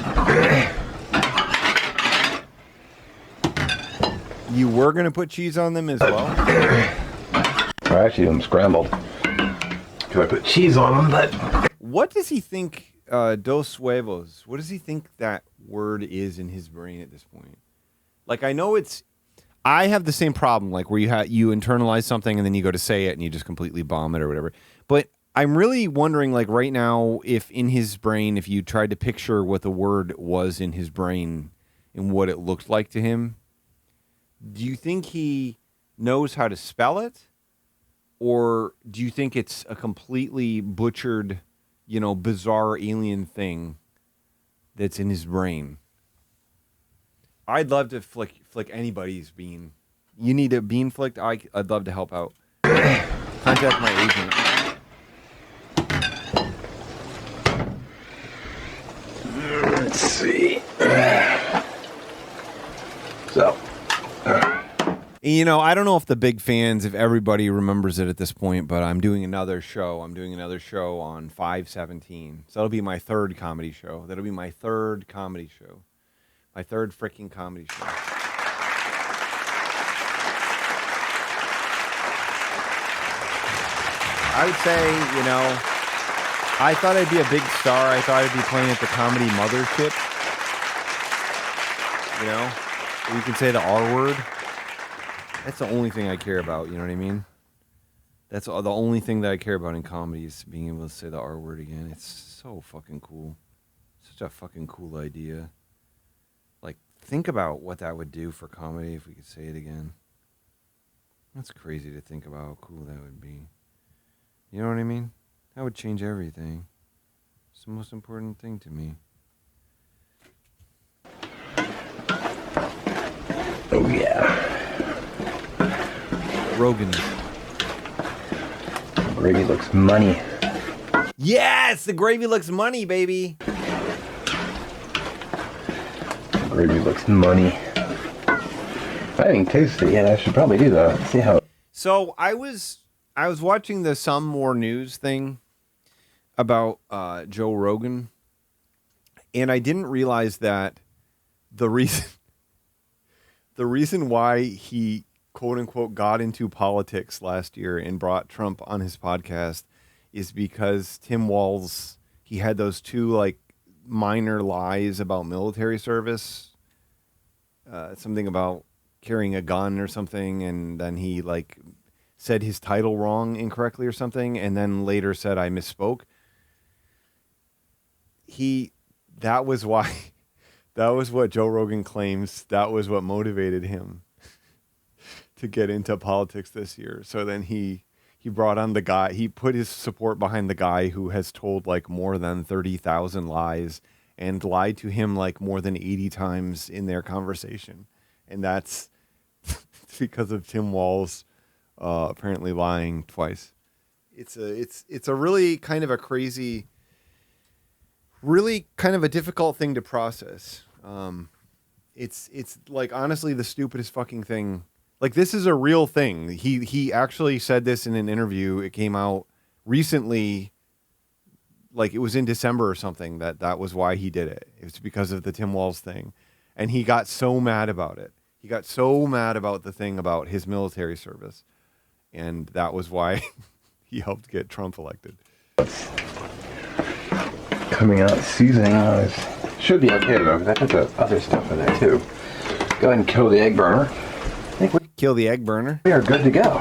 you were gonna put cheese on them as well. I actually do them scrambled because I put cheese on them, but what does he think? Dos huevos. What does he think that word is in his brain at this point? Like, I know I have the same problem, like where you internalize something and then you go to say it and you just completely bomb it or whatever. But I'm really wondering, like right now, if in his brain, if you tried to picture what the word was in his brain and what it looked like to him, do you think he knows how to spell it? Or do you think it's a completely butchered, you know, bizarre alien thing that's in his brain? I'd love to flick anybody's bean. You need a bean flicked? I'd love to help out. Contact my agent. let's see. So, you know, I don't know if the big fans, if everybody remembers it at this point, but I'm doing another show. I'm doing another show on 5/17. So that'll be my third comedy show. That'll be my third comedy show. My third freaking comedy show. I would say, you know, I thought I'd be a big star. I thought I'd be playing at the Comedy Mothership. You know, you can say the R word. That's the only thing I care about, you know what I mean? That's the only thing that I care about in comedy is being able to say the R word again. It's so fucking cool. Such a fucking cool idea. Like, think about what that would do for comedy if we could say it again. That's crazy to think about how cool that would be. You know what I mean? That would change everything. It's the most important thing to me. oh yeah. Rogan. Gravy looks money. Yes, the gravy looks money, baby. Gravy looks money. I haven't tasted it yet. I should probably do that. See how. So I was watching the Some More News thing about Joe Rogan, and I didn't realize that the reason why he quote unquote got into politics last year and brought Trump on his podcast is because Tim Walz, he had those two like minor lies about military service, something about carrying a gun or something, and then he like said his title wrong incorrectly or something, and then later said I misspoke. That was what Joe Rogan claims, that was what motivated him to get into politics this year. So then he brought on the guy, he put his support behind the guy who has told like more than 30,000 lies and lied to him like more than 80 times in their conversation. And that's because of Tim Walz apparently lying twice. it's a really kind of a crazy, really kind of a difficult thing to process. It's like honestly the stupidest fucking thing. Like this is a real thing. He actually said this in an interview. It came out recently. Like it was in December or something that was why he did it. It was because of the Tim Walz thing. And he got so mad about it. He got so mad about the thing about his military service. And that was why he helped get Trump elected. Coming out, seasoning eyes. Should be okay though, because I put the other stuff in there too. Go ahead and kill the egg burner. Kill the egg burner? We are good to go.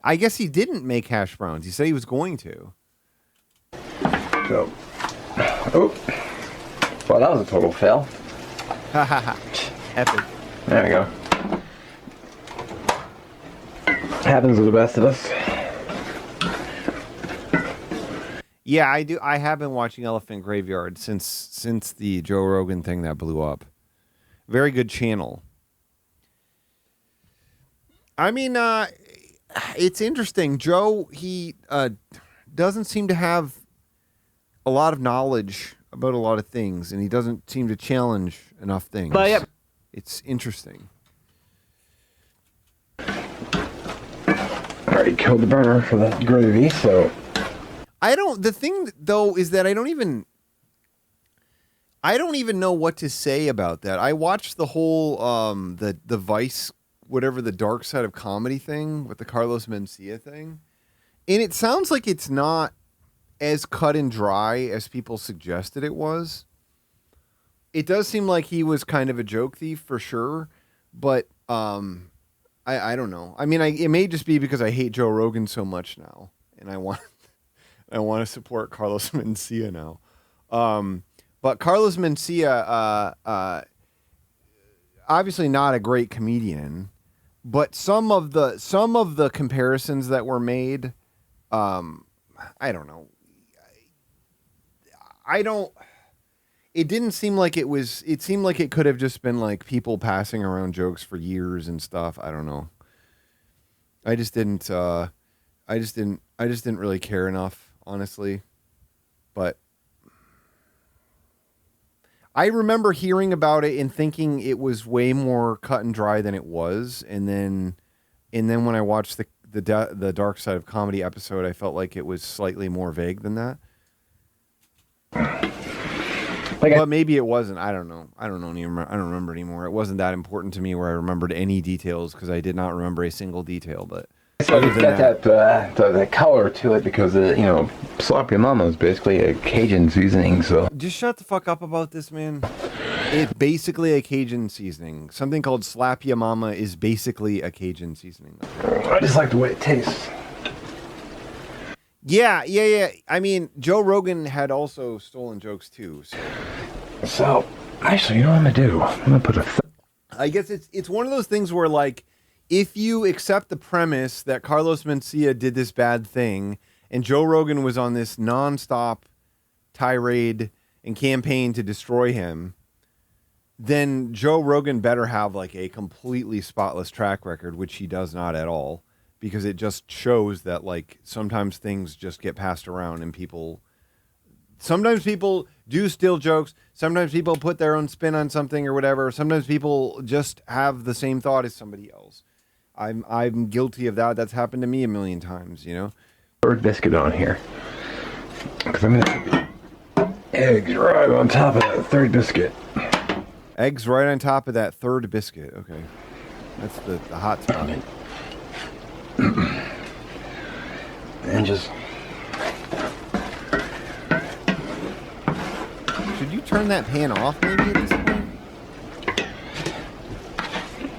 I guess he didn't make hash browns. He said he was going to. So, oh, well, that was a total fail. Ha ha ha. Epic. There we go. Happens to the best of us. Yeah, I do. I have been watching Elephant Graveyard since the Joe Rogan thing that blew up. Very good channel. I mean, it's interesting. Joe, he doesn't seem to have a lot of knowledge about a lot of things, and he doesn't seem to challenge enough things. But yeah. It's interesting. Already killed the burner for the gravy, so The thing though is that I don't even know what to say about that. I watched the whole the Vice, whatever, the dark side of comedy thing with the Carlos Mencia thing. And it sounds like it's not as cut and dry as people suggested it was. It does seem like he was kind of a joke thief for sure, but I don't know. I mean, it may just be because I hate Joe Rogan so much now, and I want to support Carlos Mencia now. But Carlos Mencia, obviously not a great comedian, but some of the comparisons that were made, I don't know. It didn't seem like it was. It seemed like it could have just been like people passing around jokes for years and stuff. I don't know. I just didn't really care enough, honestly. But I remember hearing about it and thinking it was way more cut and dry than it was, and then when I watched the Dark Side of Comedy episode, I felt like it was slightly more vague than that. But maybe it wasn't. I don't know. I don't remember anymore. It wasn't that important to me where I remembered any details because I did not remember a single detail. But so it's got that color to it because Sloppy Mama is basically a Cajun seasoning. So just shut the fuck up about this, man. It's basically a Cajun seasoning. Something called Slap Ya Mama is basically a Cajun seasoning. I just like the way it tastes. Yeah. I mean, Joe Rogan had also stolen jokes too. So actually, you know what I'm gonna do? I'm gonna put I guess it's one of those things where, like, if you accept the premise that Carlos Mencia did this bad thing and Joe Rogan was on this nonstop tirade and campaign to destroy him, then Joe Rogan better have like a completely spotless track record, which he does not at all. Because it just shows that, like, sometimes things just get passed around and sometimes people do steal jokes. Sometimes people put their own spin on something or whatever. Sometimes people just have the same thought as somebody else. I'm guilty of that. That's happened to me a million times, you know? Third biscuit on here. Because I'm going to put eggs right on top of that third biscuit. Eggs right on top of that third biscuit. Okay. That's the hot spot. And just should you turn that pan off maybe at this point?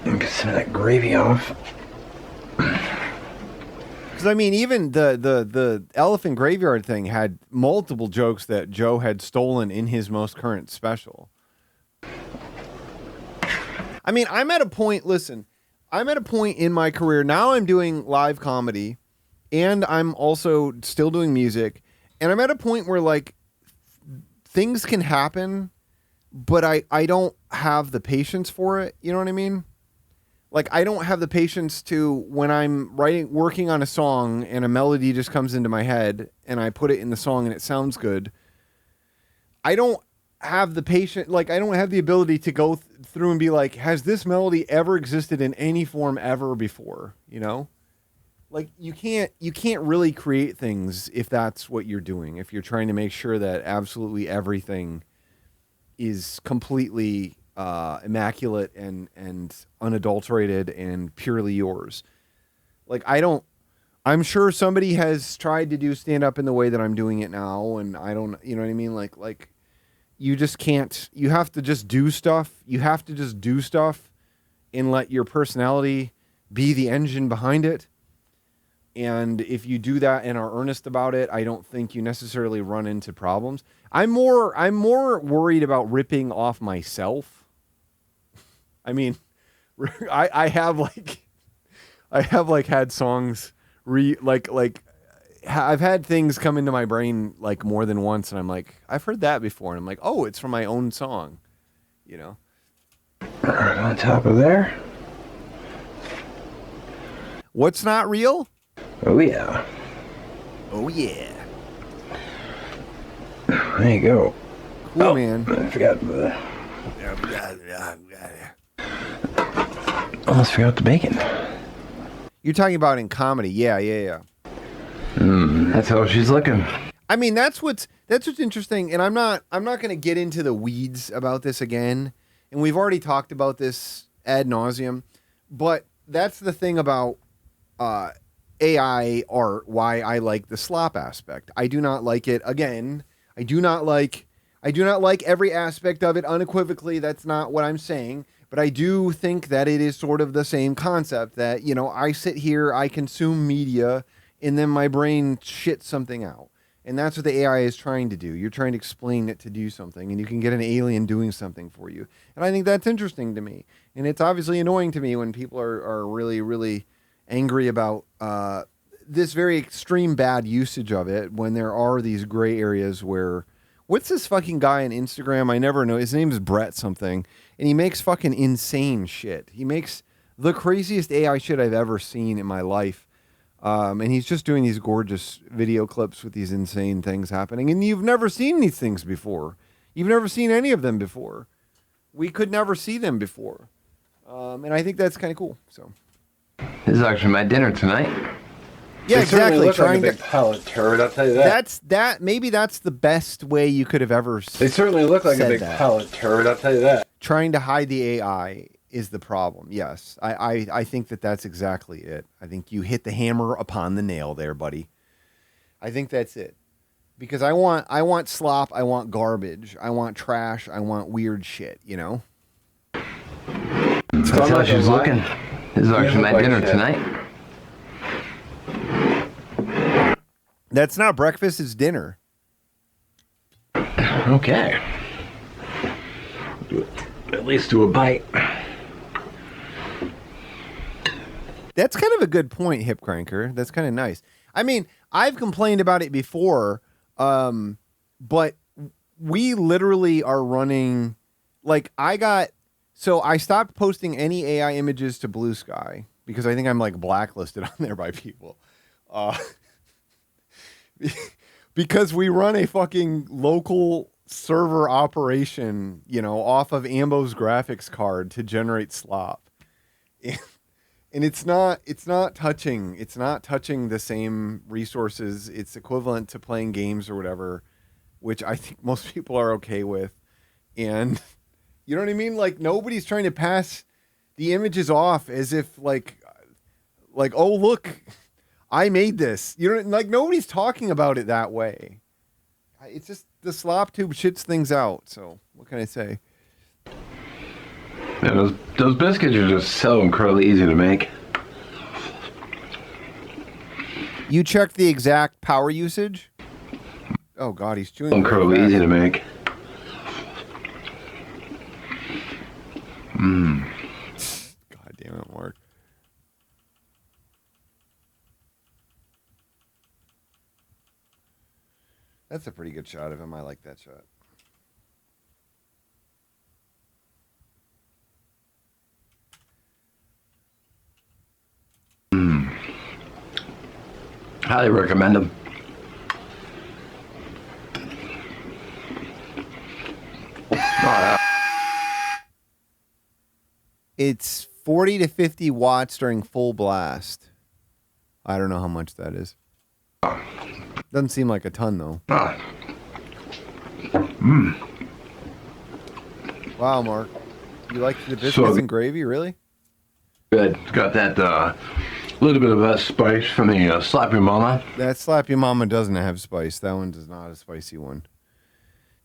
And get some of that gravy off. Because I mean, even the Elephant Graveyard thing had multiple jokes that Joe had stolen in his most current special. I mean, I'm at a point in my career now. I'm doing live comedy and I'm also still doing music, and I'm at a point where, like, things can happen, but I don't have the patience for it. You know what I mean? Like, I don't have the patience to, when I'm working on a song and a melody just comes into my head and I put it in the song and it sounds good. I don't have the patience, like, I don't have the ability to go through and be like, has this melody ever existed in any form ever before? You know? Like, you can't really create things if that's what you're doing. If you're trying to make sure that absolutely everything is completely immaculate and unadulterated and purely yours. Like, I'm sure somebody has tried to do stand up in the way that I'm doing it now, and I don't, you know what I mean? Like you just can't, you have to just do stuff. You have to just do stuff and let your personality be the engine behind it. And if you do that and are earnest about it, I don't think you necessarily run into problems. I'm more worried about ripping off myself. I mean, I have had songs I've had things come into my brain like more than once, and I'm like, I've heard that before, and I'm like, oh, it's from my own song, you know. Right on top of there. What's not real? Oh yeah. Oh yeah. There you go. Cool, man. I forgot the. Almost forgot the bacon. You're talking about in comedy, yeah. That's how she's looking. I mean, that's what's interesting, and I'm not going to get into the weeds about this again. And we've already talked about this ad nauseum, but that's the thing about AI art. Why I like the slop aspect. I do not like it. Again, I do not like every aspect of it unequivocally. That's not what I'm saying. But I do think that it is sort of the same concept that, you know, I sit here, I consume media, and then my brain shits something out. And that's what the AI is trying to do. You're trying to explain it to do something, and you can get an alien doing something for you. And I think that's interesting to me. And it's obviously annoying to me when people are really, really angry about this very extreme bad usage of it, when there are these gray areas where... What's this fucking guy on Instagram? I never know. His name is Brett something. And he makes fucking insane shit. He makes the craziest AI shit I've ever seen in my life. And he's just doing these gorgeous video clips with these insane things happening. And you've never seen these things before. You've never seen any of them before. We could never see them before. And I think that's kind of cool. So This is actually my dinner tonight. Yeah, They certainly exactly. look like a big pile of turd, I'll tell you that. Maybe that's the best way you could have ever They certainly look like a said big that. pile of turd, I'll tell you that. Trying to hide the AI is the problem. Yes, I think that's exactly it. I think you hit the hammer upon the nail there, buddy. I think that's it. Because I want slop, I want garbage, I want trash, I want weird shit, you know? That's how she's looking. This is actually my dinner tonight. That's not breakfast, it's dinner. Okay. At least do a bite. That's kind of a good point, Hip Cranker. That's kind of nice. I mean, I've complained about it before, but we literally are running, like, so I stopped posting any AI images to Blue Sky because I think I'm like blacklisted on there by people. Because we run a fucking local server operation, you know, off of Ambo's graphics card to generate slop. And it's not touching the same resources. It's equivalent to playing games or whatever, which I think most people are okay with. And you know what I mean? Like, nobody's trying to pass the images off as if like, oh, look, I made this. You know, like, nobody's talking about it that way. It's just the slop tube shits things out. So what can I say? Yeah, those biscuits are just so incredibly easy to make. You checked the exact power usage? Oh God, he's chewing. Incredibly easy to make. God damn it, Mark. That's a pretty good shot of him. I like that shot. Highly recommend them. It's 40 to 50 watts during full blast. I don't know how much that is. Doesn't seem like a ton, though. Wow, Mark. You like the biscuits and gravy, really? Good. It's got that little bit of that spice from the Slap Your Mama. That Slap Your Mama doesn't have spice. That one does not a spicy one.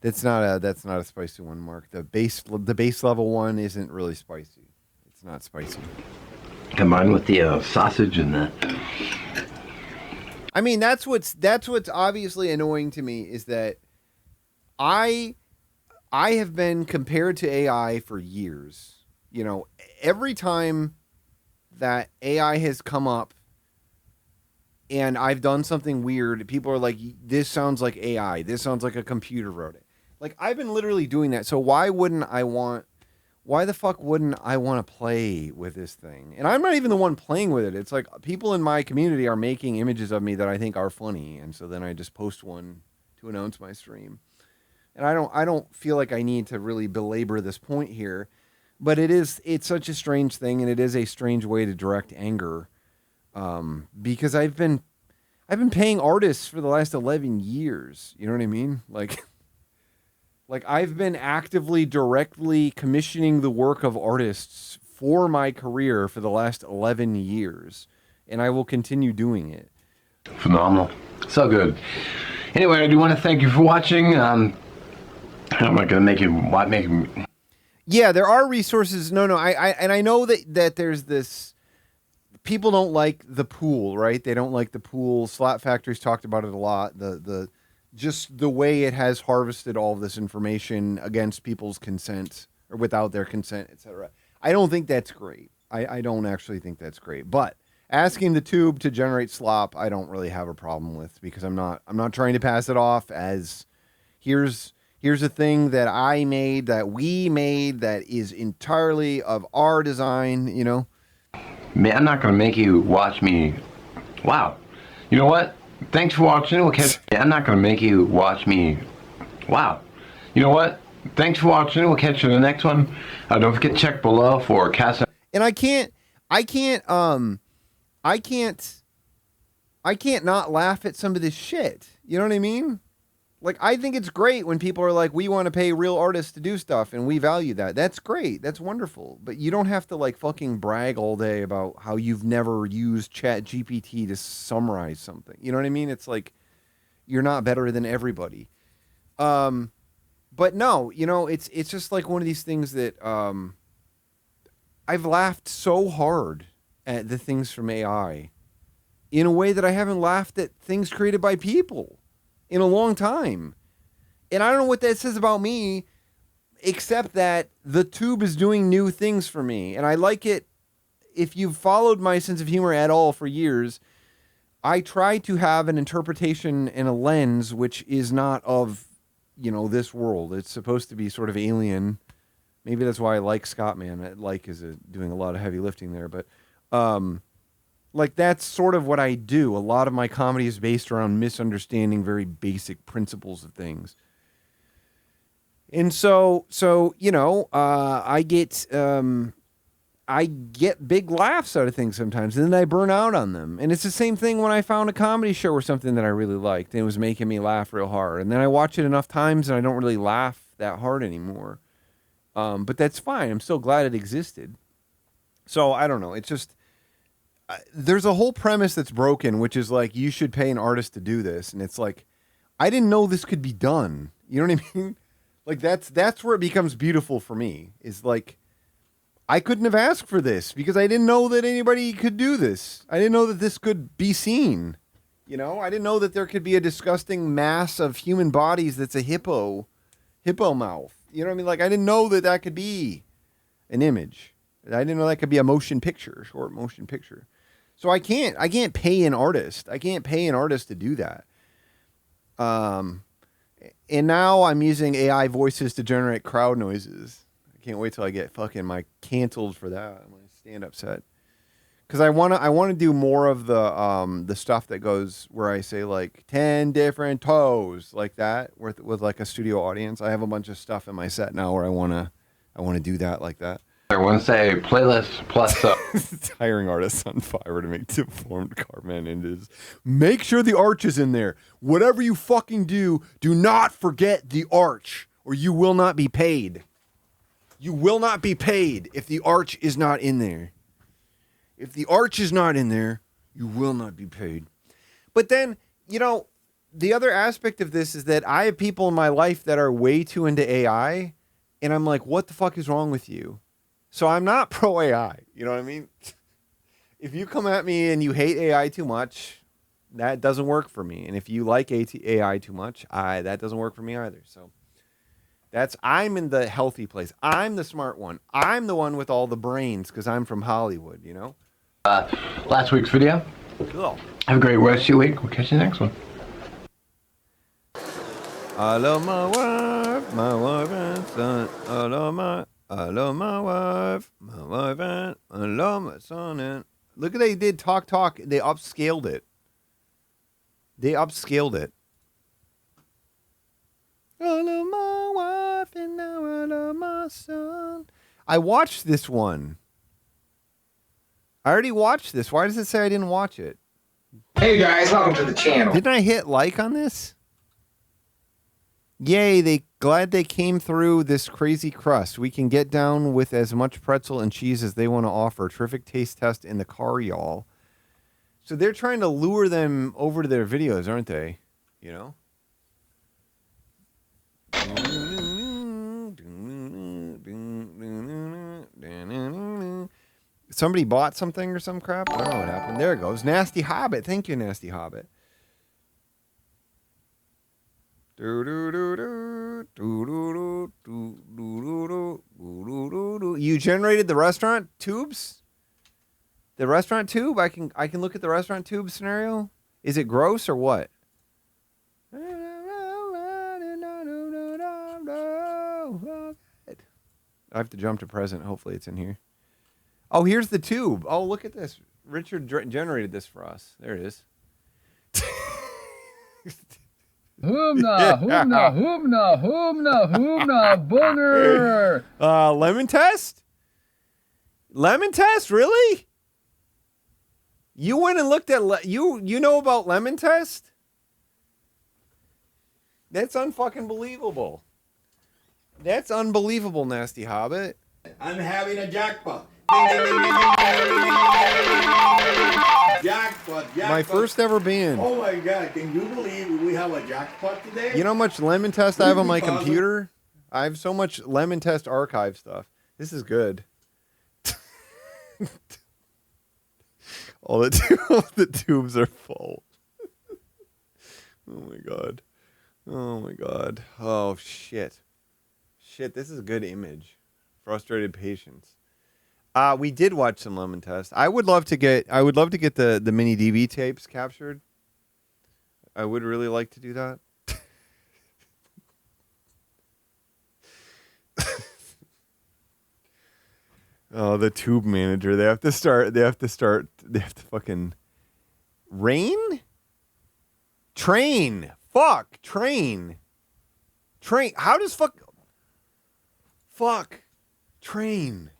That's not a spicy one, Mark. The base level one isn't really spicy. It's not spicy. Combined with the sausage and the. I mean, that's what's obviously annoying to me is that I have been compared to AI for years. You know, every time that AI has come up and I've done something weird, people are like, this sounds like AI. This sounds like a computer wrote it. Like, I've been literally doing that. So why the fuck wouldn't I want to play with this thing? And I'm not even the one playing with it. It's like people in my community are making images of me that I think are funny. And so then I just post one to announce my stream. And I don't feel like I need to really belabor this point here, but it's such a strange thing. And it is a strange way to direct anger. Because I've been paying artists for the last 11 years. You know what I mean? Like I've been actively, directly commissioning the work of artists for my career for the last 11 years, and I will continue doing it. Phenomenal. So good. Anyway, I do want to thank you for watching. I'm not going to make you. Yeah, there are resources. No, I know that there's this. People don't like the pool, right? They don't like the pool. Slap Factory's talked about it a lot. Just the way it has harvested all of this information against people's consent or without their consent, etc. I don't think that's great. I don't actually think that's great. But asking the tube to generate slop, I don't really have a problem with because I'm not trying to pass it off as here's a thing that I made, that we made, that is entirely of our design, you know? Man, I'm not going to make you watch me. Wow. You know what? Thanks for watching. We'll catch. I'm not going to make you watch me. Wow. You know what? Thanks for watching. We'll catch you in the next one. Don't forget to check below for cast. And I can't not laugh at some of this shit. You know what I mean? Like, I think it's great when people are like, we want to pay real artists to do stuff, and we value that. That's great. That's wonderful. But you don't have to, like, fucking brag all day about how you've never used ChatGPT to summarize something. You know what I mean? It's like, you're not better than everybody. But no, you know, it's just like one of these things that I've laughed so hard at the things from AI in a way that I haven't laughed at things created by people in a long time. And I don't know what that says about me, except that the tube is doing new things for me. And I like it. If you've followed my sense of humor at all for years, I try to have an interpretation and a lens which is not of, you know, this world. It's supposed to be sort of alien. Maybe that's why I like Scottman. Like is doing a lot of heavy lifting there. But like that's sort of what I do. A lot of my comedy is based around misunderstanding very basic principles of things. And so you know, I get big laughs out of things sometimes, and then I burn out on them. And it's the same thing when I found a comedy show or something that I really liked, and it was making me laugh real hard. And then I watch it enough times, and I don't really laugh that hard anymore. But that's fine. I'm still glad it existed. So I don't know. It's just there's a whole premise that's broken, which is like you should pay an artist to do this, and it's like I didn't know this could be done. You know what I mean? Like that's where it becomes beautiful for me. Is like I couldn't have asked for this because I didn't know that anybody could do this. I didn't know that this could be seen. You know, I didn't know that there could be a disgusting mass of human bodies that's a hippo mouth. You know what I mean? Like I didn't know that that could be an image. I didn't know that could be a motion picture, short motion picture. So I can't pay an artist. I can't pay an artist to do that. And now I'm using AI voices to generate crowd noises. I can't wait till I get fucking canceled for that. I'm going to stand up set. Because I wanna do more of the stuff that goes where I say like 10 different toes like that with like a studio audience. I have a bunch of stuff in my set now where I wanna do that like that. I want to say playlist plus Hiring artists on Fiverr to make deformed Carman images. Make sure the arch is in there. Whatever you fucking do not forget the arch, or you will not be paid. You will not be paid if the arch is not in there. If the arch is not in there, you will not be paid. But then, you know, the other aspect of this is that I have people in my life that are way too into AI, and I'm like, what the fuck is wrong with you? So I'm not pro AI. You know what I mean? If you come at me and you hate AI too much, that doesn't work for me. And if you like AI too much, that doesn't work for me either. So I'm in the healthy place. I'm the smart one. I'm the one with all the brains because I'm from Hollywood, you know? Last week's video. Cool. Have a great rest of your week. We'll catch you next one. I love my wife and son. I love my wife and I love my son. And look at they did talk. They upscaled it. I love my wife and now I love my son. I watched this one. I already watched this. Why does it say I didn't watch it? Hey guys, welcome to the channel. Didn't I hit like on this? Yay, glad they came through this crazy crust. We can get down with as much pretzel and cheese as they want to offer. Terrific taste test in the car, y'all. So they're trying to lure them over to their videos, aren't they? You know? Somebody bought something or some crap? I don't know what happened. There it goes. Nasty Hobbit. Thank you, Nasty Hobbit. You generated the restaurant tubes? The restaurant tube? I can look at the restaurant tube scenario? Is it gross or what? I have to jump to present. Hopefully it's in here. Oh, here's the tube. Oh, look at this. Richard generated this for us. There it is. Hoomna, hoomna, hoomna, hoomna, hoomna, boner. Lemon test? Lemon test? Really? You went and looked at you know about lemon test? That's unfucking believable. That's unbelievable, Nasty Hobbit. I'm having a jackpot. Jackpot. My first ever band. Oh my God, can you believe we have a jackpot today? You know how much lemon test I have on my computer? I have so much lemon test archive stuff. This is good. All the tubes are full. Oh my God. Oh my God. Oh shit. Shit, this is a good image. Frustrated patience. We did watch some lemon test. I would love to get the mini DV tapes captured. I would really like to do that. Oh, the tube manager. They have to fucking rain? Train. Fuck. Train. How does fuck train?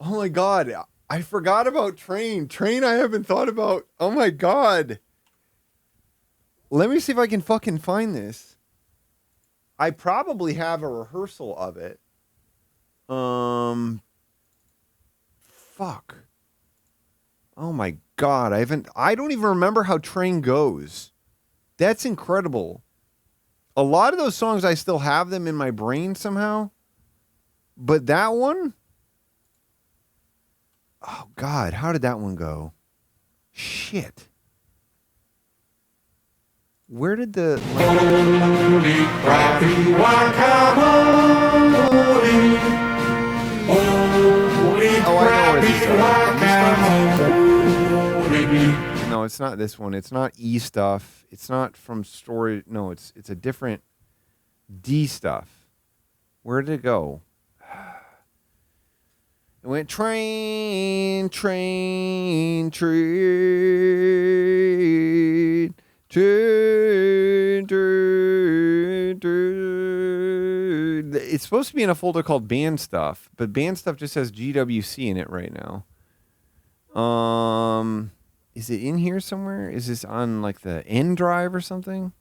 Oh my God. I forgot about train. I haven't thought about. Oh my God. Let me see if I can fucking find this. I probably have a rehearsal of it. Fuck. Oh my God. I don't even remember how train goes. That's incredible. A lot of those songs, I still have them in my brain somehow. But that one? Oh, God. How did that one go? Shit. Where did the... Oh, I know where these are. No, it's not this one. It's not E stuff. It's not from story. No, it's a different D stuff. Where did it go? It went train, train, train, train, train, train. It's supposed to be in a folder called band stuff, but band stuff just has GWC in it right now. Is it in here somewhere? Is this on like the N drive or something?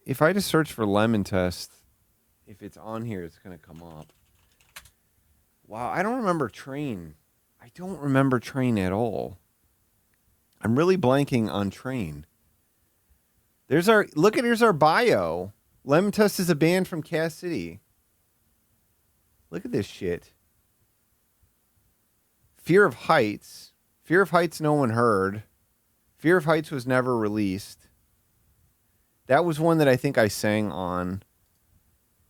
If I just search for Lemon Test, if it's on here, it's gonna come up. Wow, I don't remember Train. I don't remember Train at all. I'm really blanking on Train. Here's our bio. Lemon Test is a band from Cass City. Look at this shit. Fear of Heights. Fear of Heights no one heard. Fear of Heights was never released. That was one that I think I sang on.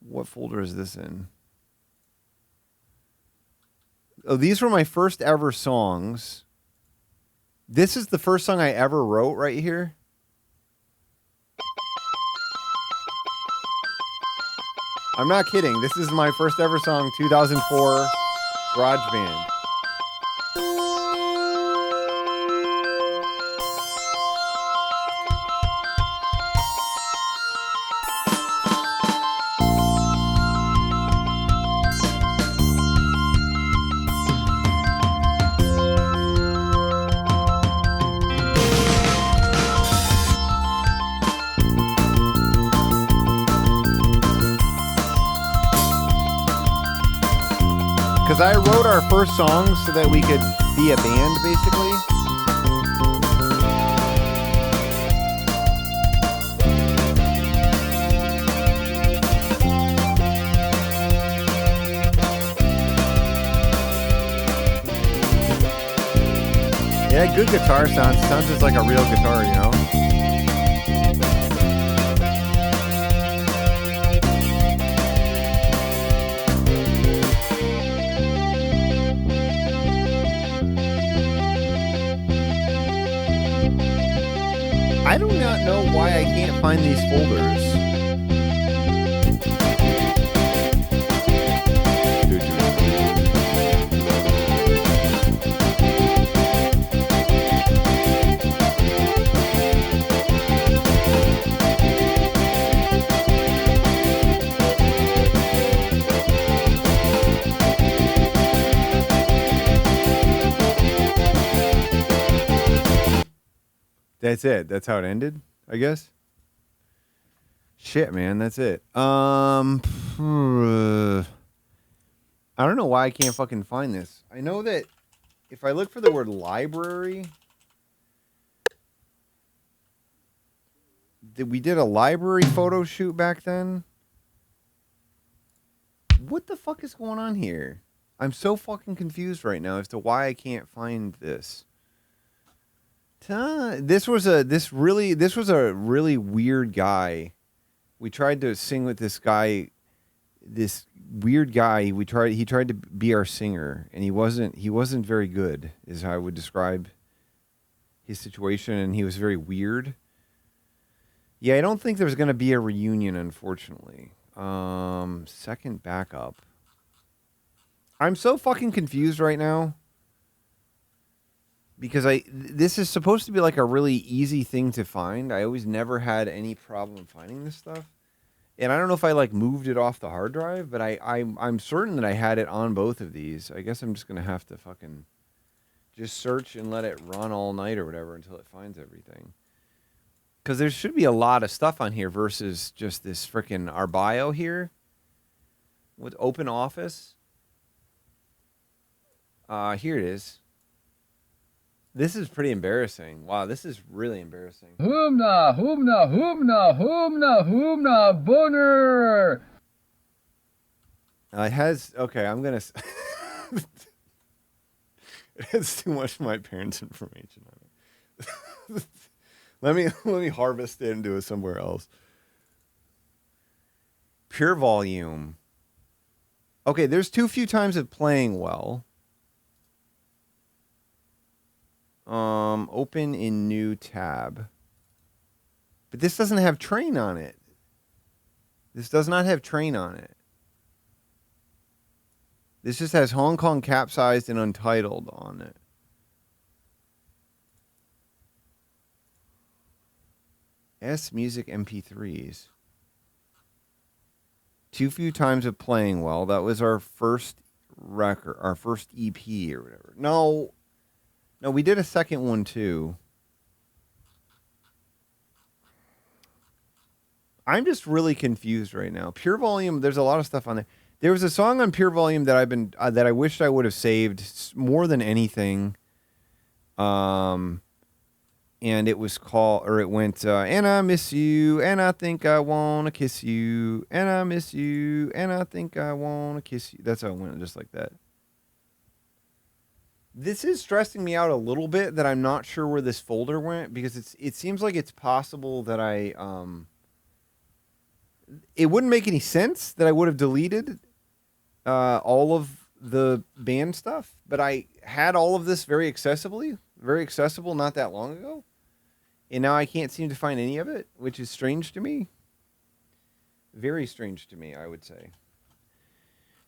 What folder is this in? Oh, these were my first ever songs. This is the first song I ever wrote right here. I'm not kidding. This is my first ever song, 2004 Garage Band. Because I wrote our first song so that we could be a band, basically. Yeah, good guitar sounds. Sounds just like a real guitar, you know? I do not know why I can't find these folders. That's it. That's how it ended, I guess. Shit, man, that's it. I don't know why I can't fucking find this. I know that if I look for the word library, we did a library photo shoot back then. What the fuck is going on here? I'm so fucking confused right now as to why I can't find this. This was a really weird guy. We tried to sing with this guy, this weird guy. He tried to be our singer, and he wasn't very good, is how I would describe his situation, and he was very weird. Yeah, I don't think there's gonna be a reunion, unfortunately. Second backup. I'm so fucking confused right now. Because this is supposed to be like a really easy thing to find. I always never had any problem finding this stuff. And I don't know if I like moved it off the hard drive, but I'm certain that I had it on both of these. I guess I'm just going to have to fucking just search and let it run all night or whatever until it finds everything. Because there should be a lot of stuff on here versus just this freaking our bio here with Open Office. Here it is. This is pretty embarrassing. Wow, this is really embarrassing. Humna, humna, humna, humna, humna, boner. It has, okay, I'm going to, it has too much of my parents' information on it. let me harvest it and do it somewhere else. Pure volume. Okay, there's too few times of playing well. Open in new tab. But this doesn't have train on it. This does not have train on it. This just has Hong Kong Capsized and Untitled on it. S Music MP3s. Too Few Times of Playing Well. That was our first record, our first EP or whatever. No, we did a second one too. I'm just really confused right now. Pure Volume, there's a lot of stuff on there. There was a song on Pure Volume that that I wished I would have saved more than anything. And it was called, or it went, and I miss you, and I think I want to kiss you, and I miss you, and I think I want to kiss you. That's how it went, just like that. This is stressing me out a little bit that I'm not sure where this folder went, because it seems like it's possible that it wouldn't make any sense that I would have deleted all of the band stuff, but I had all of this very accessible not that long ago. And now I can't seem to find any of it, which is strange to me. Very strange to me, I would say.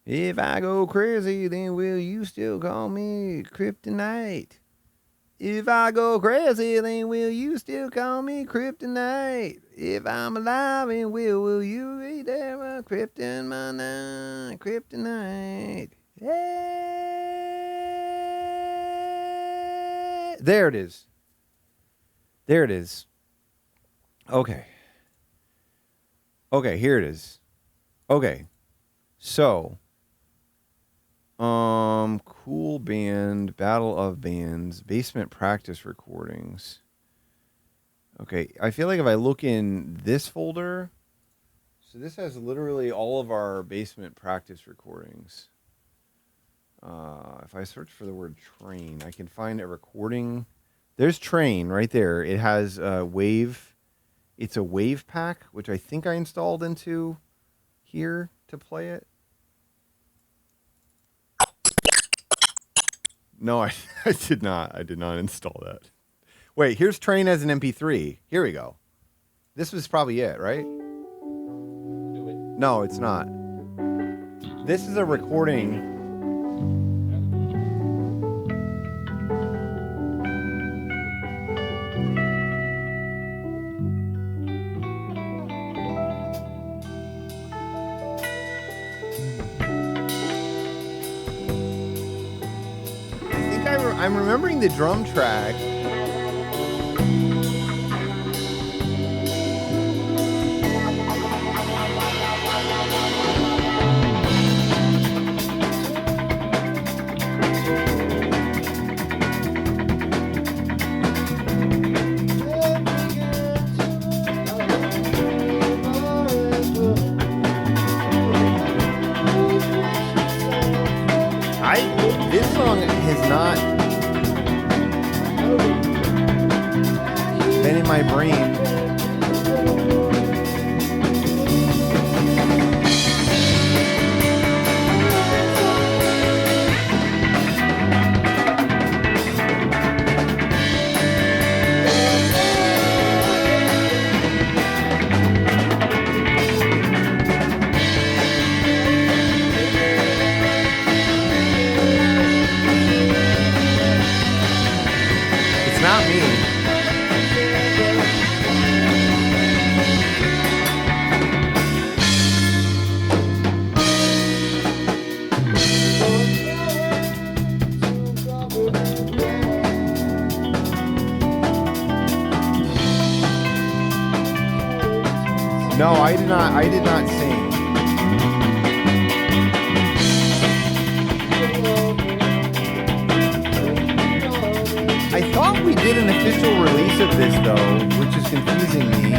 If I go crazy, then will you still call me Kryptonite? If I go crazy, then will you still call me Kryptonite? If I'm alive, and will you be there? My Kryptonite, Kryptonite. Hey. There it is. There it is. Okay. Okay, here it is. Okay. So, cool band, Battle of Bands, basement practice recordings. Okay, I feel like if I look in this folder, so this has literally all of our basement practice recordings. If I search for the word train, I can find a recording. There's Train right there. It has a Wave. It's a Wave pack, which I think I installed into here to play it. No, I did not. I did not install that. Wait, here's Train as an MP3. Here we go. This was probably it, right? No, it's not. This is a recording. I'm remembering the drum track. This song has not been in my brain. It's not me. No, I did not sing. I thought we did an official release of this though, which is confusing me.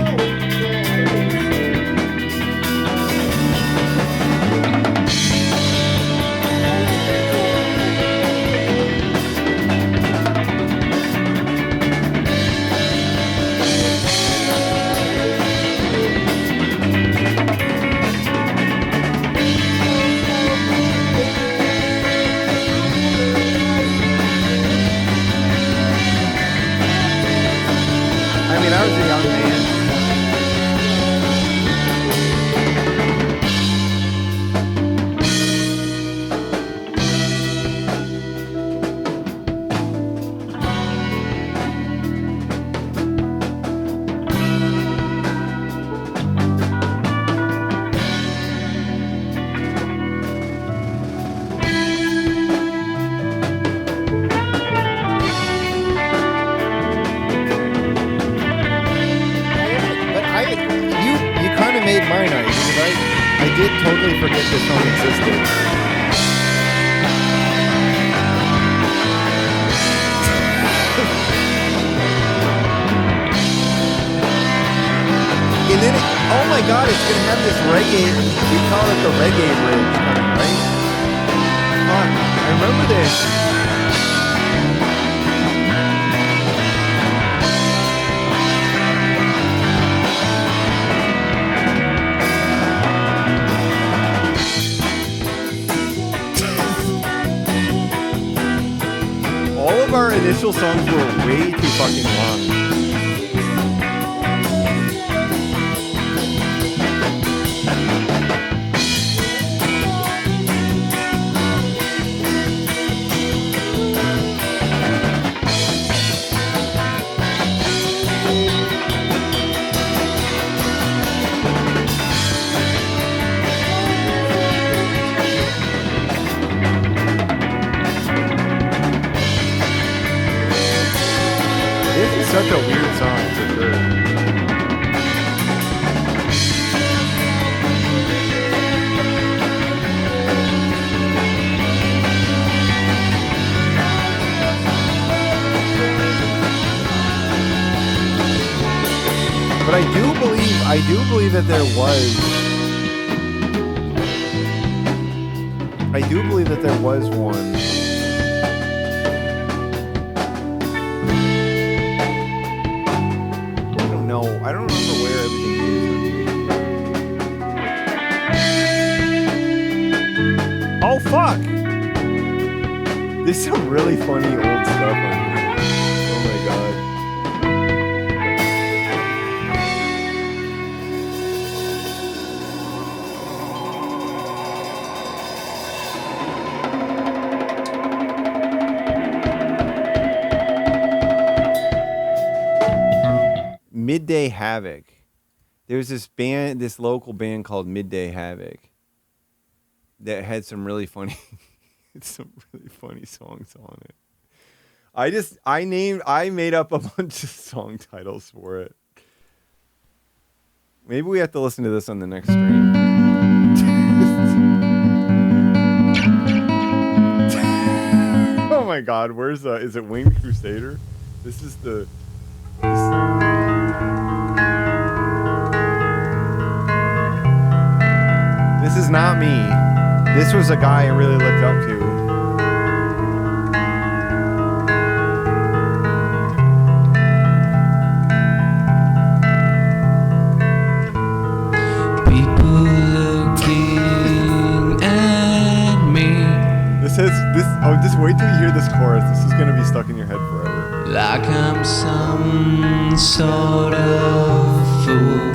I mean, I was a young man. forget this song existed. And then, oh my God, it's gonna have this reggae. We call it the reggae bridge, right? Fuck, I remember this. All of our initial songs were way too fucking long. Such a weird song for sure. But I do believe that there was one. I don't remember where everything is. Oh fuck! There's some really funny old stuff on here. Oh my god. Midday Havoc. There's this band, this local band called Midday Havoc that had some really funny songs on it. I made up a bunch of song titles for it. Maybe we have to listen to this on the next stream. Oh my god, where's is it Winged Crusader? This is the This is not me. This was a guy I really looked up to. People looking at me. Just wait till you hear this chorus. This is gonna be stuck in your head forever. Like I'm some sort of fool.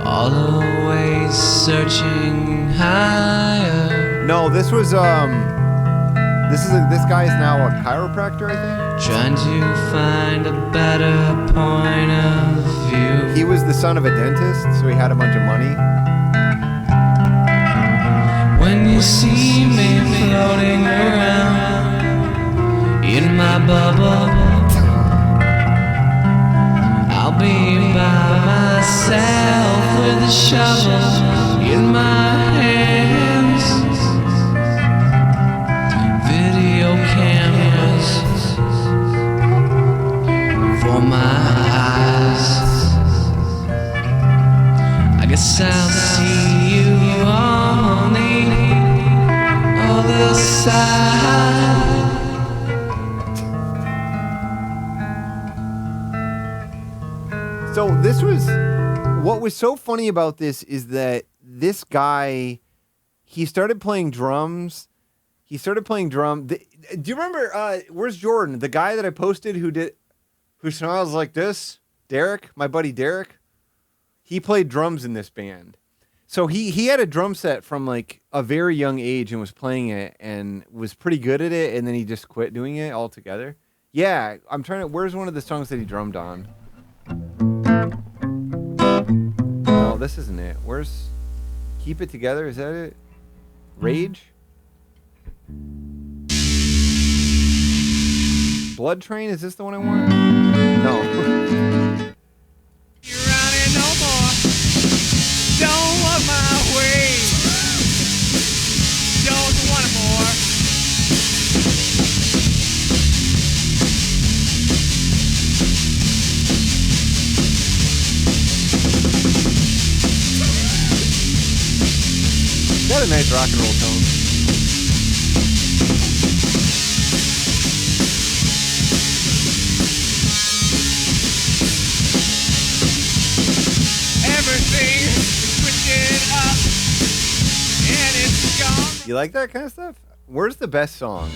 Always searching higher. No, this was this guy is now a chiropractor, I think. Trying to find a better point of view. He was the son of a dentist, so he had a bunch of money. When you see me floating around in my bubble, I'll be by myself with a shovel in my hands. Video cameras for my eyes. I guess I'll see you on the other side. So this was, what was so funny about this is that this guy, he started playing drums. Do you remember, where's Jordan? The guy that I posted who smells like this? Derek, my buddy Derek. He played drums in this band. So he had a drum set from like a very young age and was playing it and was pretty good at it. And then he just quit doing it altogether. Yeah, where's one of the songs that he drummed on? No, this isn't it. Where's Keep It Together? Is that it? Rage? Blood Train? Is this the one I want? No. No more. a nice rock and roll tone. Everything switching up, and it's gone. You like that kind of stuff? Where's the best song?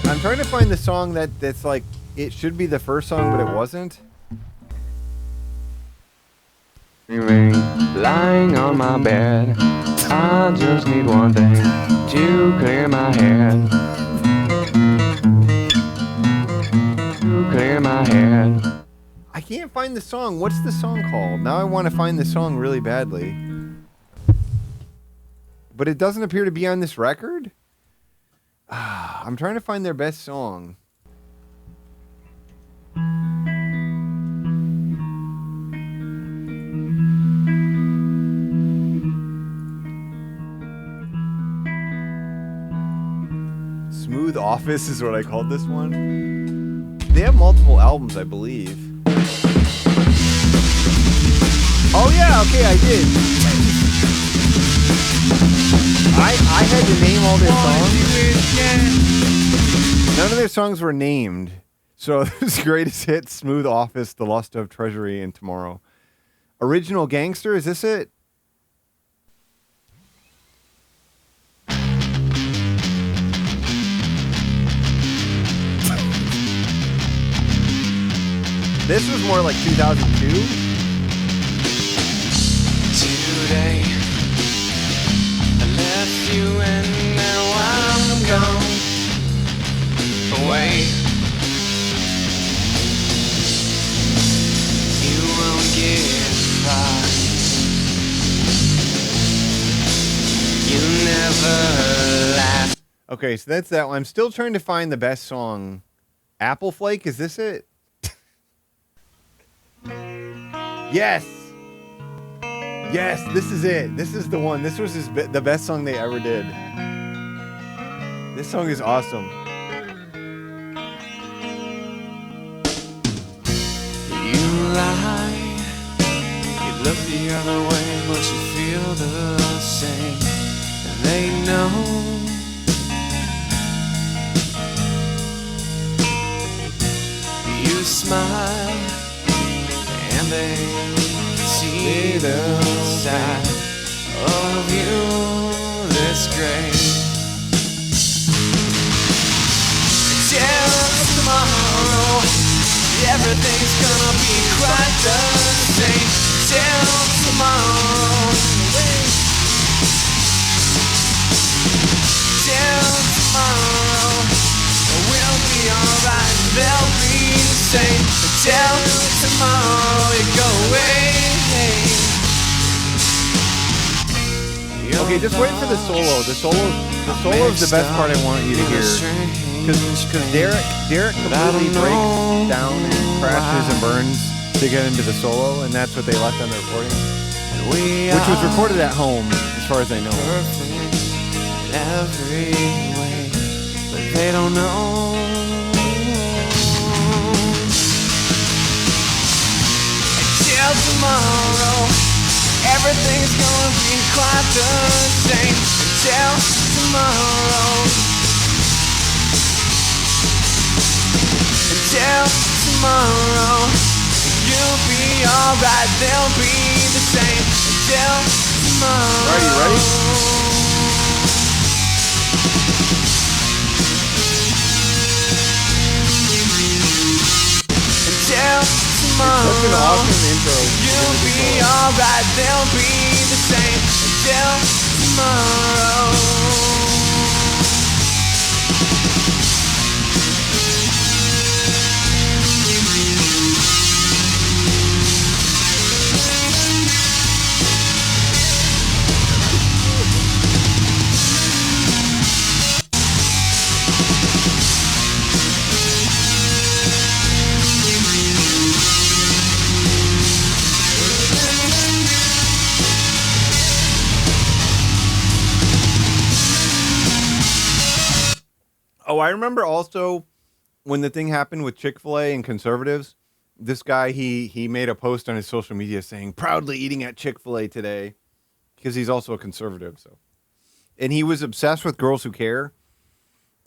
I'm trying to find the song that's like, it should be the first song, but it wasn't. Lying on my bed, I just need one thing to clear my head. To clear my head. I can't find the song. What's the song called? Now I want to find the song really badly. But it doesn't appear to be on this record? I'm trying to find their best song. Smooth Office is what I called this one. They have multiple albums, I believe. Oh yeah, okay, I did. I had to name all their songs. None of their songs were named. So this greatest hits, Smooth Office, The Lust of Treasury, and Tomorrow. Original Gangster, is this it? This was more like 2002. Today, I left you and now I'm gone away. You won't get far. You never last. Okay, so that's that one. I'm still trying to find the best song. Apple Flake, is this it? Yes. Yes, this is it. This is the one. This was the best song they ever did. This song is awesome. You lie, you look the other way, but you feel the same. And they know you smile, and they see the side of you that's great. Till tomorrow, everything's gonna be quite the same. Till tomorrow, till tomorrow, we'll be alright, they'll be the same. Till tomorrow, you go away. Okay, just wait for the solo. The solo is the best part I want you to hear. Because Derek completely breaks down and crashes and burns to get into the solo, and that's what they left on the recording. Which was recorded at home, as far as I know. Every way, but they don't know. Until tomorrow, everything's gonna be quite the same. Until tomorrow. Until tomorrow, you'll be alright, they'll be the same. Until tomorrow. Are you ready? Until tomorrow, it's such an awesome intro. You'll be alright, they'll be the same. Until tomorrow. Oh, I remember also when the thing happened with Chick-fil-A and conservatives, This guy, he made a post on his social media saying, proudly eating at Chick-fil-A today, because he's also a conservative. So, and he was obsessed with Girls Who Care.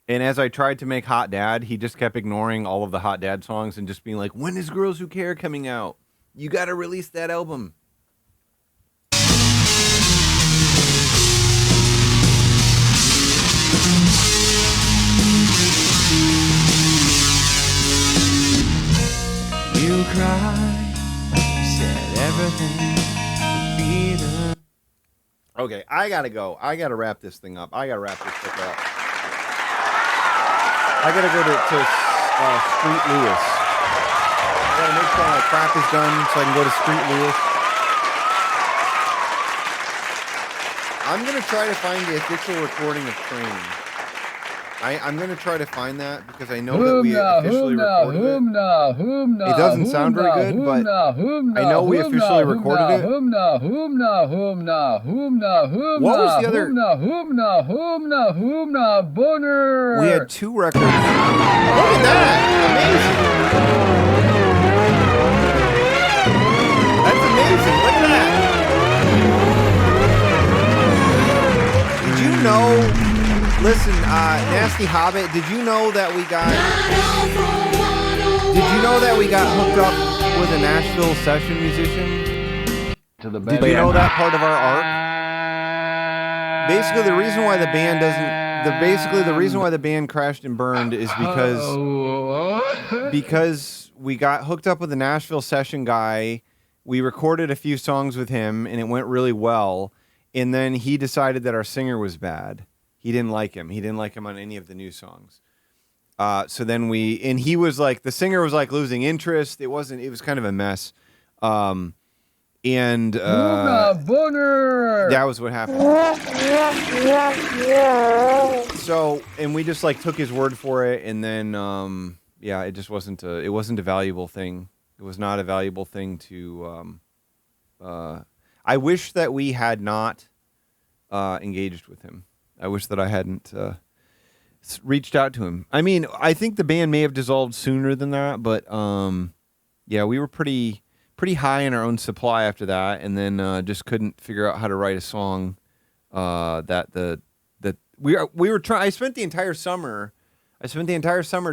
And as I tried to make Hot Dad, he just kept ignoring all of the Hot Dad songs and just being like, when is Girls Who Care coming out? You got to release that album. You cried, said everything would be the... Okay, I gotta go. I gotta wrap this thing up. I gotta wrap this shit up. I gotta go to Street Lewis. I gotta make sure my crap is done so I can go to Street Lewis. I'm gonna try to find the official recording of Train. I'm going to try to find that because I know that we officially recorded it. It doesn't sound very good, but I know we officially recorded it. What was the other? Boner. We had 2 records. Look at that! Amazing! That's amazing! Look at that! Did you know... Listen, Nasty Hobbit, did you know that we got hooked up with a Nashville session musician? Did you know that part of our arc? Basically, the reason why the band the reason why the band crashed and burned is because we got hooked up with a Nashville session guy. We recorded a few songs with him, and it went really well. And then he decided that our singer was bad. He didn't like him. He didn't like him on any of the new songs. So then he was like, the singer was like losing interest. It was kind of a mess. That was what happened. So, and we just like took his word for it. And then, it just wasn't a valuable thing. It was not a valuable thing to, I wish that we had not, engaged with him. I wish that I hadn't reached out to him. I mean, I think the band may have dissolved sooner than that, but we were pretty high in our own supply after that, and then just couldn't figure out how to write a song that we were trying. I spent the entire summer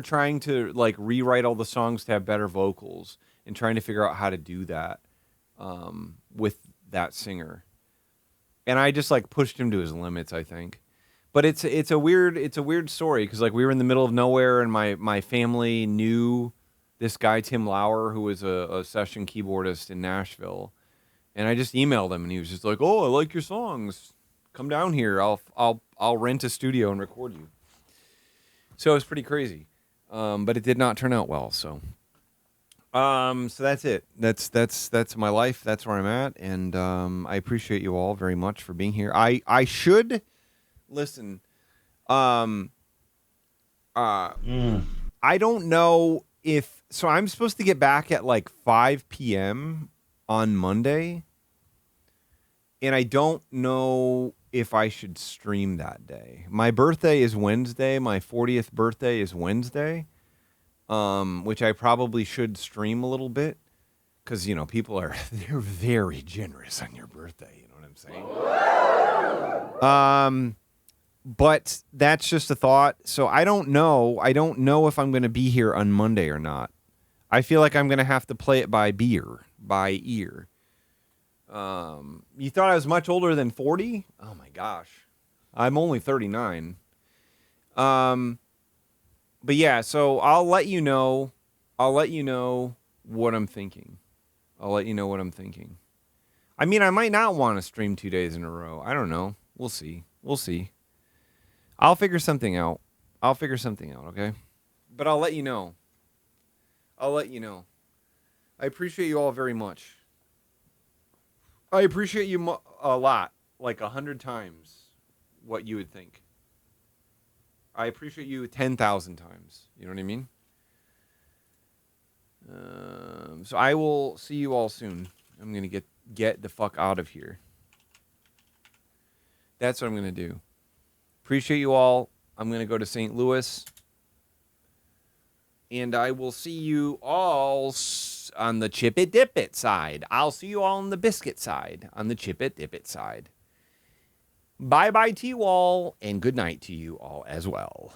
trying to like rewrite all the songs to have better vocals and trying to figure out how to do that with that singer. And I just like pushed him to his limits, I think. But it's a weird story because like we were in the middle of nowhere and my family knew this guy Tim Lauer who was a session keyboardist in Nashville, and I just emailed him and he was just like, "Oh, I like your songs. Come down here. I'll rent a studio and record you." So it was pretty crazy, but it did not turn out well. So that's it. That's my life. That's where I'm at, and I appreciate you all very much for being here. I should. Listen, I don't know so I'm supposed to get back at like 5 p.m. on Monday, and I don't know if I should stream that day. My birthday is Wednesday. My 40th birthday is Wednesday, which I probably should stream a little bit because, people they're very generous on your birthday. You know what I'm saying? But that's just a thought. So I don't know. I don't know if I'm going to be here on Monday or not. I feel like I'm going to have to play it by ear. You thought I was much older than 40? Oh my gosh. I'm only 39. But yeah, so I'll let you know what I'm thinking. I mean, I might not want to stream 2 days in a row. I don't know. We'll see. I'll figure something out. Okay? But I'll let you know. I appreciate you all very much. I appreciate you a lot. Like 100 times what you would think. I appreciate you 10,000 times. You know what I mean? So I will see you all soon. I'm going to get the fuck out of here. That's what I'm going to do. Appreciate you all. I'm going to go to St. Louis. And I will see you all on the Chip It Dip It side. I'll see you all on the biscuit side, on the Chip It Dip It side. Bye-bye to you all, and good night to you all as well.